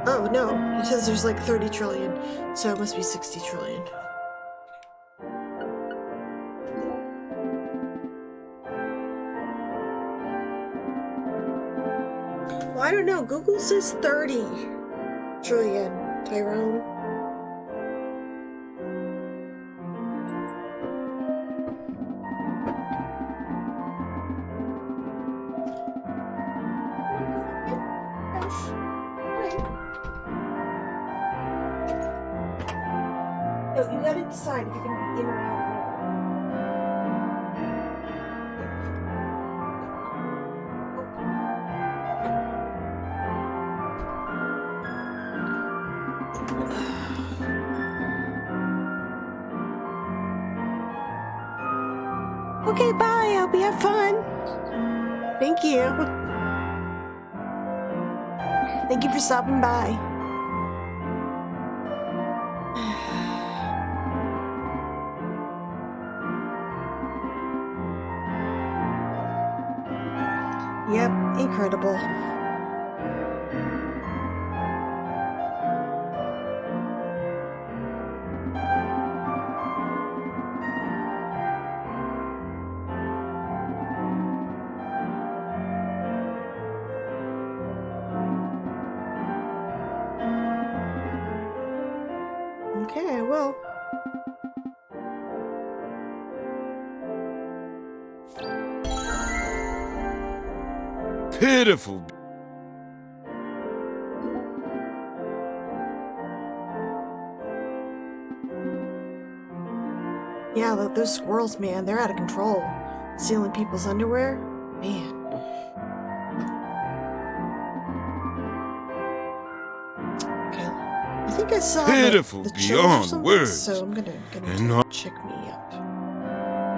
Oh, no. He says there's like 30 trillion. So it must be 60 trillion. Well, I don't know. Google says 30 trillion, Tyrone. No, you gotta decide if you can be in or out. Okay, bye. Hope you have fun. Thank you. Thank you for stopping by. Yep, incredible. Okay, I will. Pitiful. Yeah, those squirrels, man, they're out of control. Stealing people's underwear? Man. Okay. I think I saw Pitiful the chills or beyond something, words. so I'm gonna And check me up.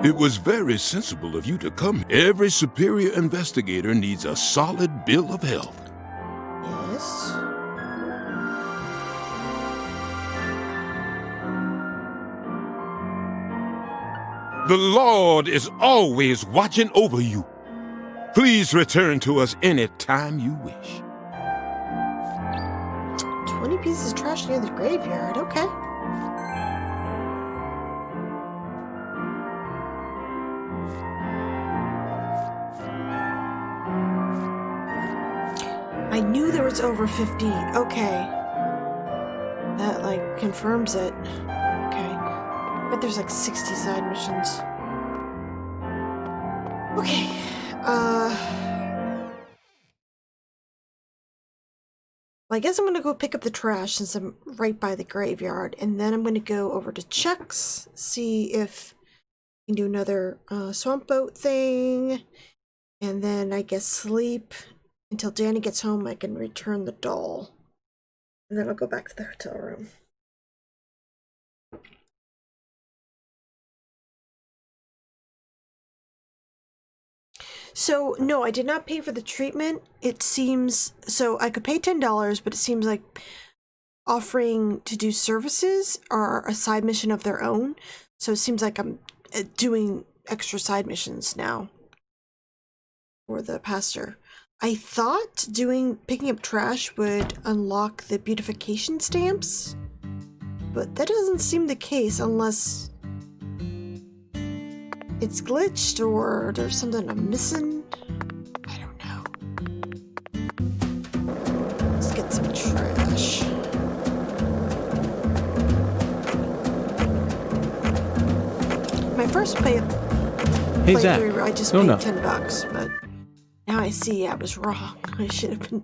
it was very sensible of you to come. Every superior investigator needs a solid bill of health. Yes. The Lord is always watching over you. Please return to us any time you wish. 20 pieces of trash near the graveyard, okay. I knew there was over 15. Okay. That, like, confirms it. Okay. But there's like 60 side missions. Okay. Well, I guess I'm gonna go pick up the trash since I'm right by the graveyard, and then I'm gonna go over to Chuck's, see if I can do another swamp boat thing, and then I guess sleep until Danny gets home. I can return the doll, and then I'll go back to the hotel room. So, no, I did not pay for the treatment. It seems, so I could pay $10, but it seems like offering to do services are a side mission of their own. So it seems like I'm doing extra side missions now for the pastor. I thought picking up trash would unlock the beautification stamps, but that doesn't seem the case unless it's glitched or there's something I'm missing. I don't know. Let's get some trash. My first playthrough, I just paid $10, but now I see I was wrong. I should have been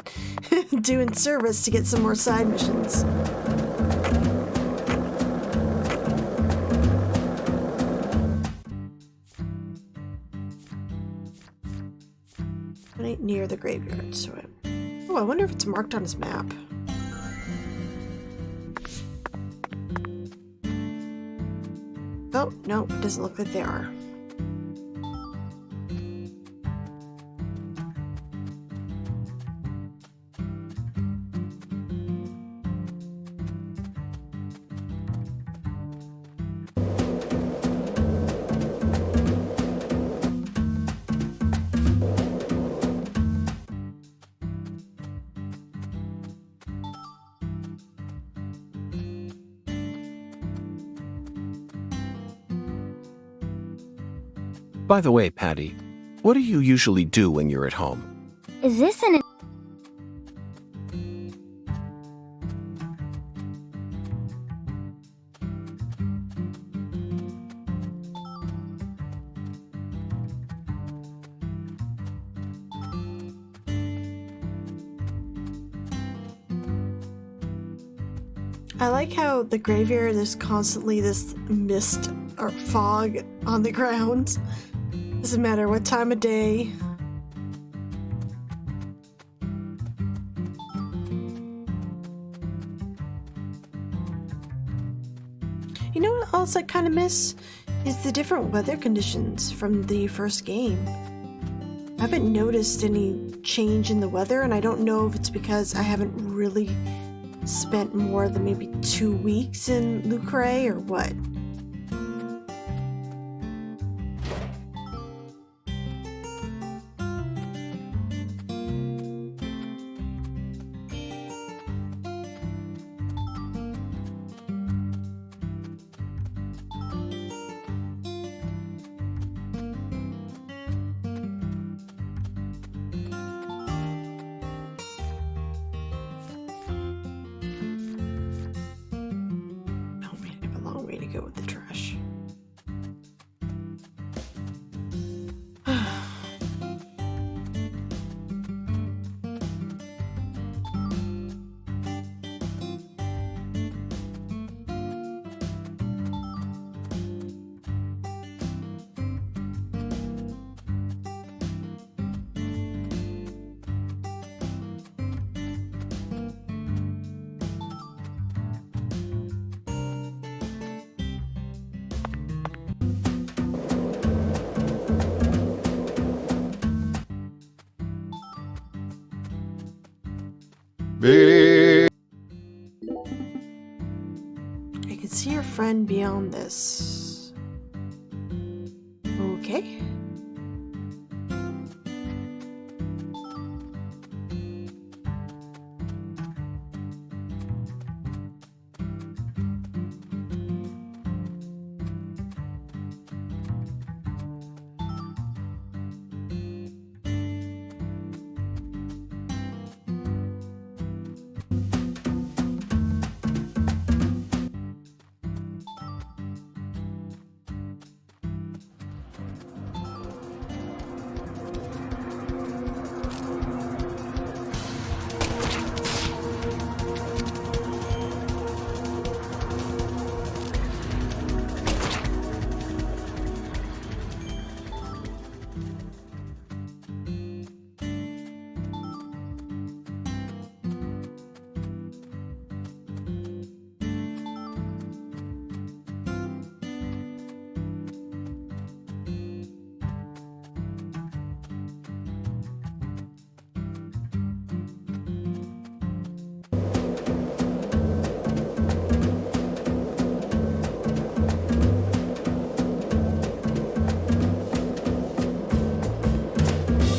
doing service to get some more side missions. Right near the graveyard, so oh, I wonder if it's marked on his map. Oh, no, it doesn't look like they are. By the way, Patty, what do you usually do when you're at home? Is this an... I like how the graveyard is constantly this mist or fog on the ground. Doesn't matter what time of day. You know what else I kind of miss? Is the different weather conditions from the first game. I haven't noticed any change in the weather, and I don't know if it's because I haven't really spent more than maybe 2 weeks in Lucre or what. Go with the trash. I can see your friend beyond this. Okay.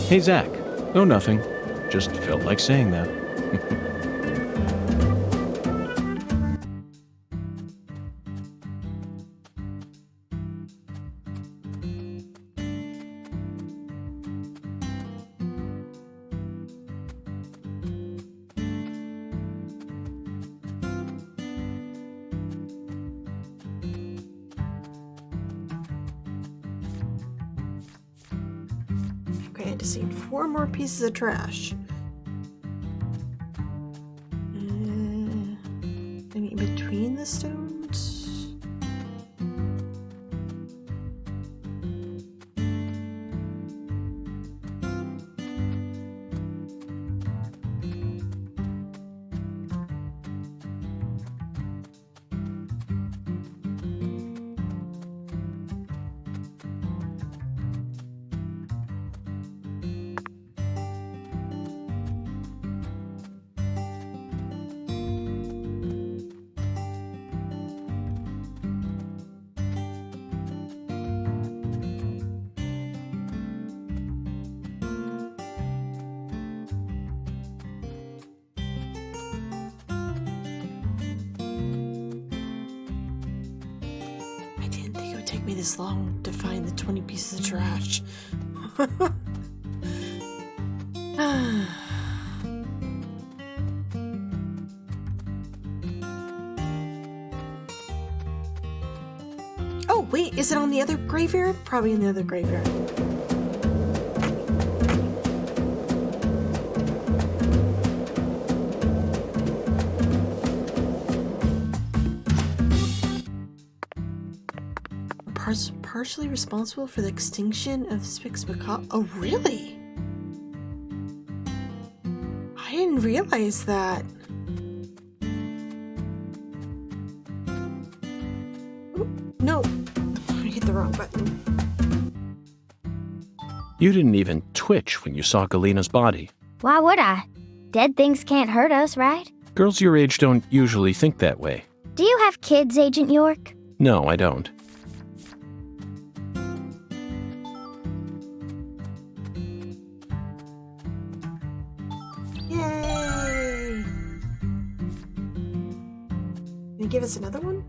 Hey, Zach. Oh, nothing. Just felt like saying that. Okay, I just need 4 more pieces of trash. Maybe in between the stones? take me this long to find the 20 pieces of trash? Oh, wait, is it on the other graveyard? Probably in the other graveyard. Partially responsible for the extinction of Spix Macaw. Oh, really? I didn't realize that. Oh, no, I hit the wrong button. You didn't even twitch when you saw Galena's body. Why would I? Dead things can't hurt us, right? Girls your age don't usually think that way. Do you have kids, Agent York? No, I don't. Yay! Can you give us another one?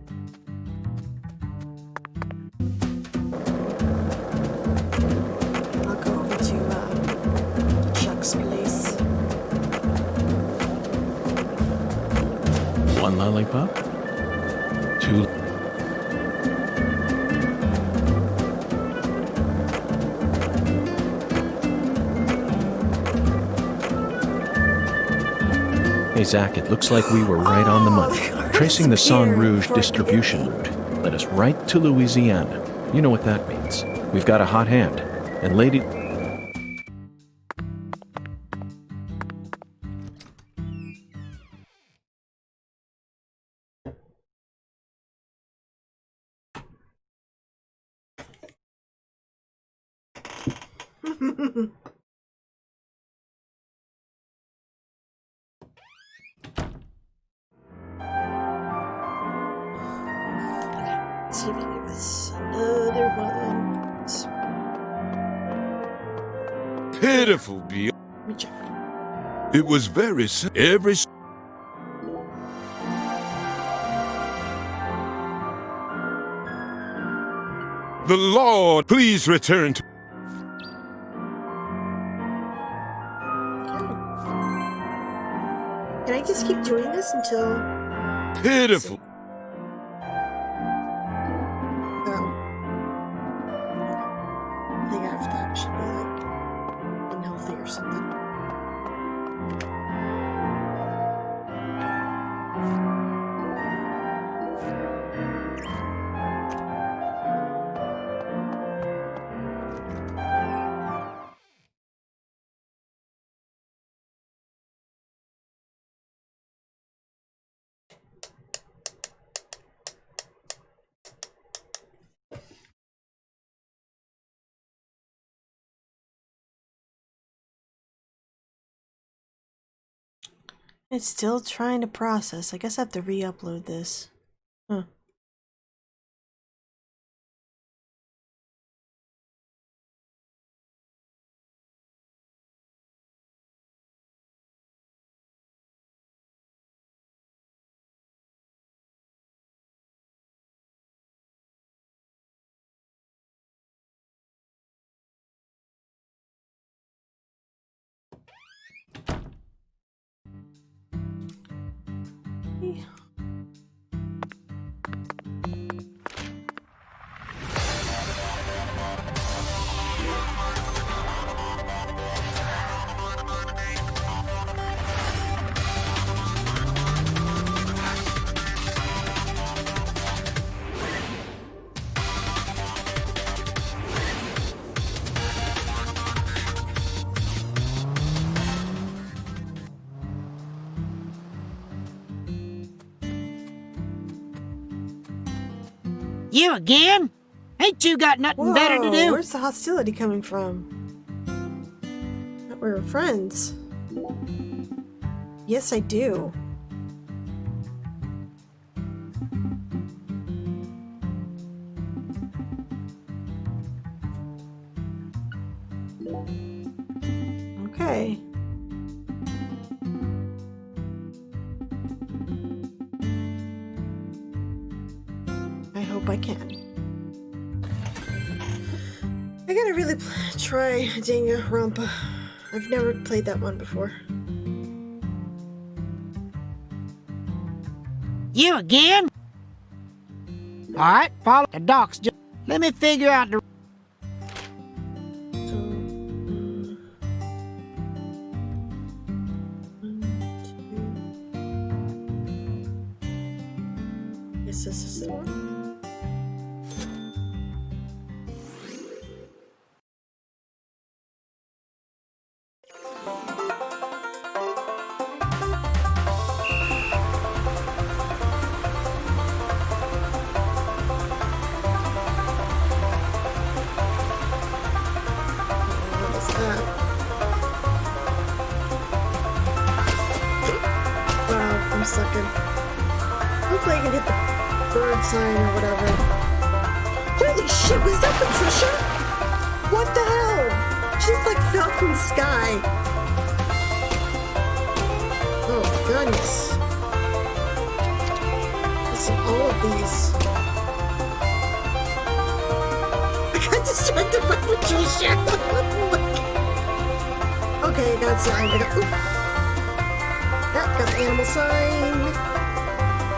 I'll go over to Chuck's place. One lollipop? Two. Hey, Zach, it looks like we were right on the money. Tracing the San Rouge distribution route led us right to Louisiana. You know what that means. We've got a hot hand. And Lady... See if we can give us another one. Pitiful, Bill. Let me check. It was very simple. Every... The Lord, please return to... Can I just keep doing this until... Pitiful. I think after that should be like unhealthy or something. It's still trying to process. I guess I have to re-upload this. Huh. You again? Ain't you got nothing better to do? Where's the hostility coming from? That we're friends. Yes, I do. Okay. I hope I can. I gotta really try Danganronpa. I've never played that one before. You again? Alright, follow the docks. Just let me figure out the... So, Guess this is the one. What is that? Wow, I'm sucking. Hopefully I can hit the bird sign or whatever. Holy shit, was that Patricia? What the hell? She's like fell from the sky. Oh, goodness. Listen, all of these. I got distracted by Patricia. Okay, I got a sign. I got, oop. Yep, got the animal sign.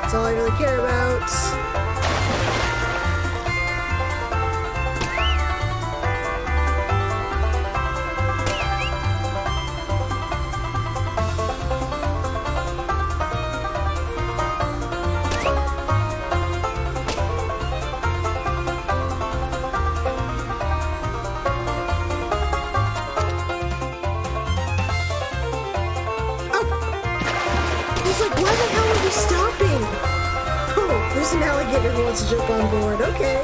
That's all I really care about. Stopping! Oh, there's an alligator who wants to jump on board. Okay.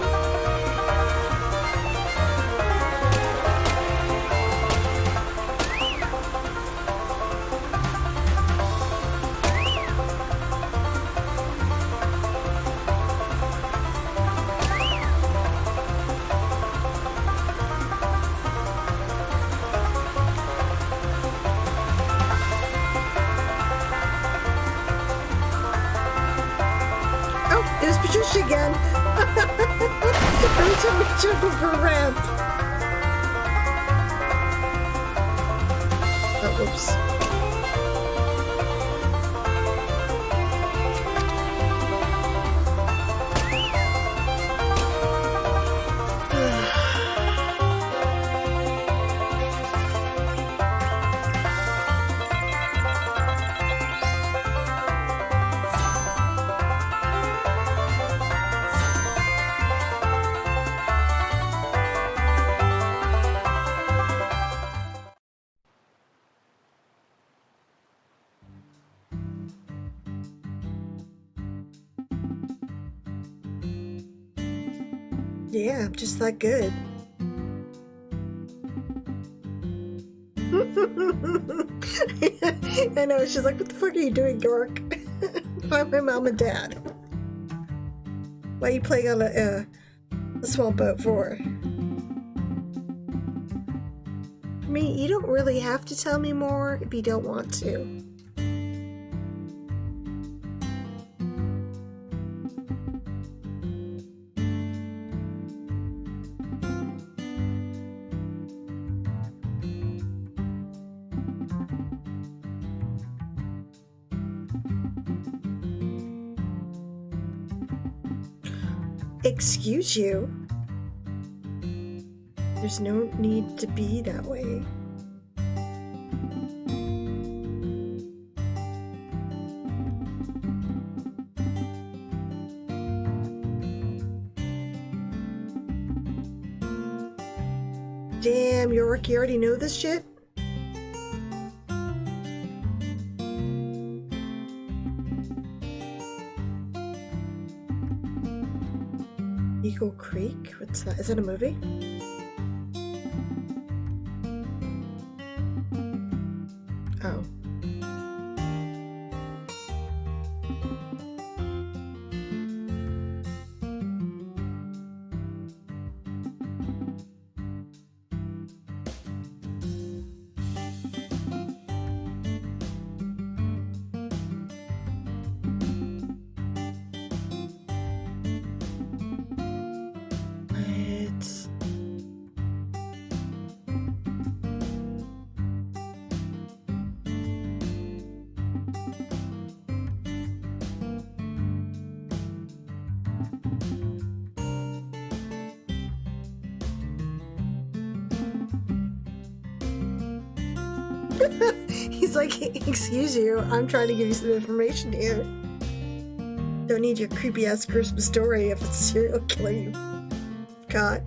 Patricia again. Every time we jump over a ramp. Oh, whoops. Yeah, I'm just that good. I know, she's like, what the fuck are you doing, York? Find my mom and dad. Why are you playing on a small boat for? I mean, you don't really have to tell me more if you don't want to. Excuse you? There's no need to be that way. Damn, York, you already know this shit? Eagle Creek? What's that? Is that a movie? Oh. He's like, excuse you, I'm trying to give you some information here. Don't need your creepy ass Christmas story if it's a serial killer you caught.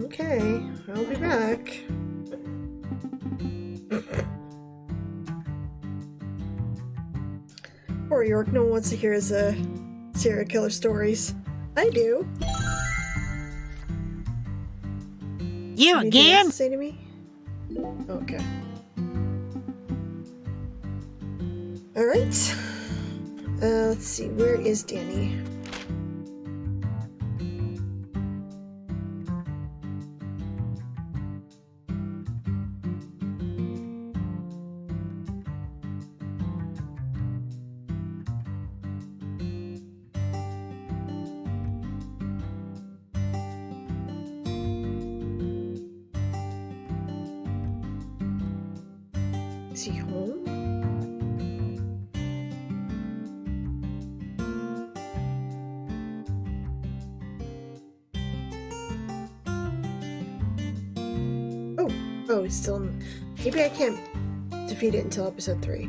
Okay, I'll be back. Poor York, no one wants to hear his serial killer stories. I do. You Anything again? else to say to me? Okay. Alright. Let's see, where is Danny? Is he home? Oh, he's still in... Maybe I can't defeat it until episode 3.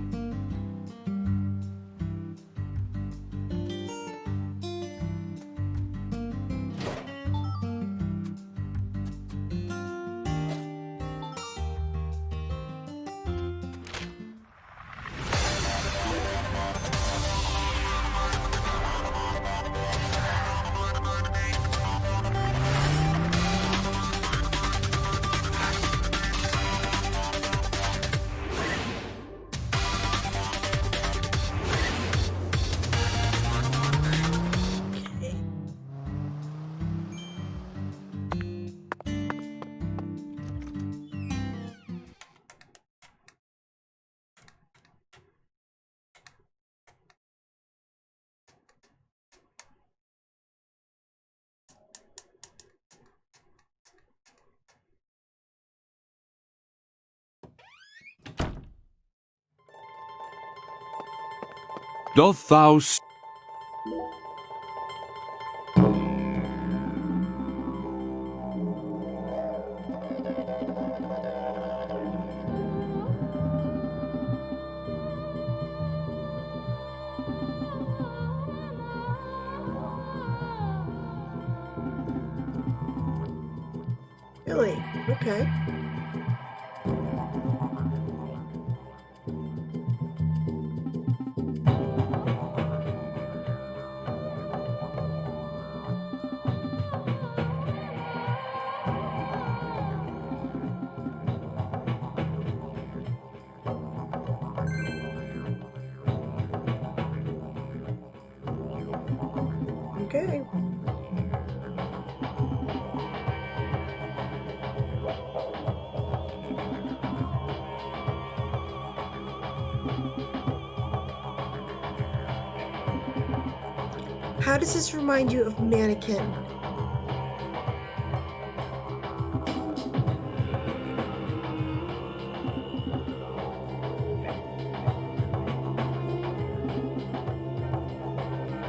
Doth thou Really? Okay. Okay. How does this remind you of Mannequin?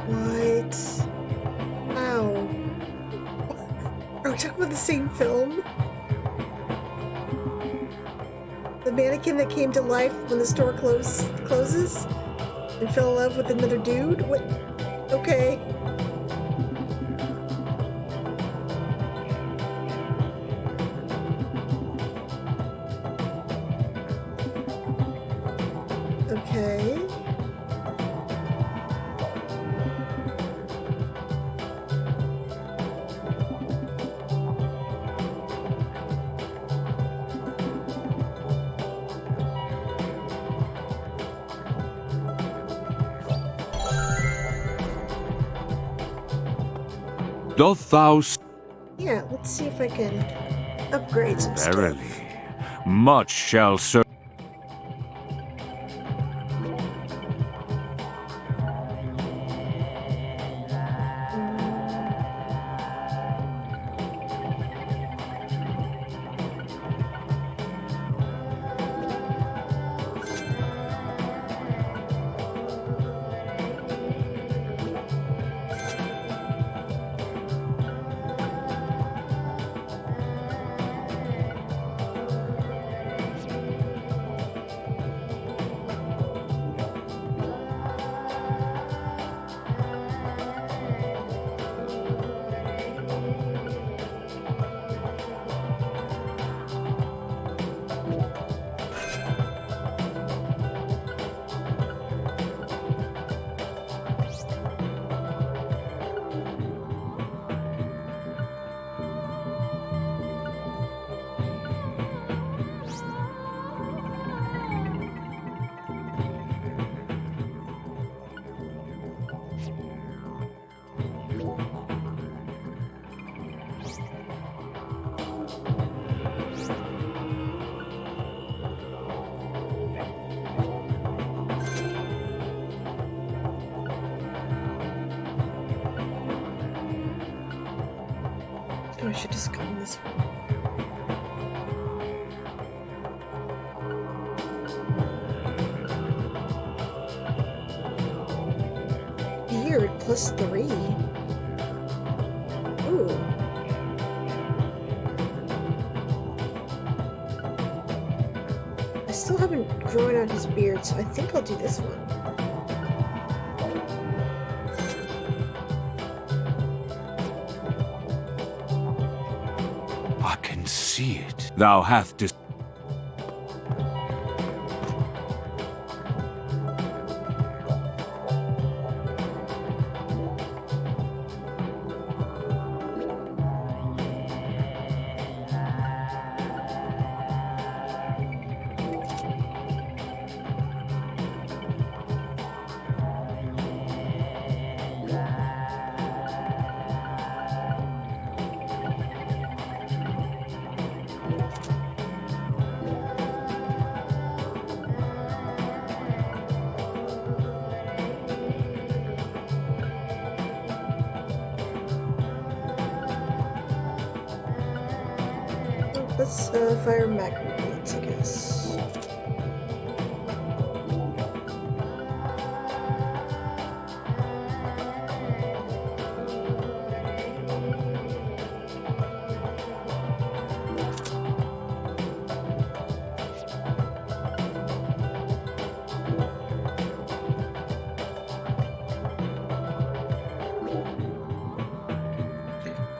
What? Ow. Are we talking about the same film? The mannequin that came to life when the store closes and fell in love with another dude? What? Okay. Okay. doth thou Yeah, let's see if I can upgrade some verily stuff. much shall serve? I should just go in this one. Beard +3. Ooh. I still haven't grown out his beard, so I think I'll do this one. I can see it. Thou hast dis- Let's fire magnet bullets, I guess.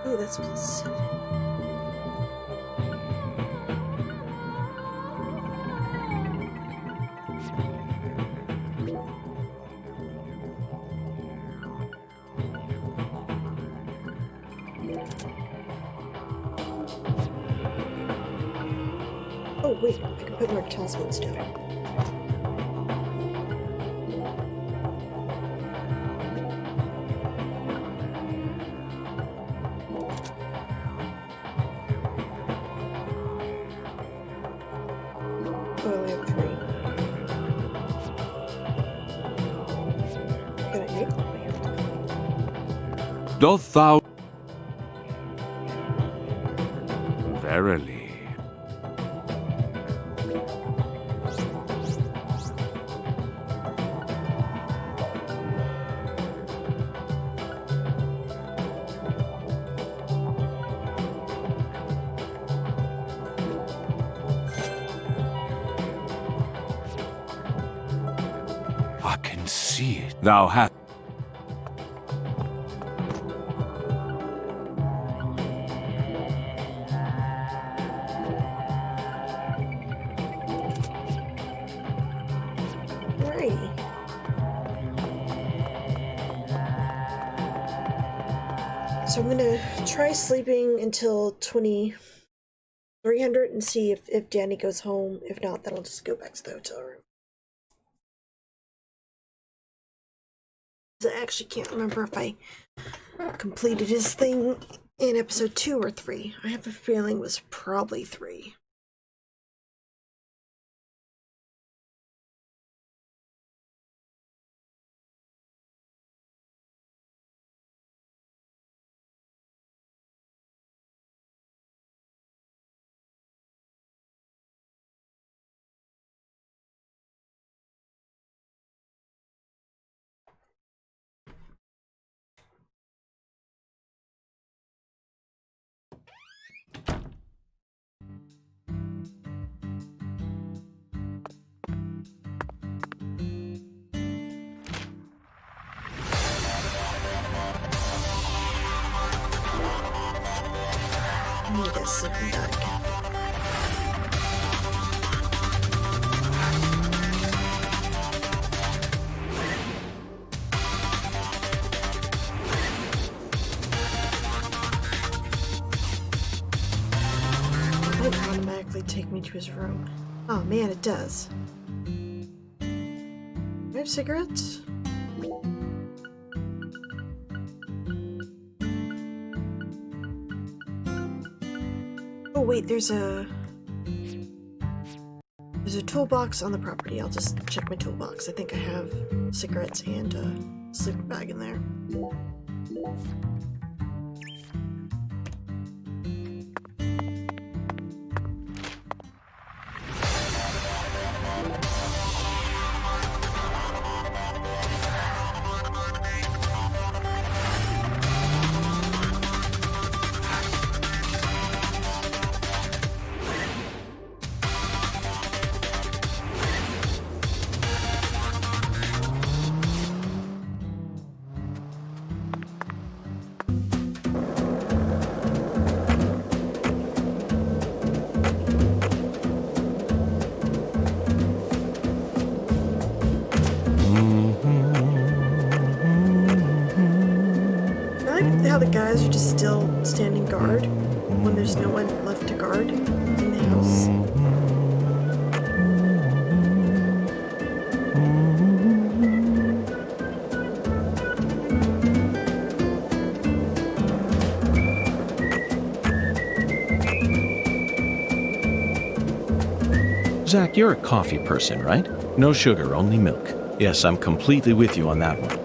Oh, that's +7. Oh wait, I can put more talismans down. Oh, I only have 3. Can I make one? Doth thou verily? I can see it. Thou hast. Right. So I'm gonna try sleeping until 2300 and see if Danny goes home. If not, then I'll just go back to the hotel room. I actually can't remember if I completed his thing in episode 2 or 3. I have a feeling it was probably 3. I need a sleeping bag. It would automatically take me to his room. Oh man, it does. Do I have cigarettes? Oh wait, there's a toolbox on the property. I'll just check my toolbox. I think I have cigarettes and a sleeping bag in there. guys are just still standing guard when there's no one left to guard in the house. Zach, you're a coffee person, right? No sugar, only milk. Yes, I'm completely with you on that one.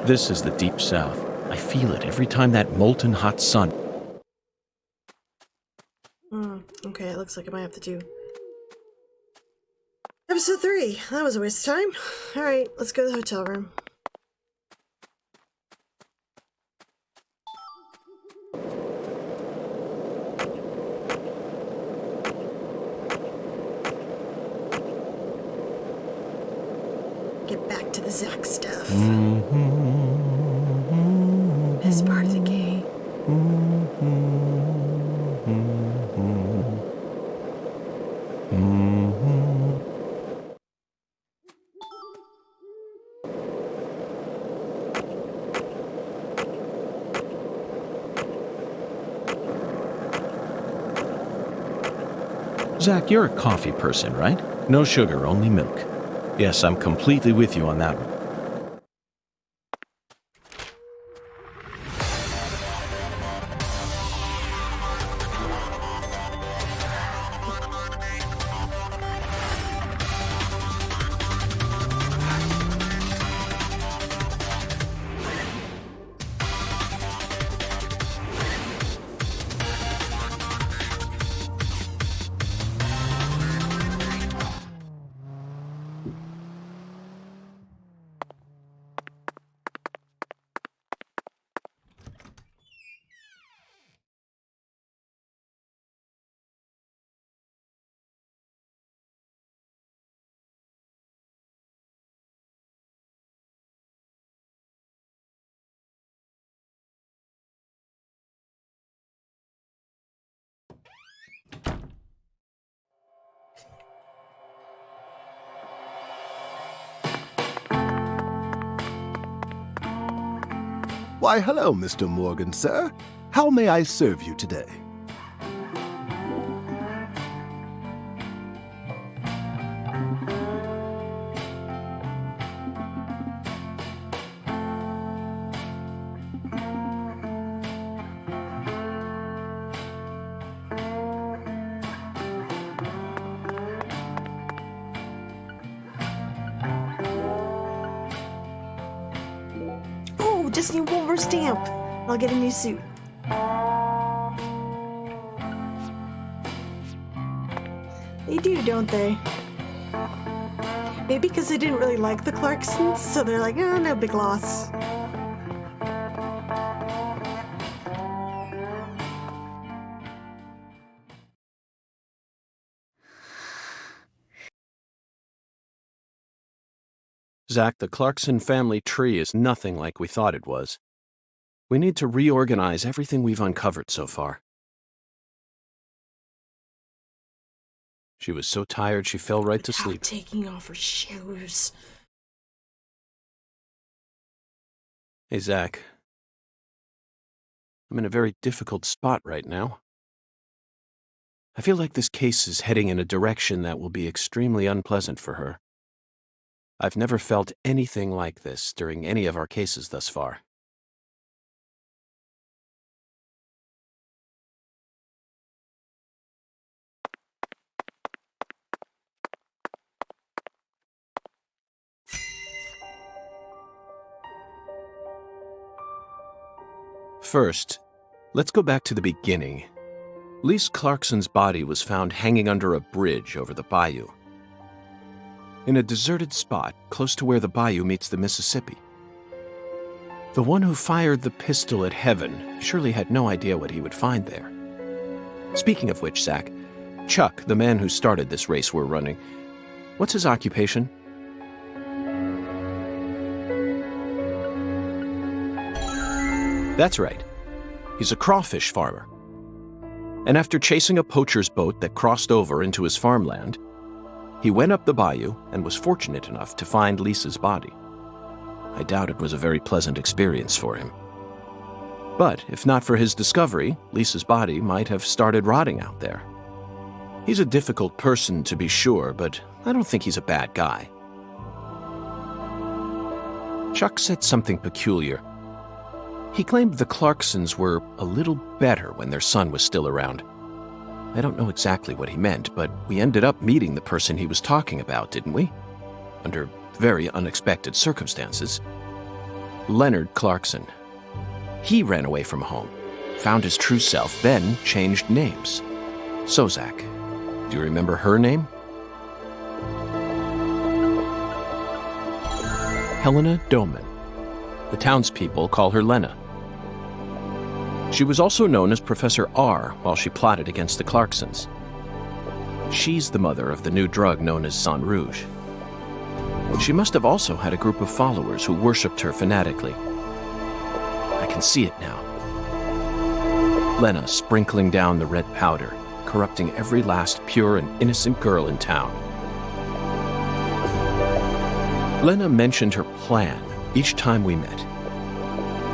This is the Deep South. I feel it every time that molten hot sun. Okay, it looks like I might have to do episode 3. That was a waste of time. Alright, let's go to the hotel room. Get back to the Zach stuff. Best part of the game. Zach, you're a coffee person, right? No sugar, only milk. Yes, I'm completely with you on that one. Why, hello, Mr. Morgan, sir. How may I serve you today? Oh, just need one more stamp. I'll get a new suit. They do, don't they? Maybe because they didn't really like the Clarksons, so they're like, oh, no big loss. Zach, the Clarkson family tree is nothing like we thought it was. We need to reorganize everything we've uncovered so far. She was so tired she fell right to sleep. Taking off her shoes. Hey, Zach. I'm in a very difficult spot right now. I feel like this case is heading in a direction that will be extremely unpleasant for her. I've never felt anything like this during any of our cases thus far. First, let's go back to the beginning. Lise Clarkson's body was found hanging under a bridge over the bayou, in a deserted spot close to where the bayou meets the Mississippi. The one who fired the pistol at Heaven surely had no idea what he would find there. Speaking of which, Zach, Chuck, the man who started this race we're running, what's his occupation? That's right. He's a crawfish farmer. And after chasing a poacher's boat that crossed over into his farmland, he went up the bayou and was fortunate enough to find Lisa's body. I doubt it was a very pleasant experience for him. But if not for his discovery, Lisa's body might have started rotting out there. He's a difficult person to be sure, but I don't think he's a bad guy. Chuck said something peculiar. He claimed the Clarksons were a little better when their son was still around. I don't know exactly what he meant, but we ended up meeting the person he was talking about, didn't we? Under very unexpected circumstances. Leonard Clarkson. He ran away from home, found his true self, then changed names. So, Zach, do you remember her name? Helena Doman. The townspeople call her Lena. She was also known as Professor R while she plotted against the Clarksons. She's the mother of the new drug known as Sang Rouge. She must have also had a group of followers who worshipped her fanatically. I can see it now. Lena sprinkling down the red powder, corrupting every last pure and innocent girl in town. Lena mentioned her plan each time we met.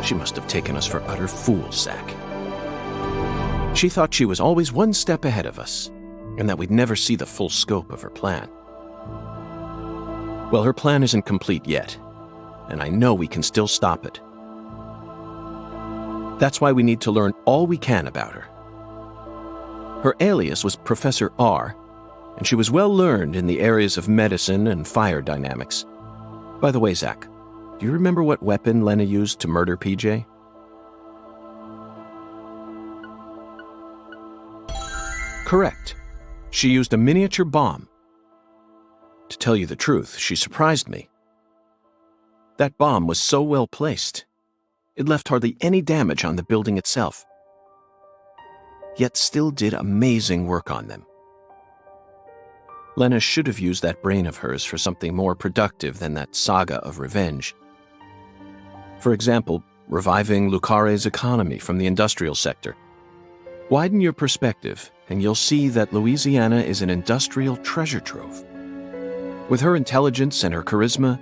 She must have taken us for utter fools, Zach. She thought she was always one step ahead of us, and that we'd never see the full scope of her plan. Well, her plan isn't complete yet, and I know we can still stop it. That's why we need to learn all we can about her. Her alias was Professor R, and she was well learned in the areas of medicine and fire dynamics. By the way, Zach, do you remember what weapon Lena used to murder PJ? Correct. She used a miniature bomb. To tell you the truth, she surprised me. That bomb was so well placed. It left hardly any damage on the building itself, yet still did amazing work on them. Lena should have used that brain of hers for something more productive than that saga of revenge. For example, reviving Lucare's economy from the industrial sector. Widen your perspective, and you'll see that Louisiana is an industrial treasure trove. With her intelligence and her charisma,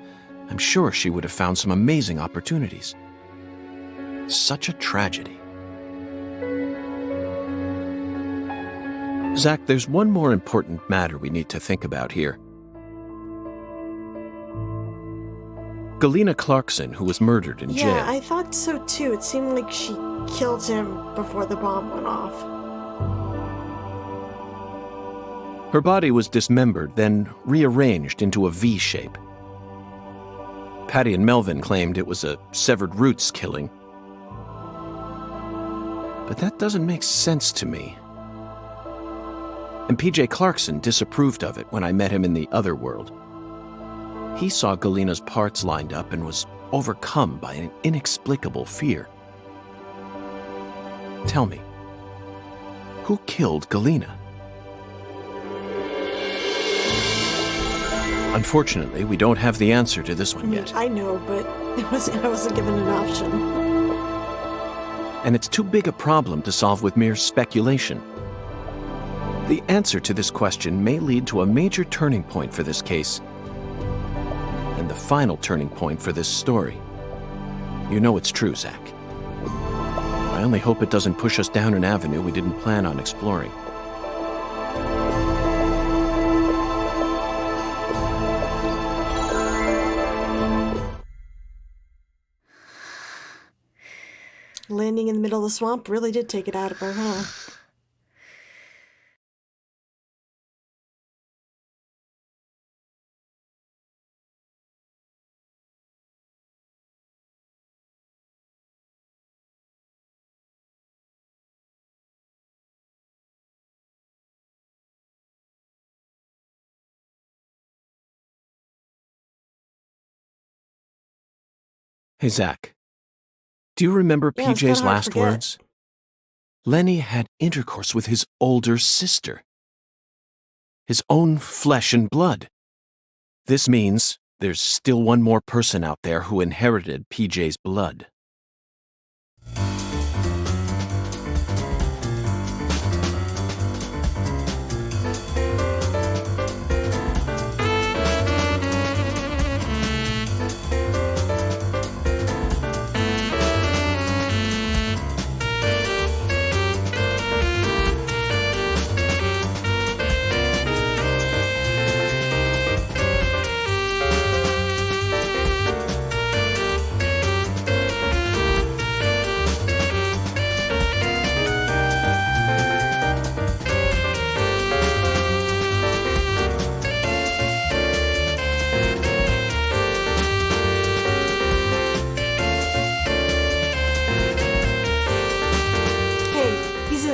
I'm sure she would have found some amazing opportunities. Such a tragedy. Zach, there's one more important matter we need to think about here. Galena Clarkson, who was murdered in jail. Yeah, I thought so too. It seemed like she killed him before the bomb went off. Her body was dismembered, then rearranged into a V shape. Patty and Melvin claimed it was a severed roots killing. But that doesn't make sense to me. And PJ Clarkson disapproved of it when I met him in the other world. He saw Galena's parts lined up and was overcome by an inexplicable fear. Tell me, who killed Galena? Unfortunately, we don't have the answer to this one yet. I know, but I wasn't given an option. And it's too big a problem to solve with mere speculation. The answer to this question may lead to a major turning point for this case, and the final turning point for this story. You know it's true, Zach. I only hope it doesn't push us down an avenue we didn't plan on exploring. Landing in the middle of the swamp really did take it out of her, huh? Hey, Zach. Do you remember Yeah, it's PJ's kinda hard to last forget. words? Lenny had intercourse with his older sister. His own flesh and blood. This means there's still one more person out there who inherited PJ's blood.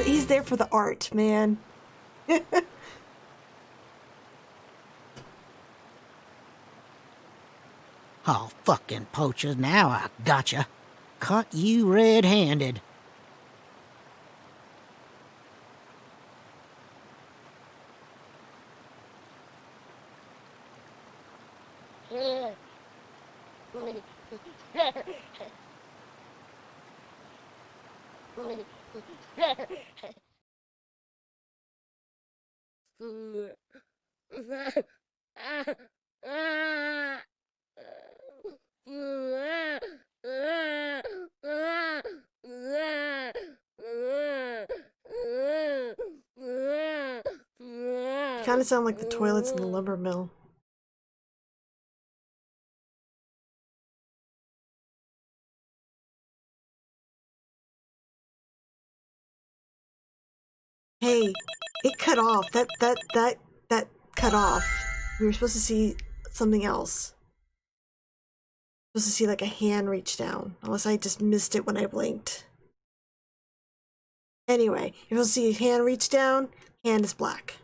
He's there for the art, man. Oh, fucking poachers, now I gotcha. Caught you red-handed. Kind of sound like the toilets in the lumber mill. Hey, it cut off. That cut off. We were supposed to see something else. Supposed to see like a hand reach down. Unless I just missed it when I blinked. Anyway, you're supposed to see a hand reach down. Hand is black.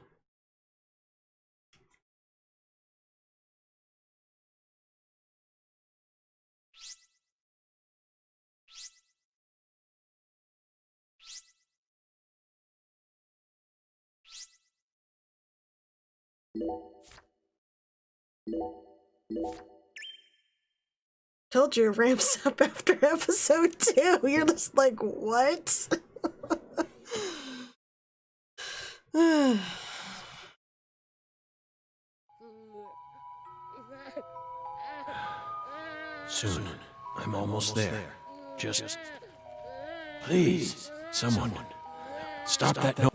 Told you it ramps up after episode 2. You're just like, what? Soon. I'm almost there. Just... Please, someone. Stop that. No.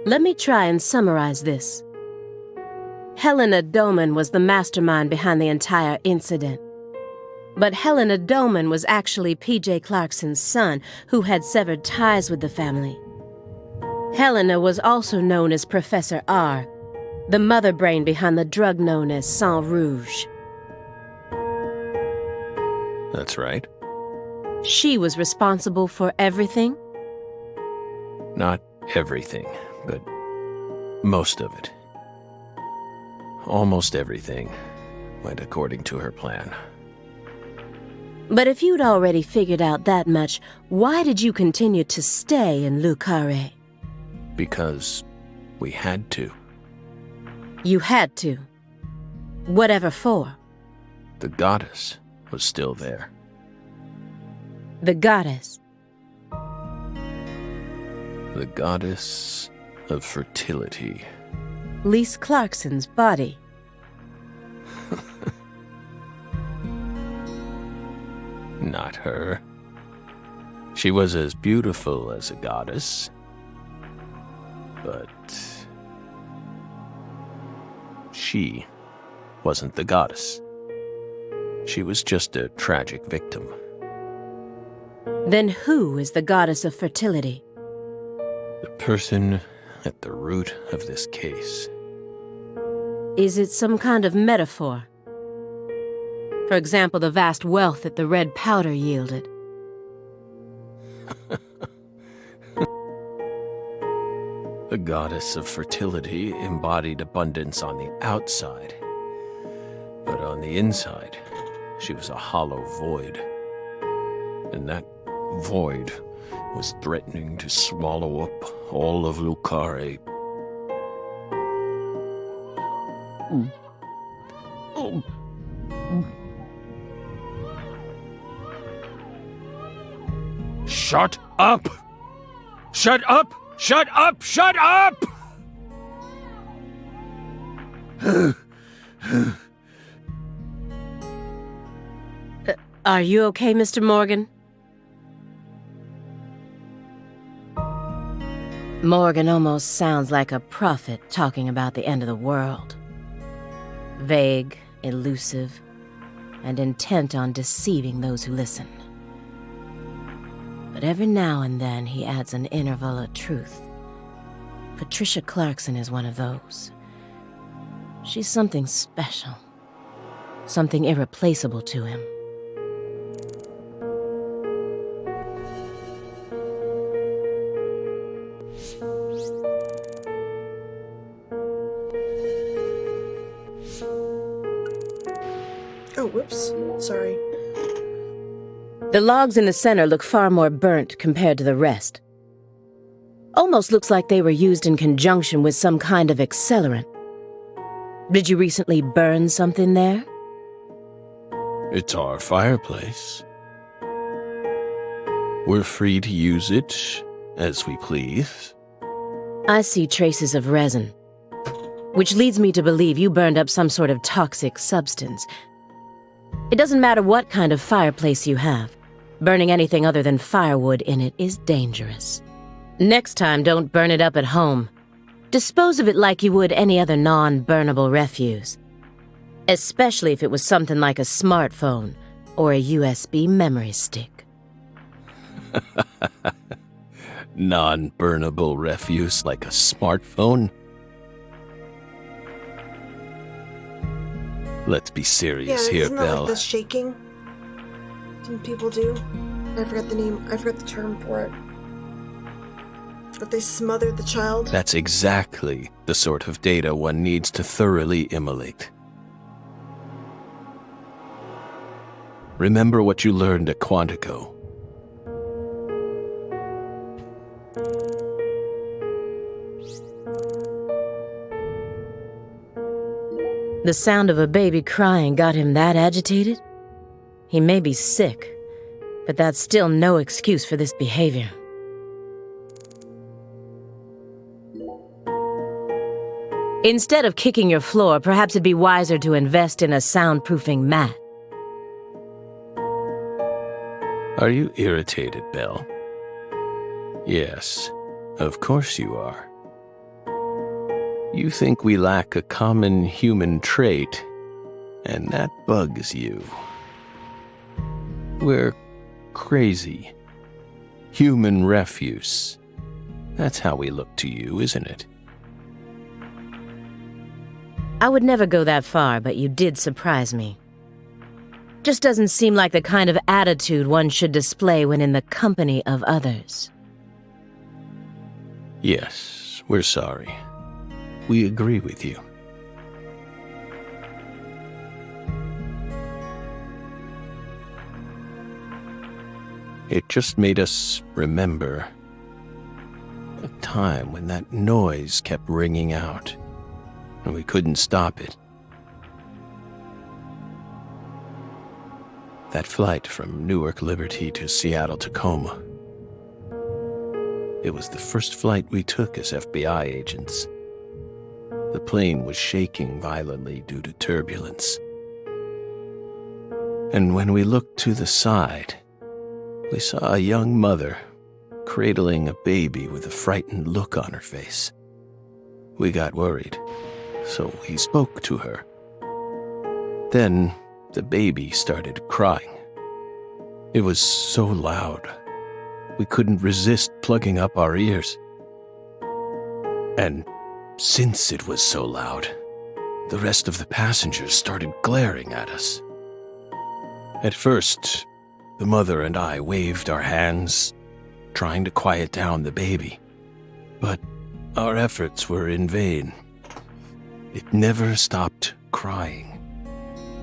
Let me try and summarize this. Helena Doman was the mastermind behind the entire incident. But Helena Doman was actually P.J. Clarkson's son, who had severed ties with the family. Helena was also known as Professor R, the mother brain behind the drug known as Sang Rouge. That's right. She was responsible for everything? Not everything, but most of it. Almost everything went according to her plan. But if you'd already figured out that much, why did you continue to stay in Le Carré? Because we had to. You had to. Whatever for? The goddess was still there. The goddess? The goddess of fertility. Lise Clarkson's body. Not her. She was as beautiful as a goddess, but she wasn't the goddess. She was just a tragic victim. Then who is the goddess of fertility? The person at the root of this case. Is it some kind of metaphor? For example, the vast wealth that the red powder yielded. The goddess of fertility embodied abundance on the outside, but on the inside, she was a hollow void. And that void was threatening to swallow up all of Le Carré. Shut up! Shut up! Shut up! Shut up! Are you okay, Mr. Morgan? Morgan almost sounds like a prophet talking about the end of the world. Vague, elusive, and intent on deceiving those who listen. But every now and then he adds an interval of truth. Patricia Clarkson is one of those. She's something special. Something irreplaceable to him. Oh, whoops. Sorry. The logs in the center look far more burnt compared to the rest. Almost looks like they were used in conjunction with some kind of accelerant. Did you recently burn something there? It's our fireplace. We're free to use it as we please. I see traces of resin, which leads me to believe you burned up some sort of toxic substance. It doesn't matter what kind of fireplace you have. Burning anything other than firewood in it is dangerous. Next time, don't burn it up at home. Dispose of it like you would any other non-burnable refuse. Especially if it was something like a smartphone or a USB memory stick. Non-burnable refuse like a smartphone? Let's be serious here, isn't that Belle. like the shaking some people do? I forgot the name. I forgot the term for it. That they smothered the child. That's exactly the sort of data one needs to thoroughly immolate. Remember what you learned at Quantico. The sound of a baby crying got him that agitated? He may be sick, but that's still no excuse for this behavior. Instead of kicking your floor, perhaps it'd be wiser to invest in a soundproofing mat. Are you irritated, Belle? Yes, of course you are. You think we lack a common human trait, and that bugs you. We're crazy. Human refuse. That's how we look to you, isn't it? I would never go that far, but you did surprise me. Just doesn't seem like the kind of attitude one should display when in the company of others. Yes, we're sorry. We agree with you. It just made us remember a time when that noise kept ringing out, and we couldn't stop it. That flight from Newark Liberty to Seattle Tacoma. It was the first flight we took as FBI agents. The plane was shaking violently due to turbulence. And when we looked to the side, we saw a young mother cradling a baby with a frightened look on her face. We got worried, so we spoke to her. Then the baby started crying. It was so loud, we couldn't resist plugging up our ears. And since it was so loud, the rest of the passengers started glaring at us. At first, the mother and I waved our hands, trying to quiet down the baby. But our efforts were in vain. It never stopped crying.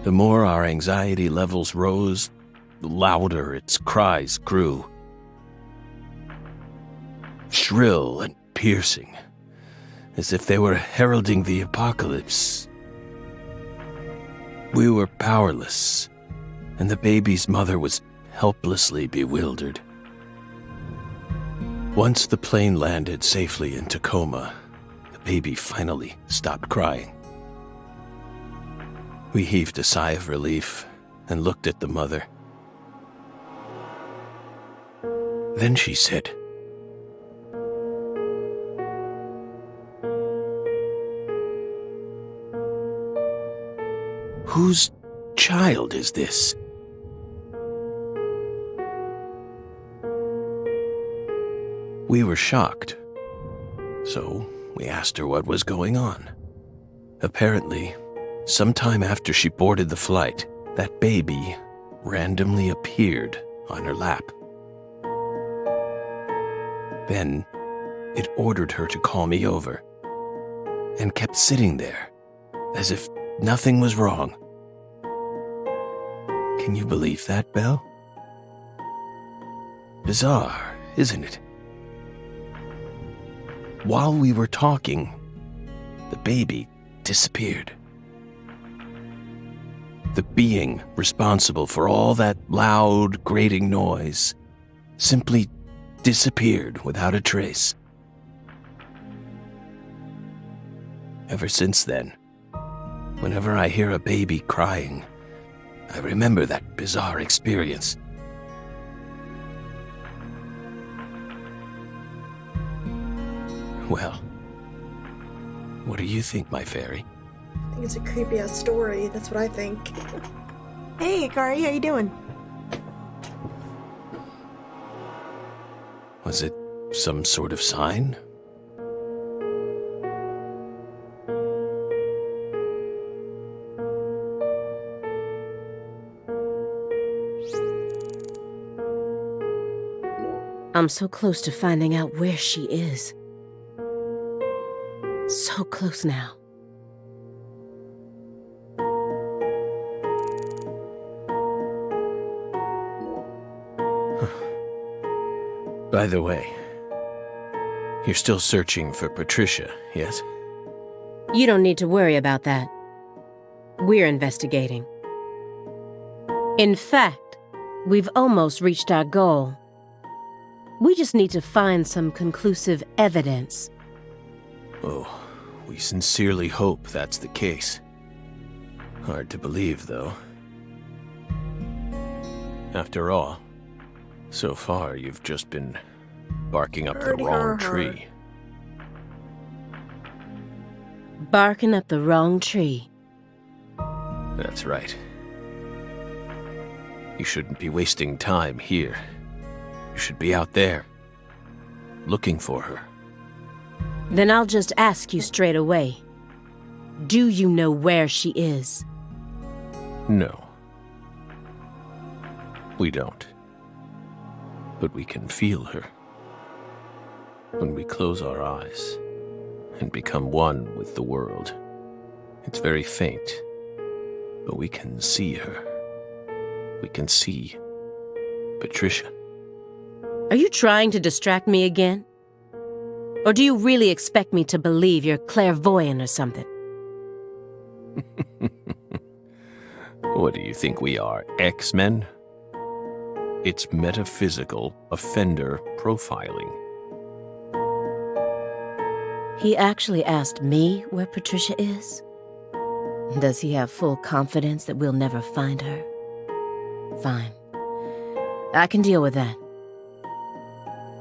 The more our anxiety levels rose, the louder its cries grew. Shrill and piercing, as if they were heralding the apocalypse. We were powerless, and the baby's mother was helplessly bewildered. Once the plane landed safely in Tacoma, the baby finally stopped crying. We heaved a sigh of relief and looked at the mother. Then she said, "Whose child is this?" We were shocked, so we asked her what was going on. Apparently, sometime after she boarded the flight, that baby randomly appeared on her lap. Then, it ordered her to call me over, and kept sitting there, as if nothing was wrong. Can you believe that, Belle? Bizarre, isn't it? While we were talking, the baby disappeared. The being responsible for all that loud, grating noise simply disappeared without a trace. Ever since then, whenever I hear a baby crying, I remember that bizarre experience. Well, what do you think, my fairy? I think it's a creepy-ass story. That's what I think. Hey, Akari, how you doing? Was it some sort of sign? I'm so close to finding out where she is. So close now. By the way, you're still searching for Patricia, yes? You don't need to worry about that. We're investigating. In fact, we've almost reached our goal. We just need to find some conclusive evidence. Oh, we sincerely hope that's the case. Hard to believe, though. After all, so far you've just been barking up the wrong tree. Barking up the wrong tree. That's right. You shouldn't be wasting time here. You should be out there, looking for her. Then I'll just ask you straight away. Do you know where she is? No. We don't. But we can feel her. When we close our eyes and become one with the world. It's very faint, but we can see her. We can see Patricia. Are you trying to distract me again? Or do you really expect me to believe you're clairvoyant or something? What do you think we are, X-Men? It's metaphysical offender profiling. He actually asked me where Patricia is? Does he have full confidence that we'll never find her? Fine. I can deal with that.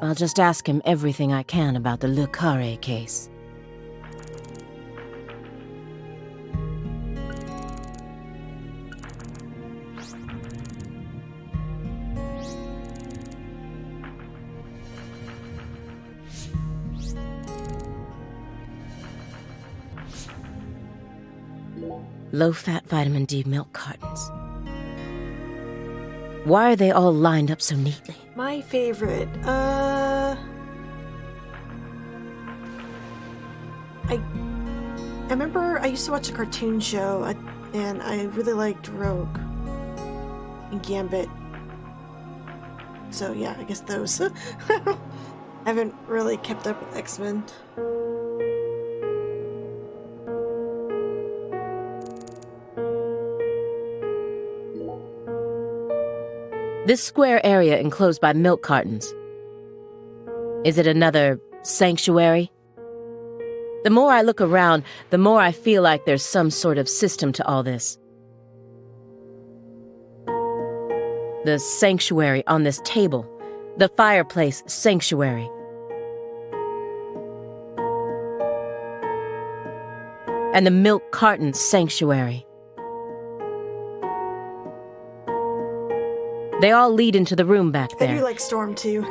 I'll just ask him everything I can about the Le Carré case. Low-fat vitamin D milk cartons. Why are they all lined up so neatly? My favorite, I remember I used to watch a cartoon show, and I really liked Rogue and Gambit. So yeah, I guess those. I haven't really kept up with X-Men. This square area enclosed by milk cartons. Is it another sanctuary? The more I look around, the more I feel like there's some sort of system to all this. The sanctuary on this table. The fireplace sanctuary. And the milk carton sanctuary. They all lead into the room back there. I do like Storm too.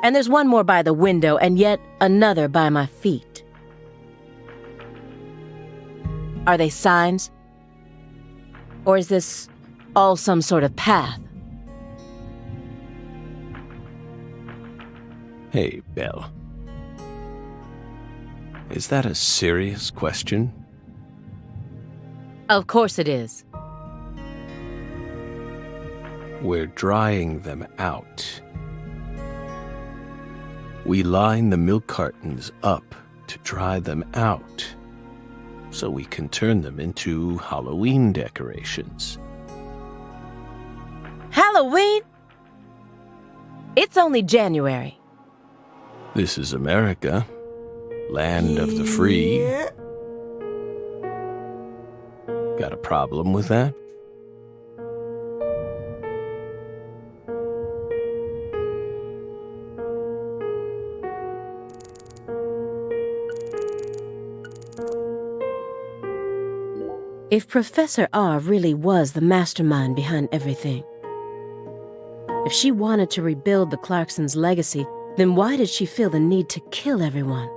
And there's one more by the window, and yet another by my feet. Are they signs? Or is this all some sort of path? Hey, Belle. Is that a serious question? Of course it is. We're drying them out. We line the milk cartons up to dry them out, so we can turn them into Halloween decorations. Halloween? It's only January. This is America, land of the free. Yeah. Got a problem with that? If Professor R really was the mastermind behind everything, if she wanted to rebuild the Clarksons' legacy, then why did she feel the need to kill everyone?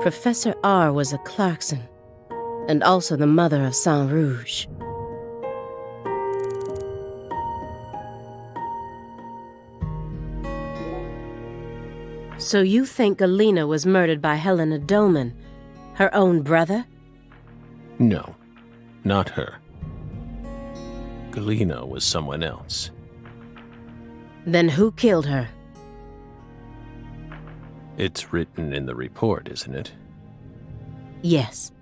Professor R was a Clarkson, and also the mother of Saint Rouge. So you think Galena was murdered by Helena Doman, her own brother? No, not her. Galena was someone else. Then who killed her? It's written in the report, isn't it? Yes.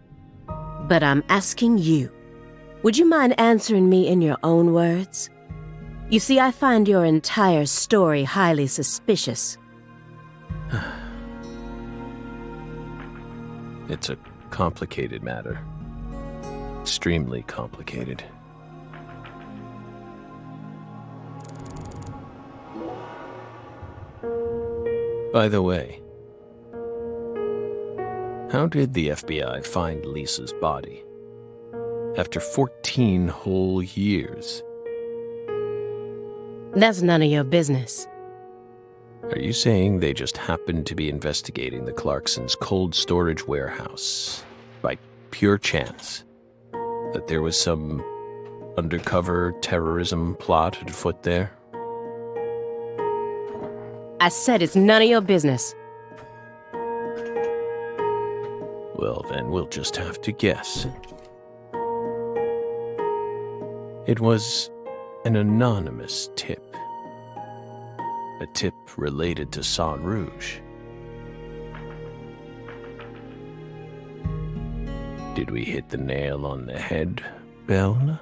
But I'm asking you. Would you mind answering me in your own words? You see, I find your entire story highly suspicious. It's a complicated matter. Extremely complicated. By the way, How did the FBI find Lisa's body? After 14 whole years. That's none of your business. Are you saying they just happened to be investigating the Clarksons' cold storage warehouse by pure chance? That there was some undercover terrorism plot afoot there? I said it's none of your business. Well, then we'll just have to guess. It was an anonymous tip. A tip related to Sang Rouge. Did we hit the nail on the head, Belle?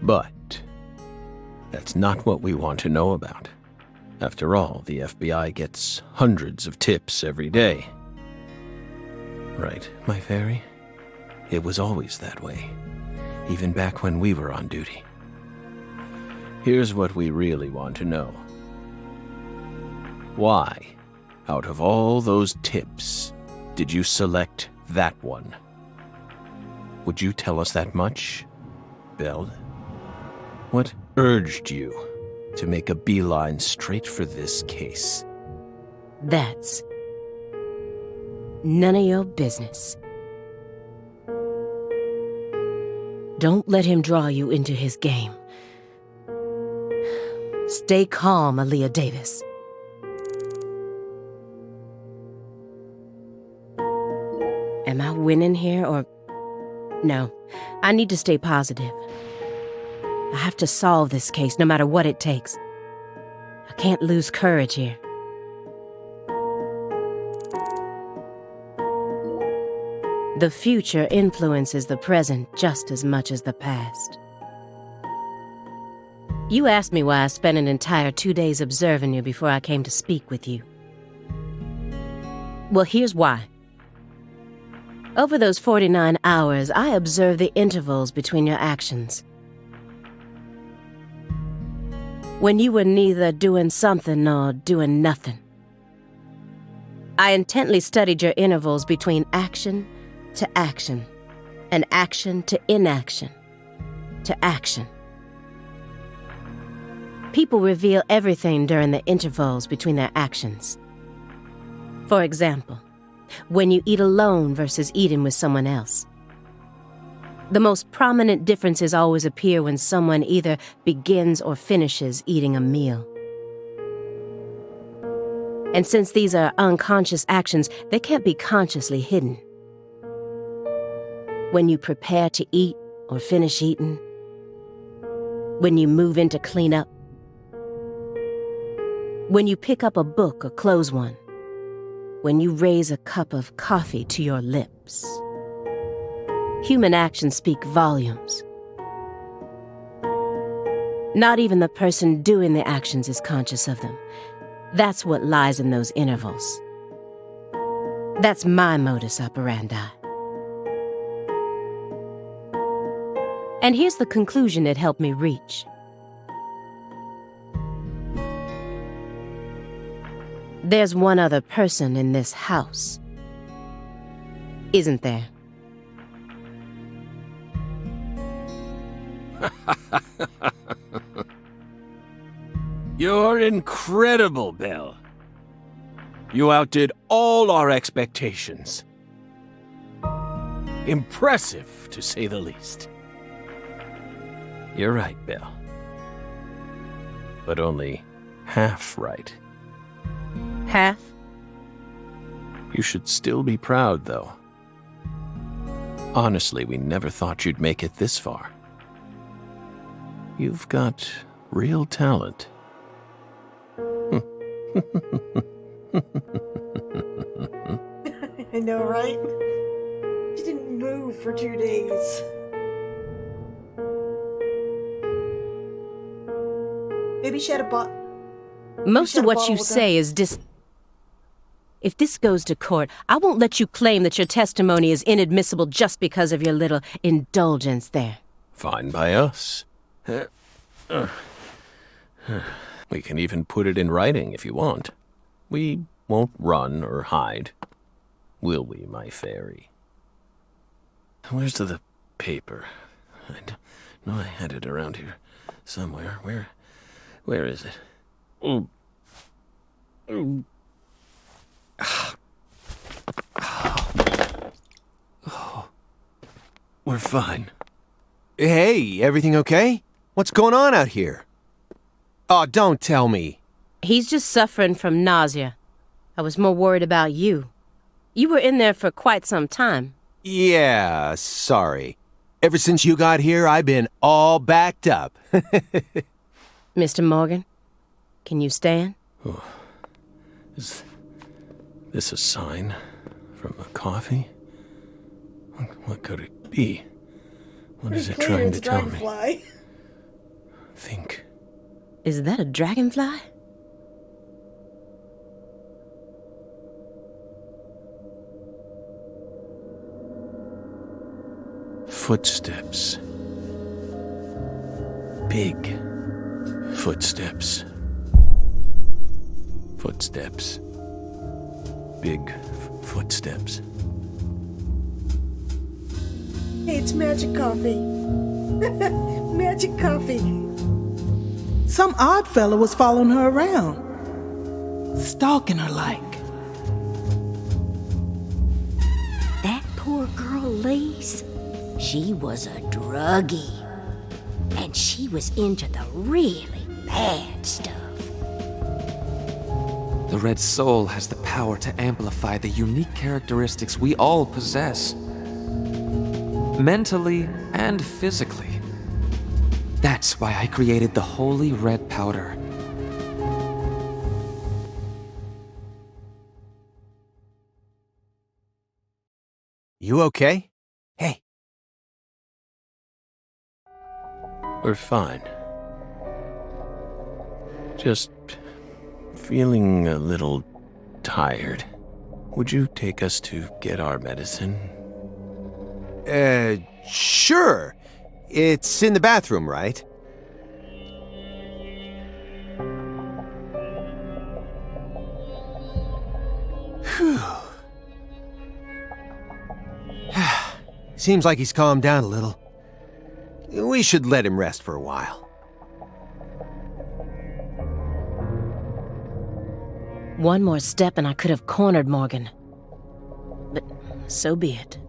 But that's not what we want to know about. After all, the FBI gets hundreds of tips every day. Right, my fairy? It was always that way, even back when we were on duty. Here's what we really want to know. Why, out of all those tips, did you select that one? Would you tell us that much, Belle? What urged you to make a beeline straight for this case? That's none of your business. Don't let him draw you into his game. Stay calm, Aaliyah Davis. Am I winning here or... No, I need to stay positive. I have to solve this case no matter what it takes. I can't lose courage here. The future influences the present just as much as the past. You asked me why I spent an entire 2 days observing you before I came to speak with you. Well, here's why. Over those 49 hours, I observed the intervals between your actions. When you were neither doing something nor doing nothing. I intently studied your intervals between action to action, and action to inaction, to action. People reveal everything during the intervals between their actions. For example, when you eat alone versus eating with someone else. The most prominent differences always appear when someone either begins or finishes eating a meal. And since these are unconscious actions, they can't be consciously hidden. When you prepare to eat or finish eating. When you move in to clean up. When you pick up a book or close one. When you raise a cup of coffee to your lips. Human actions speak volumes. Not even the person doing the actions is conscious of them. That's what lies in those intervals. That's my modus operandi. And here's the conclusion it helped me reach. There's one other person in this house. Isn't there? You're incredible, Belle. You outdid all our expectations. Impressive, to say the least. You're right, Belle. But only half right. Half? You should still be proud, though. Honestly, we never thought you'd make it this far. You've got real talent. I know, right? She didn't move for 2 days. Maybe she had a bot. Most of what you say is If this goes to court, I won't let you claim that your testimony is inadmissible just because of your little indulgence there. Fine by us. We can even put it in writing if you want. We won't run or hide. Will we, my fairy? Where's the paper? I know I had it around here somewhere. Where is it? Oh. We're fine. Hey, everything okay? What's going on out here? Oh, don't tell me. He's just suffering from nausea. I was more worried about you. You were in there for quite some time. Yeah, sorry. Ever since you got here, I've been all backed up. Mr. Morgan, can you stand? Oh. Is this a sign from a coffee? What could it be? What is it trying to tell me? Think. Is that a dragonfly? Footsteps. Big footsteps. Footsteps. Big footsteps. Hey, it's magic coffee. Magic coffee. Some odd fella was following her around, stalking her like. That poor girl, Lise, she was a druggie. And she was into the really bad stuff. The Red Soul has the power to amplify the unique characteristics we all possess. Mentally and physically. That's why I created the Holy Red Powder. You okay? Hey. We're fine. Just feeling a little tired. Would you take us to get our medicine? Sure. It's in the bathroom, right? Whew. Seems like he's calmed down a little. We should let him rest for a while. One more step and I could have cornered Morgan. But so be it.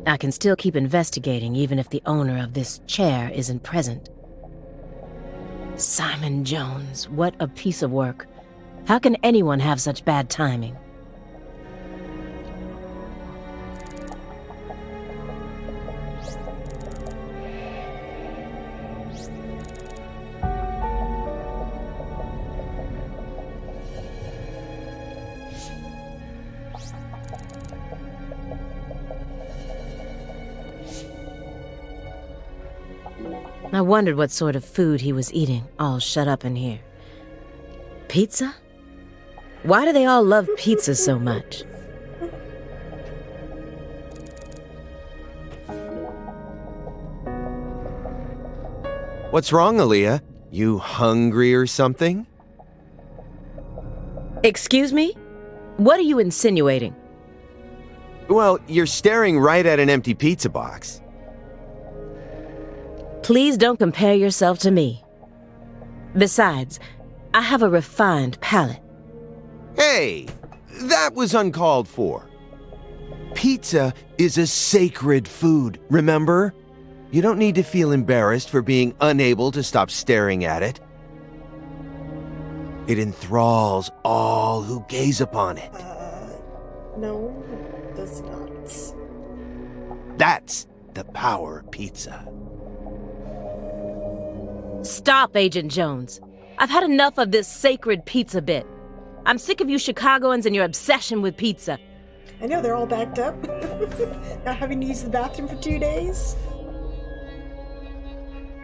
I can still keep investigating even if the owner of this chair isn't present. Simon Jones, what a piece of work. How can anyone have such bad timing? I wondered what sort of food he was eating, all shut up in here. Pizza? Why do they all love pizza so much? What's wrong, Aaliyah? You hungry or something? Excuse me? What are you insinuating? Well, you're staring right at an empty pizza box. Please don't compare yourself to me. Besides, I have a refined palate. Hey, that was uncalled for. Pizza is a sacred food, remember? You don't need to feel embarrassed for being unable to stop staring at it. It enthralls all who gaze upon it. No, it does not. That's the power of pizza. Stop, Agent Jones. I've had enough of this sacred pizza bit. I'm sick of you Chicagoans and your obsession with pizza. I know, they're all backed up. Not having to use the bathroom for 2 days.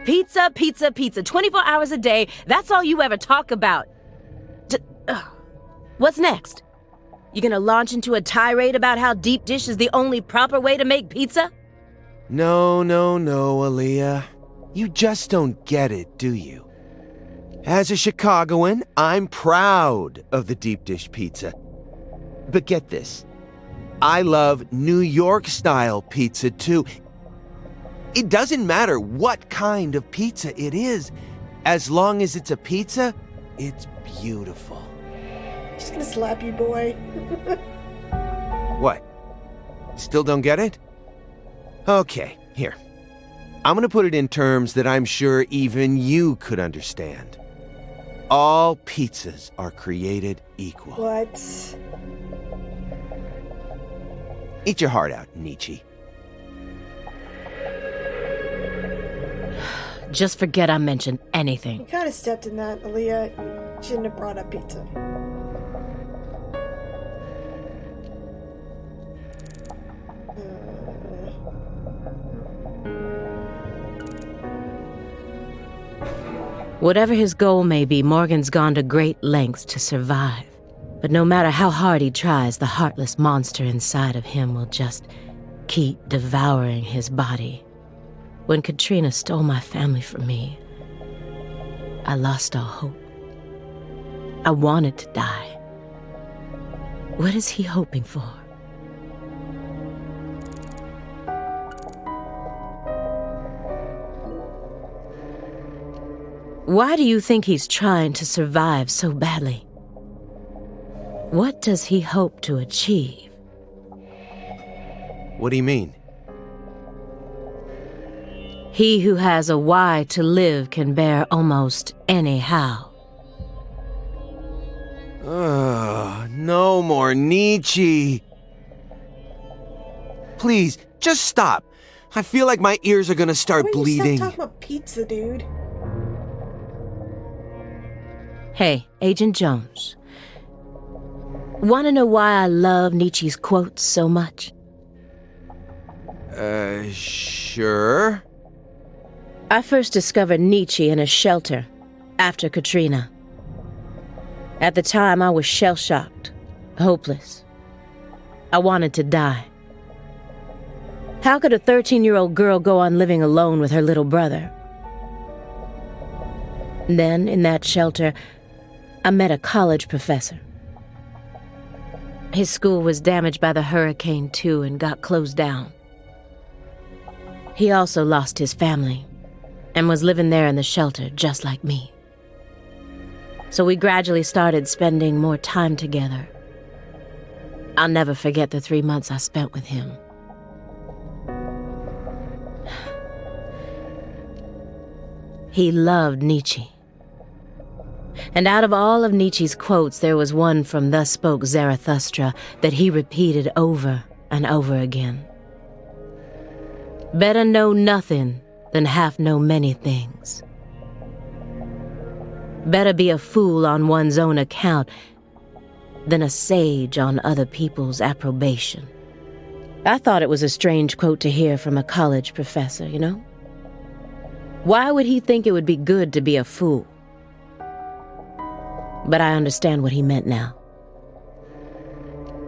Pizza, pizza, pizza. 24 hours a day. That's all you ever talk about. What's next? You gonna launch into a tirade about how deep dish is the only proper way to make pizza? No, Aaliyah. You just don't get it, do you? As a Chicagoan, I'm proud of the deep dish pizza. But get this, I love New York-style pizza too. It doesn't matter what kind of pizza it is. As long as it's a pizza, it's beautiful. She's gonna slap you, boy. What? Still don't get it? Okay, here. I'm gonna put it in terms that I'm sure even you could understand. All pizzas are created equal. What? Eat your heart out, Nietzsche. Just forget I mentioned anything. You kind of stepped in that, Aaliyah. You shouldn't have brought up pizza. Whatever his goal may be, Morgan's gone to great lengths to survive. But no matter how hard he tries, the heartless monster inside of him will just keep devouring his body. When Katrina stole my family from me, I lost all hope. I wanted to die. What is he hoping for? Why do you think he's trying to survive so badly? What does he hope to achieve? What do you mean? He who has a why to live can bear almost any how. No more Nietzsche. Please, just stop. I feel like my ears are gonna start bleeding. Stop talking about pizza, dude. Hey, Agent Jones. Want to know why I love Nietzsche's quotes so much? Sure. I first discovered Nietzsche in a shelter after Katrina. At the time, I was shell-shocked, hopeless. I wanted to die. How could a 13-year-old girl go on living alone with her little brother? Then, in that shelter, I met a college professor. His school was damaged by the hurricane too and got closed down. He also lost his family and was living there in the shelter just like me. So we gradually started spending more time together. I'll never forget the 3 months I spent with him. He loved Nietzsche. And out of all of Nietzsche's quotes, there was one from Thus Spoke Zarathustra that he repeated over and over again. Better know nothing than half know many things. Better be a fool on one's own account than a sage on other people's approbation. I thought it was a strange quote to hear from a college professor, you know? Why would he think it would be good to be a fool? But I understand what he meant now.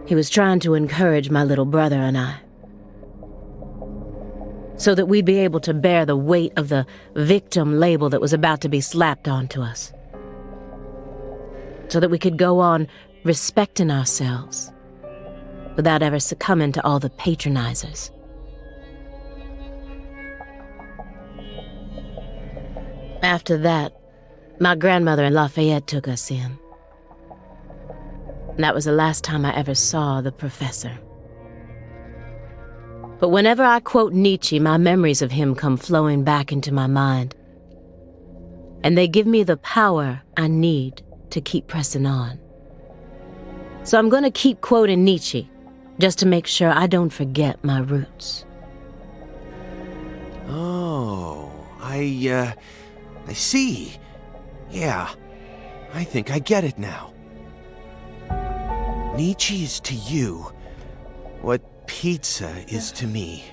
He was trying to encourage my little brother and I, so that we'd be able to bear the weight of the victim label that was about to be slapped onto us. So that we could go on respecting ourselves without ever succumbing to all the patronizers. After that, my grandmother in Lafayette took us in. And that was the last time I ever saw the professor. But whenever I quote Nietzsche, my memories of him come flowing back into my mind. And they give me the power I need to keep pressing on. So I'm going to keep quoting Nietzsche, just to make sure I don't forget my roots. Oh, I see. Yeah, I think I get it now. Nietzsche is to you what pizza is to me.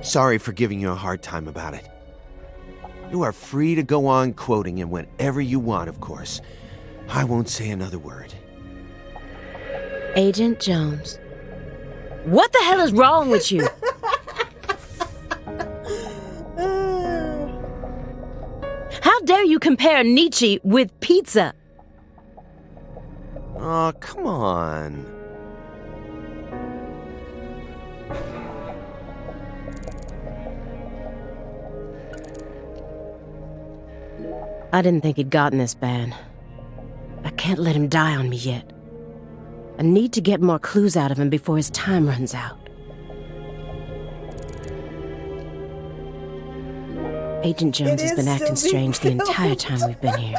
Sorry for giving you a hard time about it. You are free to go on quoting him whenever you want, of course. I won't say another word. Agent Jones, what the hell is wrong with you? How dare you compare Nietzsche with pizza? Oh, come on. I didn't think he'd gotten this bad. I can't let him die on me yet. I need to get more clues out of him before his time runs out. Agent Jones has been acting strange the entire time we've been here.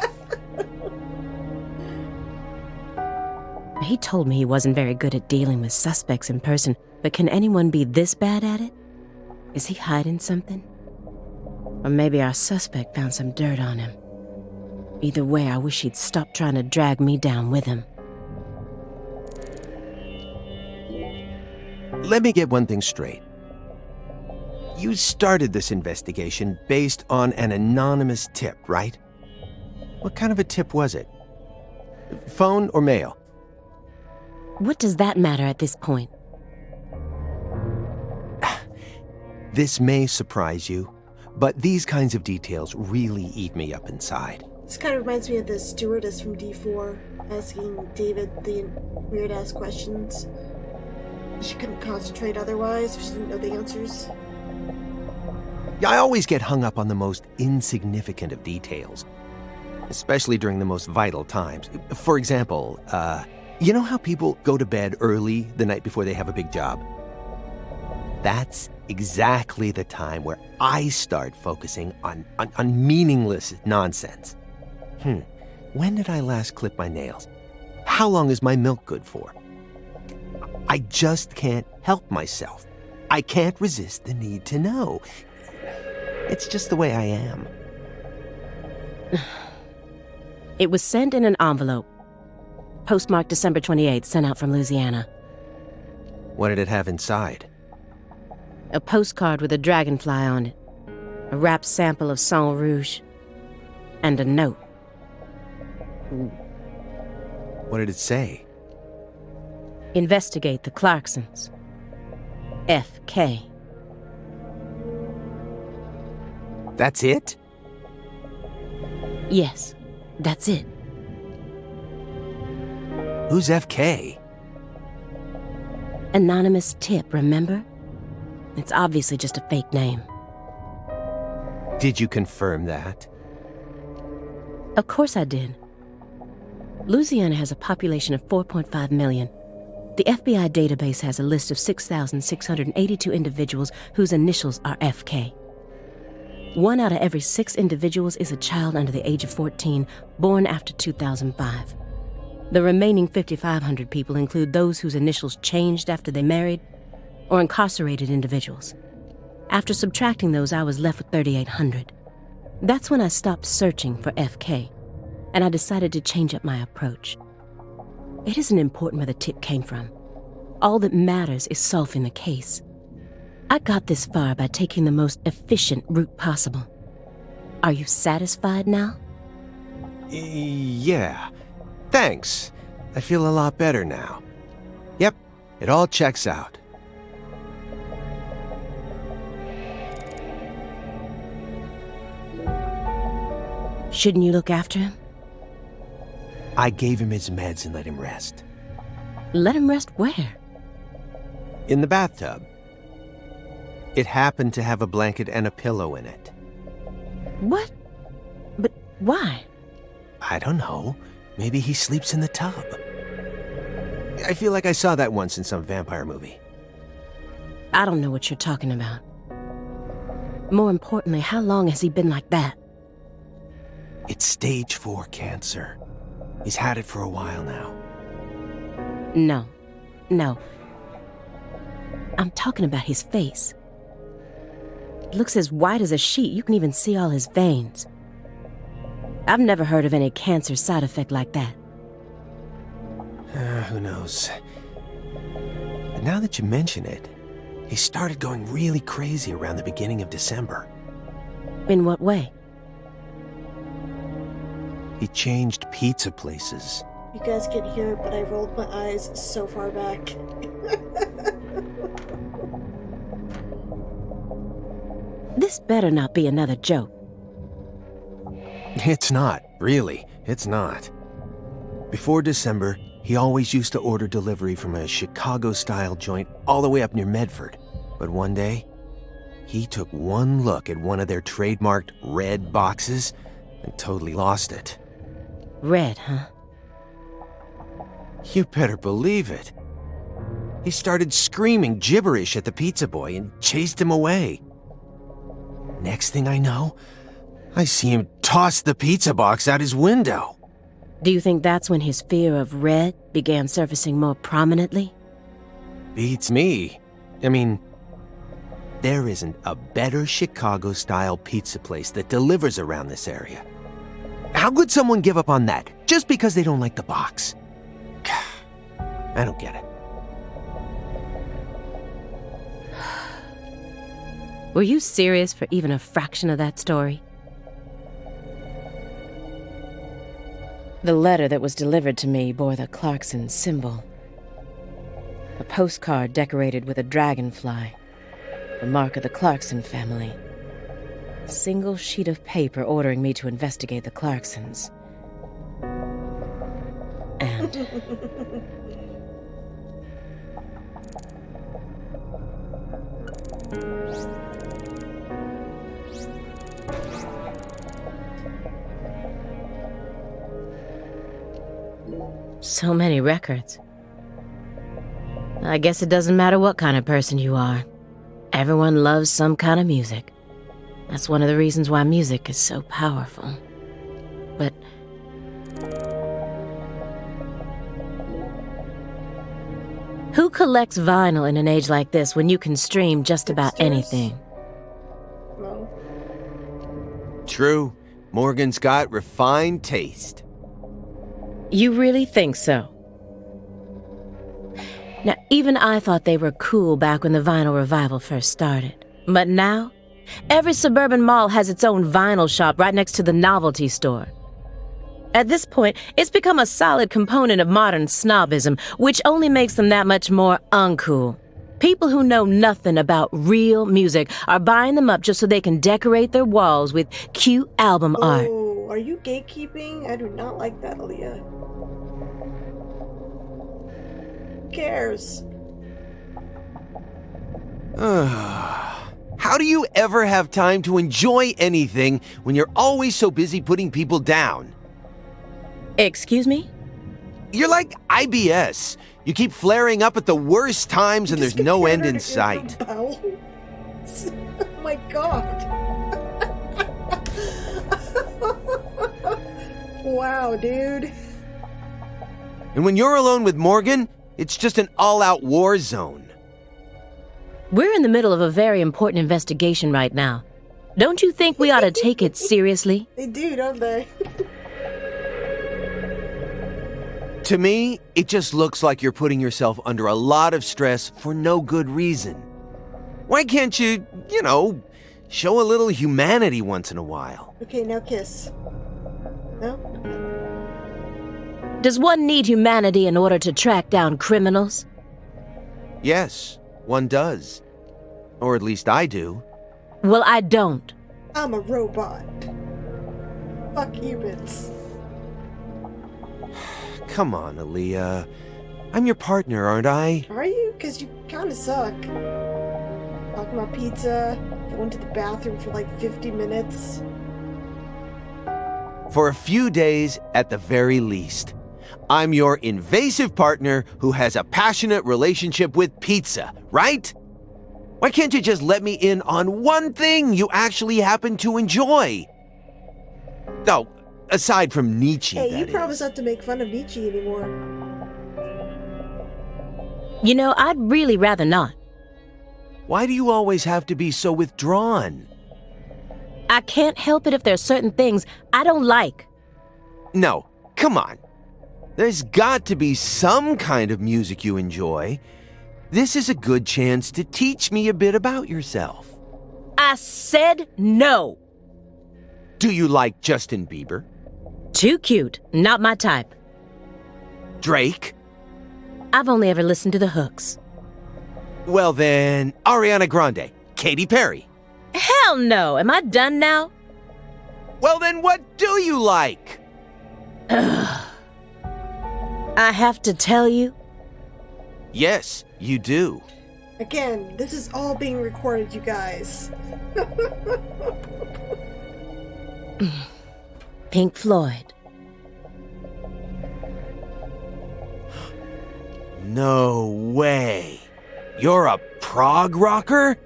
He told me he wasn't very good at dealing with suspects in person, but can anyone be this bad at it? Is he hiding something? Or maybe our suspect found some dirt on him. Either way, I wish he'd stop trying to drag me down with him. Let me get one thing straight. You started this investigation based on an anonymous tip, right? What kind of a tip was it? Phone or mail? What does that matter at this point? This may surprise you, but these kinds of details really eat me up inside. This kind of reminds me of the stewardess from D4 asking David the weird-ass questions. She couldn't concentrate otherwise if she didn't know the answers. I always get hung up on the most insignificant of details, especially during the most vital times. For example, you know how people go to bed early the night before they have a big job? That's exactly the time where I start focusing on meaningless nonsense. When did I last clip my nails? How long is my milk good for? I just can't help myself. I can't resist the need to know. It's just the way I am. It was sent in an envelope. Postmarked December 28th, sent out from Louisiana. What did it have inside? A postcard with a dragonfly on it. A wrapped sample of Sang Rouge. And a note. What did it say? Investigate the Clarksons. F.K. That's it? Yes, that's it. Who's F.K.? Anonymous tip, remember? It's obviously just a fake name. Did you confirm that? Of course I did. Louisiana has a population of 4.5 million. The FBI database has a list of 6,682 individuals whose initials are FK. 1 out of every 6 individuals is a child under the age of 14, born after 2005. The remaining 5,500 people include those whose initials changed after they married, or incarcerated individuals. After subtracting those, I was left with 3,800. That's when I stopped searching for FK, and I decided to change up my approach. It isn't important where the tip came from. All that matters is solving the case. I got this far by taking the most efficient route possible. Are you satisfied now? Yeah. Thanks. I feel a lot better now. Yep, it all checks out. Shouldn't you look after him? I gave him his meds and let him rest. Let him rest where? In the bathtub. It happened to have a blanket and a pillow in it. What? But why? I don't know. Maybe he sleeps in the tub. I feel like I saw that once in some vampire movie. I don't know what you're talking about. More importantly, how long has he been like that? It's stage 4 cancer. He's had it for a while now. No. I'm talking about his face. It looks as white as a sheet. You can even see all his veins. I've never heard of any cancer side effect like that. Who knows? But now that you mention it, he started going really crazy around the beginning of December. In what way? He changed pizza places. You guys can't hear it, but I rolled my eyes so far back. This better not be another joke. It's not, really. It's not. Before December, he always used to order delivery from a Chicago-style joint all the way up near Medford. But one day, he took one look at one of their trademarked red boxes and totally lost it. Red, huh? You better believe it. He started screaming gibberish at the pizza boy and chased him away. Next thing I know, I see him toss the pizza box out his window. Do you think that's when his fear of red began surfacing more prominently? Beats me. I mean, there isn't a better Chicago-style pizza place that delivers around this area. How could someone give up on that just because they don't like the box? I don't get it. Were you serious for even a fraction of that story? The letter that was delivered to me bore the Clarkson symbol. A postcard decorated with a dragonfly, the mark of the Clarkson family. A single sheet of paper ordering me to investigate the Clarksons. And... so many records. I guess it doesn't matter what kind of person you are. Everyone loves some kind of music. That's one of the reasons why music is so powerful. But... who collects vinyl in an age like this when you can stream just about anything? No. True. Morgan's got refined taste. You really think so? Now, even I thought they were cool back when the vinyl revival first started. But now, every suburban mall has its own vinyl shop right next to the novelty store. At this point, it's become a solid component of modern snobism, which only makes them that much more uncool. People who know nothing about real music are buying them up just so they can decorate their walls with cute album art. Oh, are you gatekeeping? I do not like that, Aaliyah. Who cares? How do you ever have time to enjoy anything when you're always so busy putting people down? Excuse me? You're like IBS. You keep flaring up at the worst times and there's no end in sight. Oh my god. Wow, dude. And when you're alone with Morgan, it's just an all-out war zone. We're in the middle of a very important investigation right now. Don't you think we ought to take it seriously? They do, don't they? To me, it just looks like you're putting yourself under a lot of stress for no good reason. Why can't you, show a little humanity once in a while? Okay, now kiss. No? Does one need humanity in order to track down criminals? Yes, one does. Or at least I do. Well, I don't. I'm a robot. Fuck humans. Come on, Aaliyah. I'm your partner, aren't I? Are you? Because you kind of suck. Talking about pizza, going to the bathroom for like 50 minutes. For a few days, at the very least. I'm your invasive partner who has a passionate relationship with pizza, right? Why can't you just let me in on one thing you actually happen to enjoy? Oh, aside from Nietzsche, Hey, you that promise is. not to make fun of Nietzsche anymore. You know, I'd really rather not. Why do you always have to be so withdrawn? I can't help it if there's certain things I don't like. No, come on. There's got to be some kind of music you enjoy. This is a good chance to teach me a bit about yourself. I said no. Do you like Justin Bieber? Too cute. Not my type. Drake? I've only ever listened to the hooks. Well then, Ariana Grande, Katy Perry. Hell no. Am I done now? Well, then what do you like? I have to tell you? Yes, you do. Again, this is all being recorded, you guys. Pink Floyd. No way. You're a prog rocker?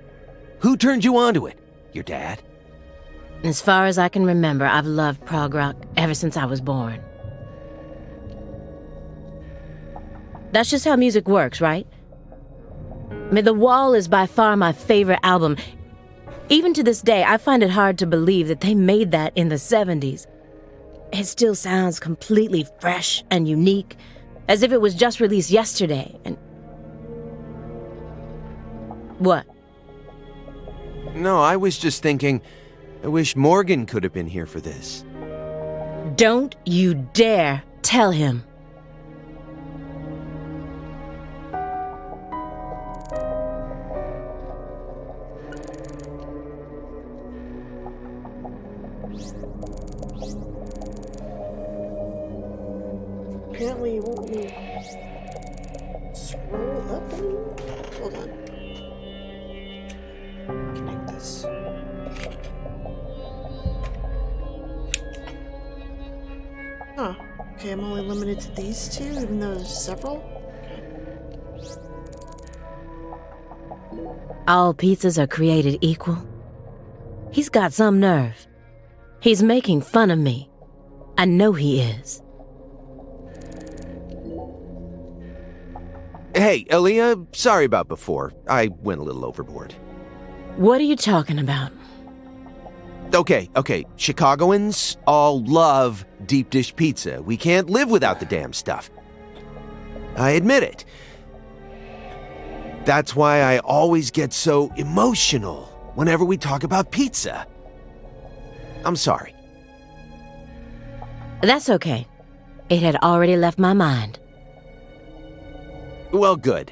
Who turned you onto it? Your dad? As far as I can remember, I've loved prog rock ever since I was born. That's just how music works, right? I mean, The Wall is by far my favorite album. Even to this day, I find it hard to believe that they made that in the 70s. It still sounds completely fresh and unique, as if it was just released yesterday, and... What? No, I was just thinking, I wish Morgan could have been here for this. Don't you dare tell him. Apparently, it won't let me scroll up anymore. Hold on. Connect this. Huh. Okay, I'm only limited to these two, even though there's several? All pizzas are created equal? He's got some nerve. He's making fun of me. I know he is. Hey, Aaliyah, sorry about before. I went a little overboard. What are you talking about? Okay. Chicagoans all love deep dish pizza. We can't live without the damn stuff. I admit it. That's why I always get so emotional whenever we talk about pizza. I'm sorry. That's okay. It had already left my mind. Well, good.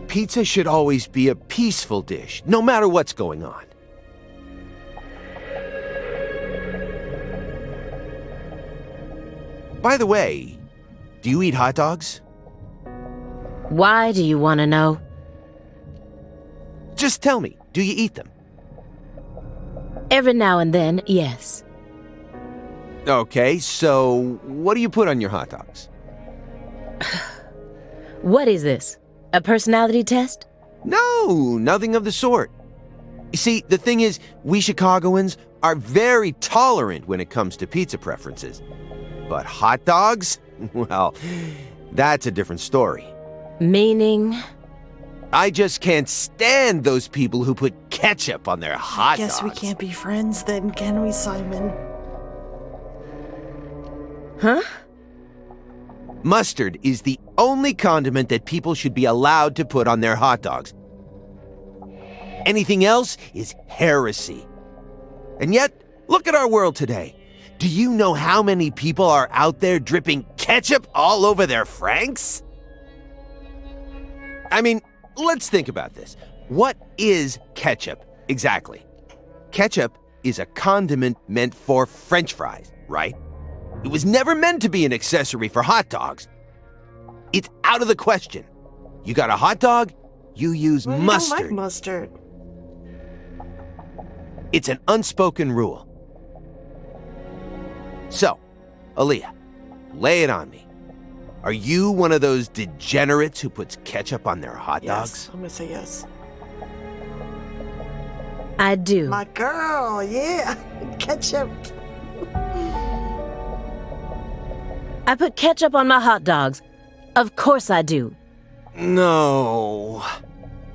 Pizza should always be a peaceful dish, no matter what's going on. By the way, do you eat hot dogs? Why do you want to know? Just tell me, do you eat them? Every now and then, yes. Okay, so what do you put on your hot dogs? What is this? A personality test? No, nothing of the sort. You see, the thing is, we Chicagoans are very tolerant when it comes to pizza preferences. But hot dogs? Well, that's a different story. Meaning? I just can't stand those people who put ketchup on their hot dogs. Guess we can't be friends then, can we, Simon? Huh? Mustard is the only condiment that people should be allowed to put on their hot dogs. Anything else is heresy. And yet, look at our world today. Do you know how many people are out there dripping ketchup all over their Franks? I mean, let's think about this. What is ketchup exactly? Ketchup is a condiment meant for French fries, right? It was never meant to be an accessory for hot dogs. It's out of the question. You got a hot dog, you use mustard. I don't like mustard. It's an unspoken rule. So, Aaliyah, lay it on me. Are you one of those degenerates who puts ketchup on their hot dogs? I'm gonna say yes. I do. My girl, yeah. Ketchup. I put ketchup on my hot dogs. Of course I do. No.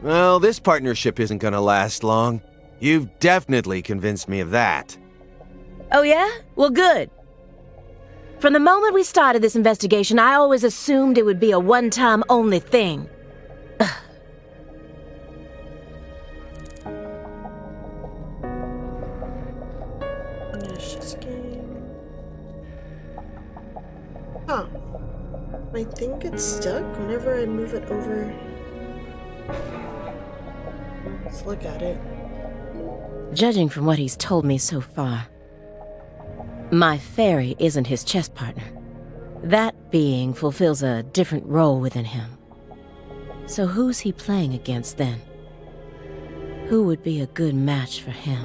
Well, this partnership isn't gonna last long. You've definitely convinced me of that. Oh yeah? Well, good. From the moment we started this investigation, I always assumed it would be a one-time only thing. Huh. I think it's stuck whenever I move it over. Let's look at it. Judging from what he's told me so far, my fairy isn't his chess partner. That being fulfills a different role within him. So who's he playing against then? Who would be a good match for him?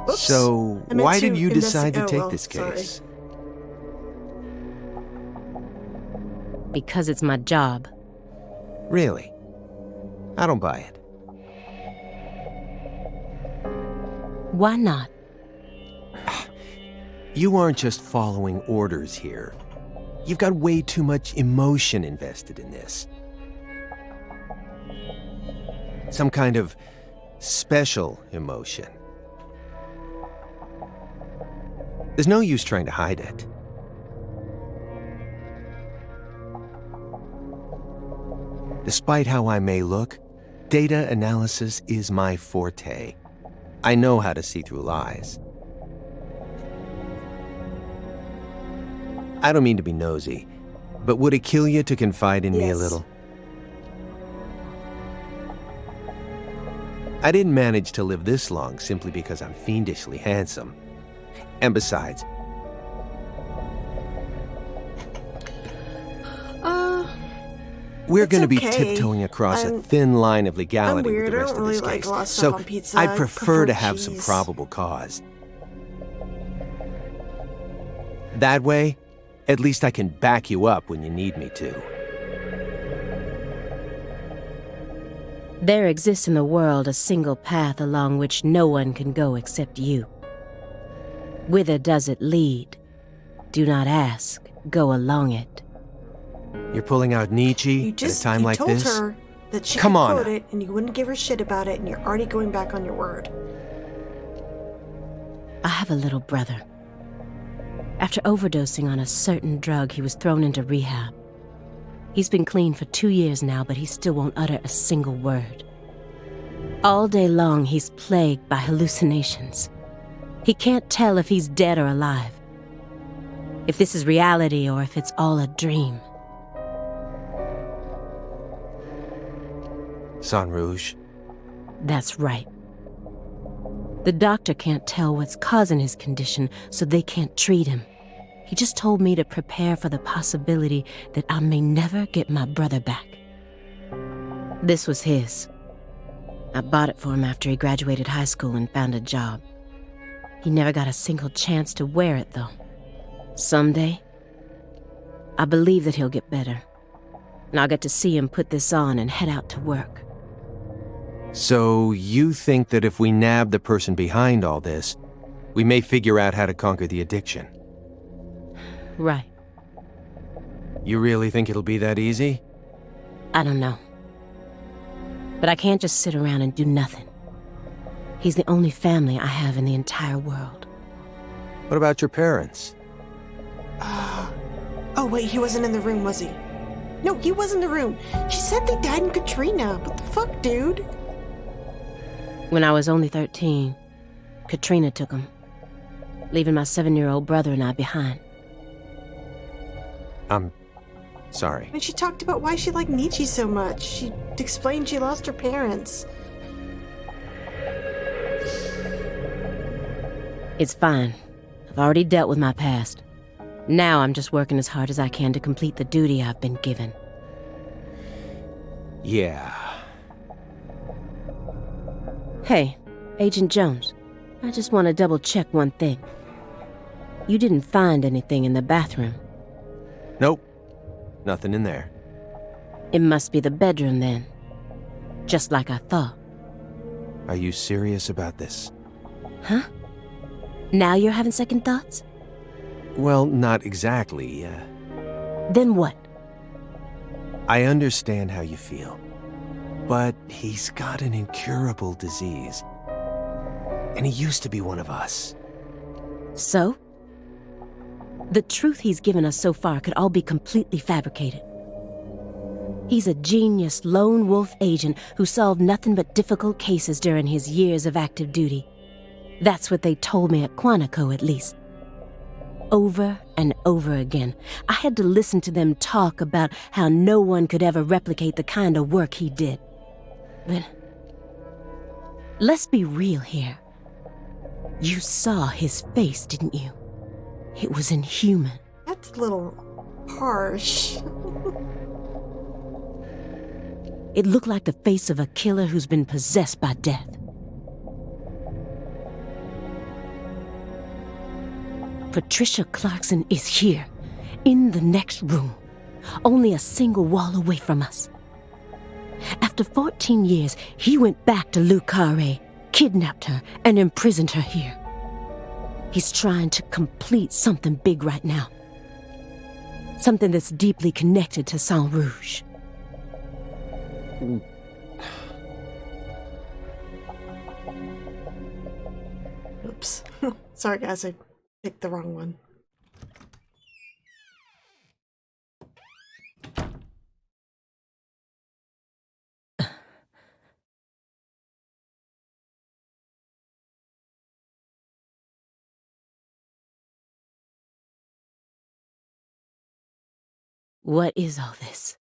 Oops. So, I meant why to did you decide to investi- oh, take well, this case? sorry. Because it's my job. Really? I don't buy it. Why not? You aren't just following orders here. You've got way too much emotion invested in this. Some kind of special emotion. There's no use trying to hide it. Despite how I may look, data analysis is my forte. I know how to see through lies. I don't mean to be nosy, but would it kill you to confide in me a little? I didn't manage to live this long simply because I'm fiendishly handsome. And besides, we're going to be tiptoeing across a thin line of legality I'm weird. with the rest I don't of really this like case. a lot of stuff So on pizza. I prefer to have cheese. some probable cause. That way, at least I can back you up when you need me to. There exists in the world a single path along which no one can go except you. Whither does it lead? Do not ask, go along it. You're pulling out Nietzsche at a time like this? You told her that she Come could on. quote it, and you wouldn't give her shit about it, and you're already going back on your word. I have a little brother. After overdosing on a certain drug, he was thrown into rehab. He's been clean for 2 years now, but he still won't utter a single word. All day long, he's plagued by hallucinations. He can't tell if he's dead or alive, if this is reality or if it's all a dream. Sang Rouge. That's right. The doctor can't tell what's causing his condition, so they can't treat him. He just told me to prepare for the possibility that I may never get my brother back. This was his. I bought it for him after he graduated high school and found a job. He never got a single chance to wear it, though. Someday, I believe that he'll get better, and I'll get to see him put this on and head out to work. So you think that if we nab the person behind all this, we may figure out how to conquer the addiction? Right. You really think it'll be that easy? I don't know. But I can't just sit around and do nothing. He's the only family I have in the entire world. What about your parents? Oh, wait, he wasn't in the room, was he? No, he was in the room. She said they died in Katrina. What the fuck, dude? When I was only 13, Katrina took him, leaving my 7-year-old brother and I behind. I'm sorry. And she talked about why she liked Nietzsche so much. She explained she lost her parents. It's fine. I've already dealt with my past. Now I'm just working as hard as I can to complete the duty I've been given. Yeah. Hey, Agent Jones, I just want to double-check one thing. You didn't find anything in the bathroom. Nope. Nothing in there. It must be the bedroom then. Just like I thought. Are you serious about this? Huh? Now you're having second thoughts? Well, not exactly. Then what? I understand how you feel. But he's got an incurable disease. And he used to be one of us. So? The truth he's given us so far could all be completely fabricated. He's a genius lone wolf agent who solved nothing but difficult cases during his years of active duty. That's what they told me at Quantico, at least. Over and over again. I had to listen to them talk about how no one could ever replicate the kind of work he did. But let's be real here. You saw his face, didn't you? It was inhuman. That's a little harsh. It looked like the face of a killer who's been possessed by death. Patricia Clarkson is here, in the next room, only a single wall away from us. After 14 years, he went back to Le Carré, kidnapped her, and imprisoned her here. He's trying to complete something big right now. Something that's deeply connected to Saint Rouge. Oops. Sorry guys, I picked the wrong one. What is all this?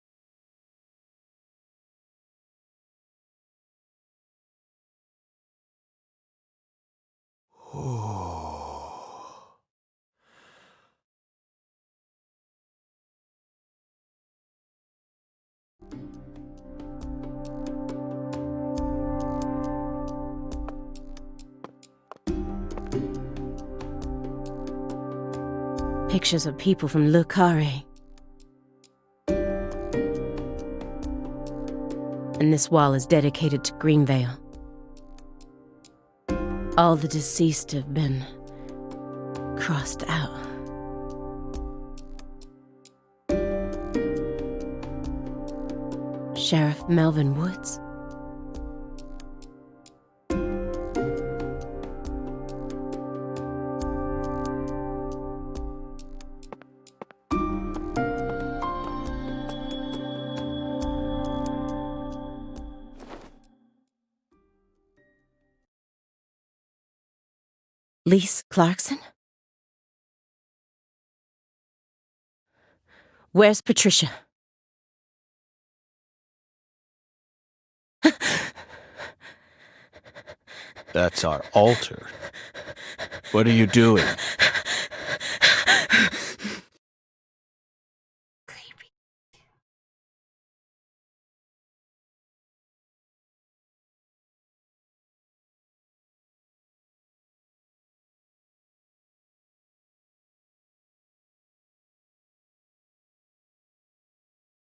Pictures of people from Le Carré. And this wall is dedicated to Greenvale. All the deceased have been crossed out. Sheriff Melvin Woods. Lise Clarkson? Where's Patricia? That's our altar. What are you doing?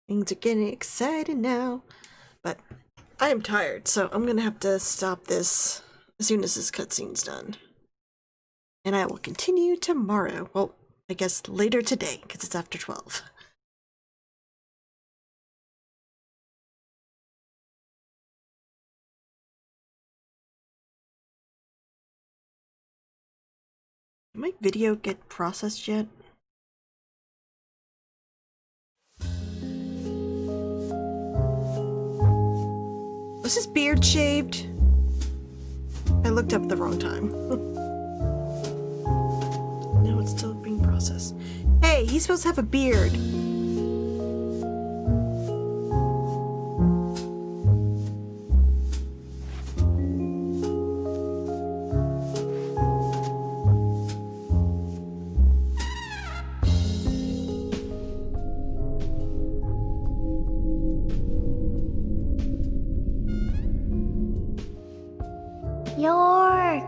Things are getting exciting now, but I am tired, so I'm gonna have to stop this as soon as this cutscene's done. And I will continue tomorrow. Well, I guess later today, because it's after 12. Did my video get processed yet? Was his beard shaved? I looked up at the wrong time. No, it's still being processed. Hey, he's supposed to have a beard. York!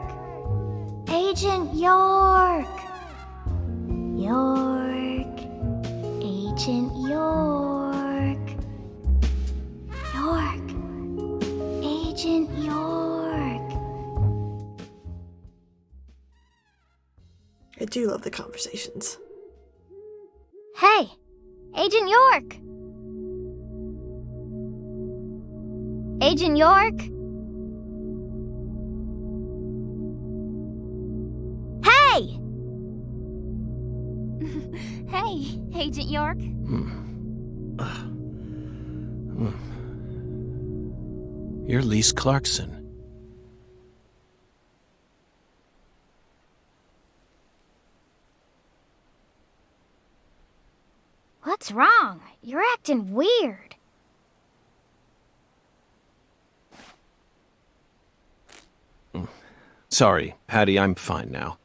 Agent York! York! Agent York! York! Agent York! I do love the conversations. Hey! Agent York! Agent York? Hey! Hey, Agent York. You're Lise Clarkson. What's wrong? You're acting weird. Sorry, Patty, I'm fine now.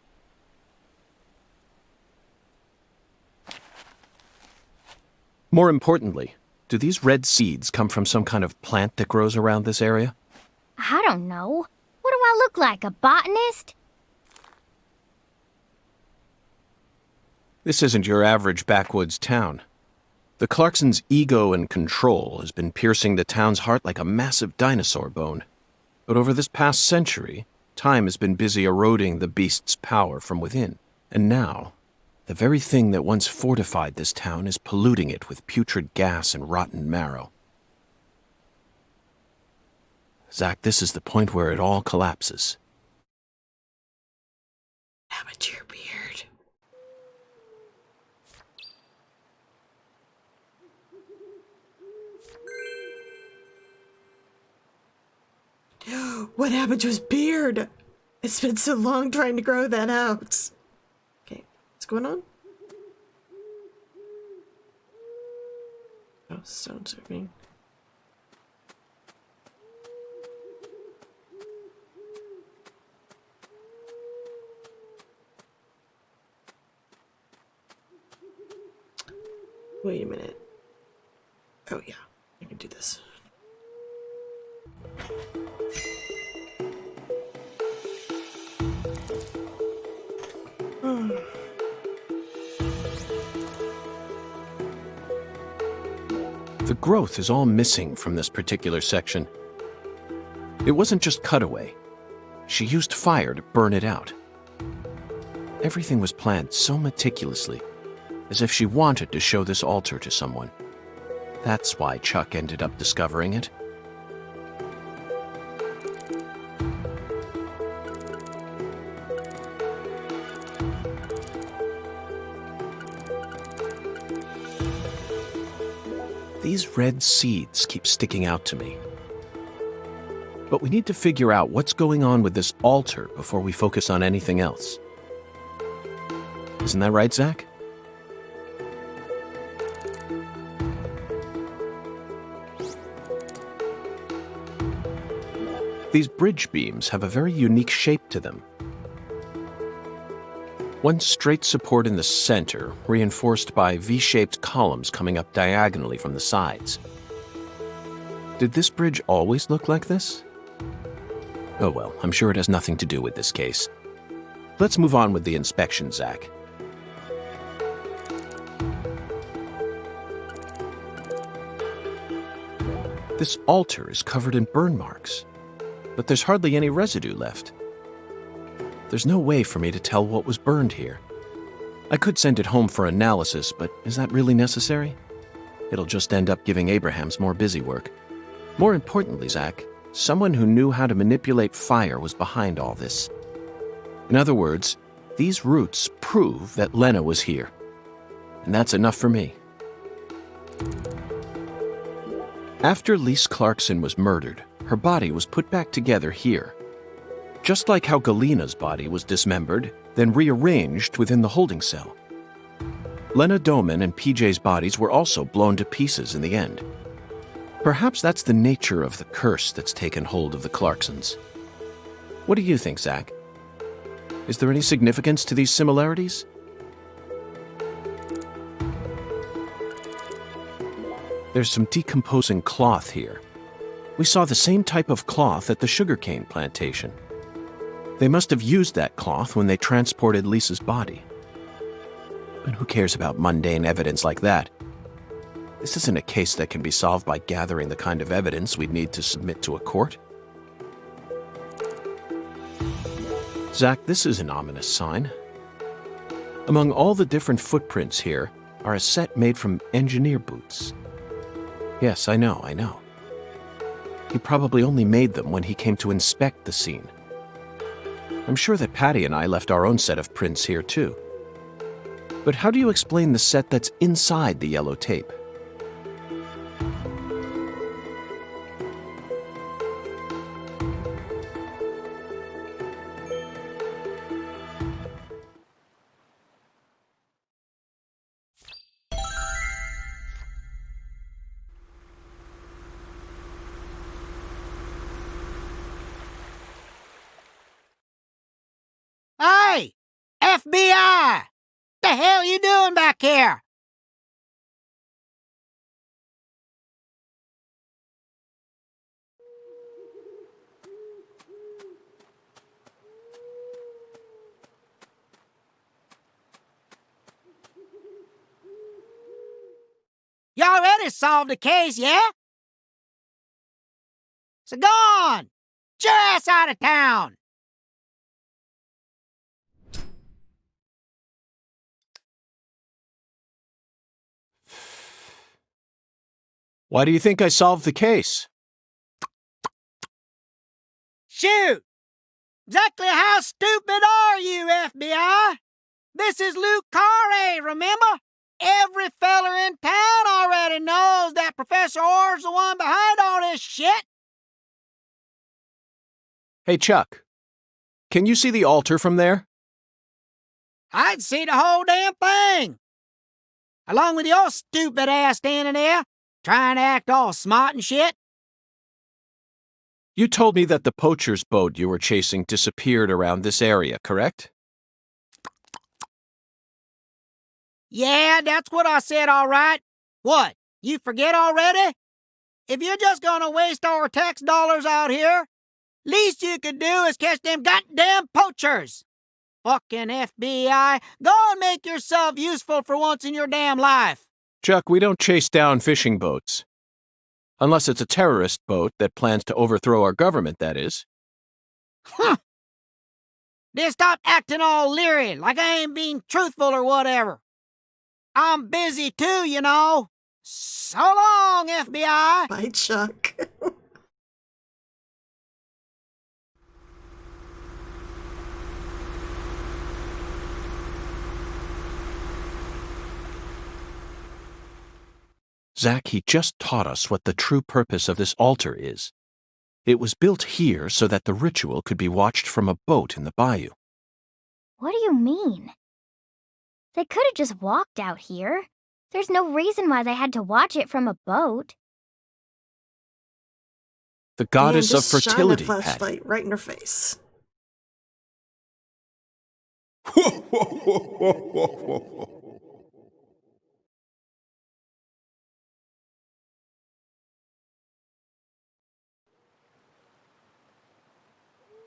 More importantly, do these red seeds come from some kind of plant that grows around this area? I don't know. What do I look like, a botanist? This isn't your average backwoods town. The Clarksons' ego and control has been piercing the town's heart like a massive dinosaur bone. But over this past century, time has been busy eroding the beast's power from within. And now, the very thing that once fortified this town is polluting it with putrid gas and rotten marrow. Zach, this is the point where it all collapses. Amateur beard. What happened to his beard? It's been so long trying to grow that out. Okay, what's going on? Oh, stone serving. Wait a minute. Oh yeah, I can do this. The growth is all missing from this particular section. It wasn't just cut away. She used fire to burn it out. Everything was planned so meticulously, as if she wanted to show this altar to someone. That's why Chuck ended up discovering it. These red seeds keep sticking out to me. But we need to figure out what's going on with this altar before we focus on anything else. Isn't that right, Zach? These bridge beams have a very unique shape to them. One straight support in the center, reinforced by V-shaped columns coming up diagonally from the sides. Did this bridge always look like this? Oh well, I'm sure it has nothing to do with this case. Let's move on with the inspection, Zach. This altar is covered in burn marks, but there's hardly any residue left. There's no way for me to tell what was burned here. I could send it home for analysis, but is that really necessary? It'll just end up giving Abrahams more busy work. More importantly, Zach, someone who knew how to manipulate fire was behind all this. In other words, these roots prove that Lena was here. And that's enough for me. After Lise Clarkson was murdered, her body was put back together here. Just like how Galena's body was dismembered, then rearranged within the holding cell. Lena Doman and PJ's bodies were also blown to pieces in the end. Perhaps that's the nature of the curse that's taken hold of the Clarksons. What do you think, Zach? Is there any significance to these similarities? There's some decomposing cloth here. We saw the same type of cloth at the sugarcane plantation. They must have used that cloth when they transported Lisa's body. But who cares about mundane evidence like that? This isn't a case that can be solved by gathering the kind of evidence we'd need to submit to a court. Zach, this is an ominous sign. Among all the different footprints here are a set made from engineer boots. Yes, I know. He probably only made them when he came to inspect the scene. I'm sure that Patty and I left our own set of prints here too. But how do you explain the set that's inside the yellow tape? FBI! The hell you doing back here? You already solved the case, yeah? So go on! Get your ass out of town! Why do you think I solved the case? Shoot! Exactly how stupid are you, FBI? This is Luke Carre, remember? Every feller in town already knows that Professor Orr's the one behind all this shit. Hey, Chuck. Can you see the altar from there? I'd see the whole damn thing. Along with your stupid ass standing there, trying to act all smart and shit. You told me that the poacher's boat you were chasing disappeared around this area, correct? Yeah, that's what I said, all right. What, you forget already? If you're just gonna waste our tax dollars out here, least you could do is catch them goddamn poachers. Fucking FBI, go and make yourself useful for once in your damn life. Chuck, we don't chase down fishing boats. Unless it's a terrorist boat that plans to overthrow our government, that is. Huh. Then stop acting all leery, like I ain't being truthful or whatever. I'm busy too, you know. So long, FBI. Bye, Chuck. Zach, he just taught us what the true purpose of this altar is. It was built here so that the ritual could be watched from a boat in the bayou. What do you mean? They could have just walked out here. There's no reason why they had to watch it from a boat. The goddess Man, of just fertility, shine a Patty. flashlight right in her face.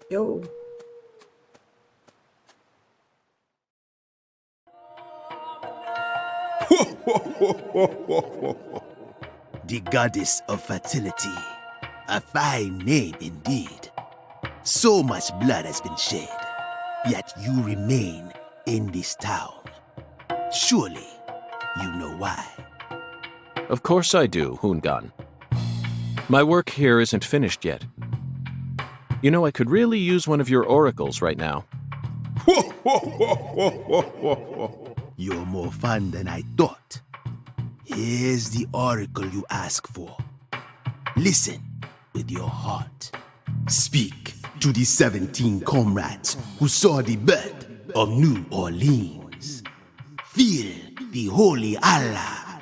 Yo. The goddess of fertility. A fine name indeed. So much blood has been shed, yet you remain in this town. Surely you know why. Of course I do, Hoongan. My work here isn't finished yet. You know, I could really use one of your oracles right now. You're more fun than I thought. Here's the oracle you ask for. Listen with your heart. Speak to the 17 comrades who saw the birth of New Orleans. Feel the holy Allah.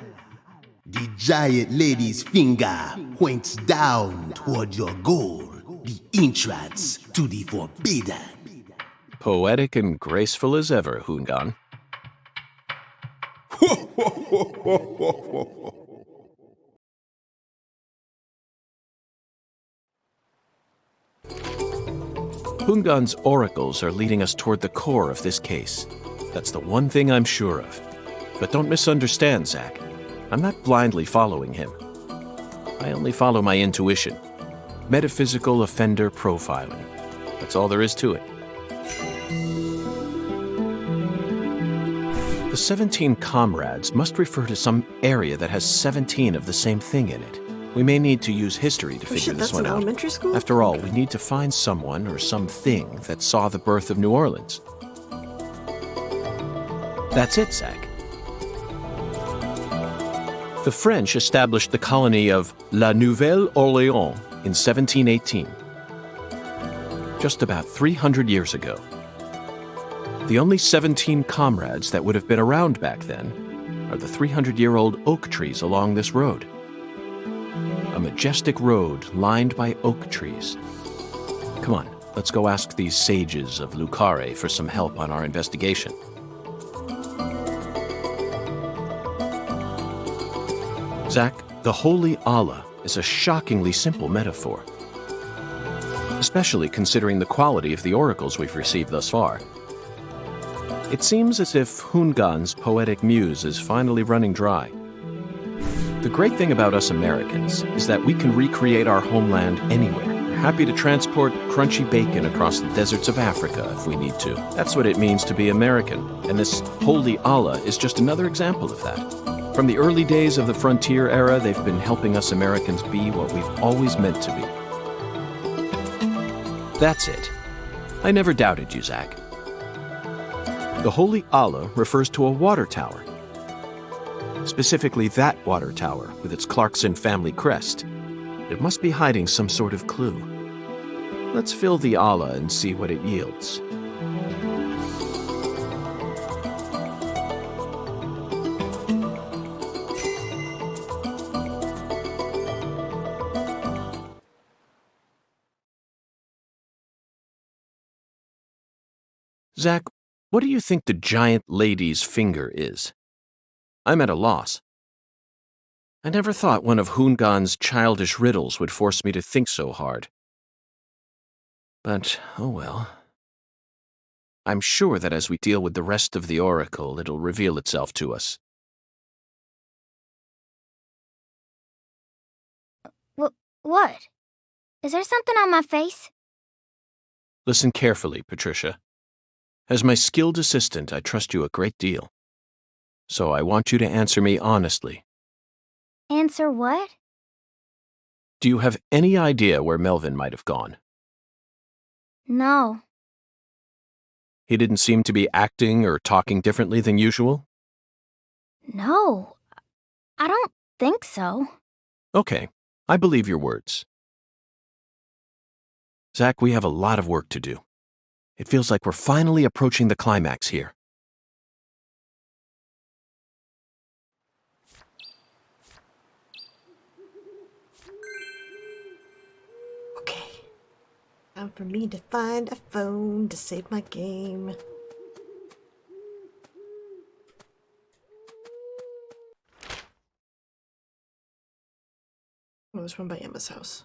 The giant lady's finger points down toward your goal, the entrance to the forbidden. Poetic and graceful as ever, Hoongan. Hoongan's oracles are leading us toward the core of this case. That's the one thing I'm sure of. But don't misunderstand, Zach. I'm not blindly following him. I only follow my intuition. Metaphysical offender profiling. That's all there is to it. The 17 comrades must refer to some area that has 17 of the same thing in it. We may need to use history to figure this one out. Elementary school? After all, we need to find someone or something that saw the birth of New Orleans. That's it, Zach. The French established the colony of La Nouvelle-Orléans in 1718, just about 300 years ago. The only 17 comrades that would have been around back then are the 300-year-old oak trees along this road. A majestic road lined by oak trees. Come on, let's go ask these sages of Lucare for some help on our investigation. Zach, the Holy Allah is a shockingly simple metaphor, especially considering the quality of the oracles we've received thus far. It seems as if Hungan's poetic muse is finally running dry. The great thing about us Americans is that we can recreate our homeland anywhere. We're happy to transport crunchy bacon across the deserts of Africa if we need to. That's what it means to be American, and this Holy Allah is just another example of that. From the early days of the frontier era, they've been helping us Americans be what we've always meant to be. That's it. I never doubted you, Zach. The Holy Allah refers to a water tower. Specifically that water tower with its Clarkson family crest. It must be hiding some sort of clue. Let's fill the Allah and see what it yields. Zach, what do you think the giant lady's finger is? I'm at a loss. I never thought one of Hungan's childish riddles would force me to think so hard. But, oh well. I'm sure that as we deal with the rest of the oracle, it'll reveal itself to us. What? Is there something on my face? Listen carefully, Patricia. As my skilled assistant, I trust you a great deal. So I want you to answer me honestly. Answer what? Do you have any idea where Melvin might have gone? No. He didn't seem to be acting or talking differently than usual? No. I don't think so. Okay, I believe your words. Zach, we have a lot of work to do. It feels like we're finally approaching the climax here. Okay. Time for me to find a phone to save my game. Oh, there's one by Emma's house.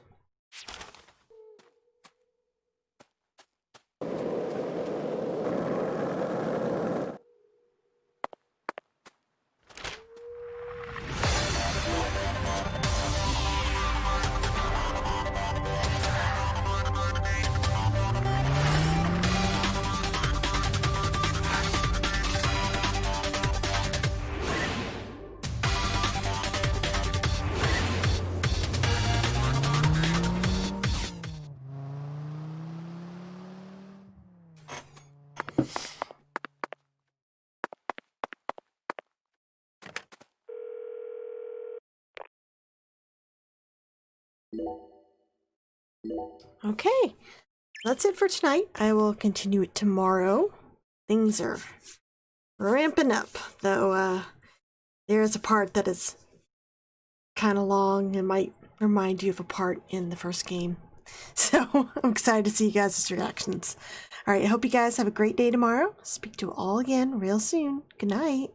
Okay, that's it for tonight. I will continue it tomorrow. Things are ramping up, though there is a part that is kind of long and might remind you of a part in the first game. So I'm excited to see you guys' reactions. All right, I hope you guys have a great day tomorrow. Speak to you all again real soon. Good night.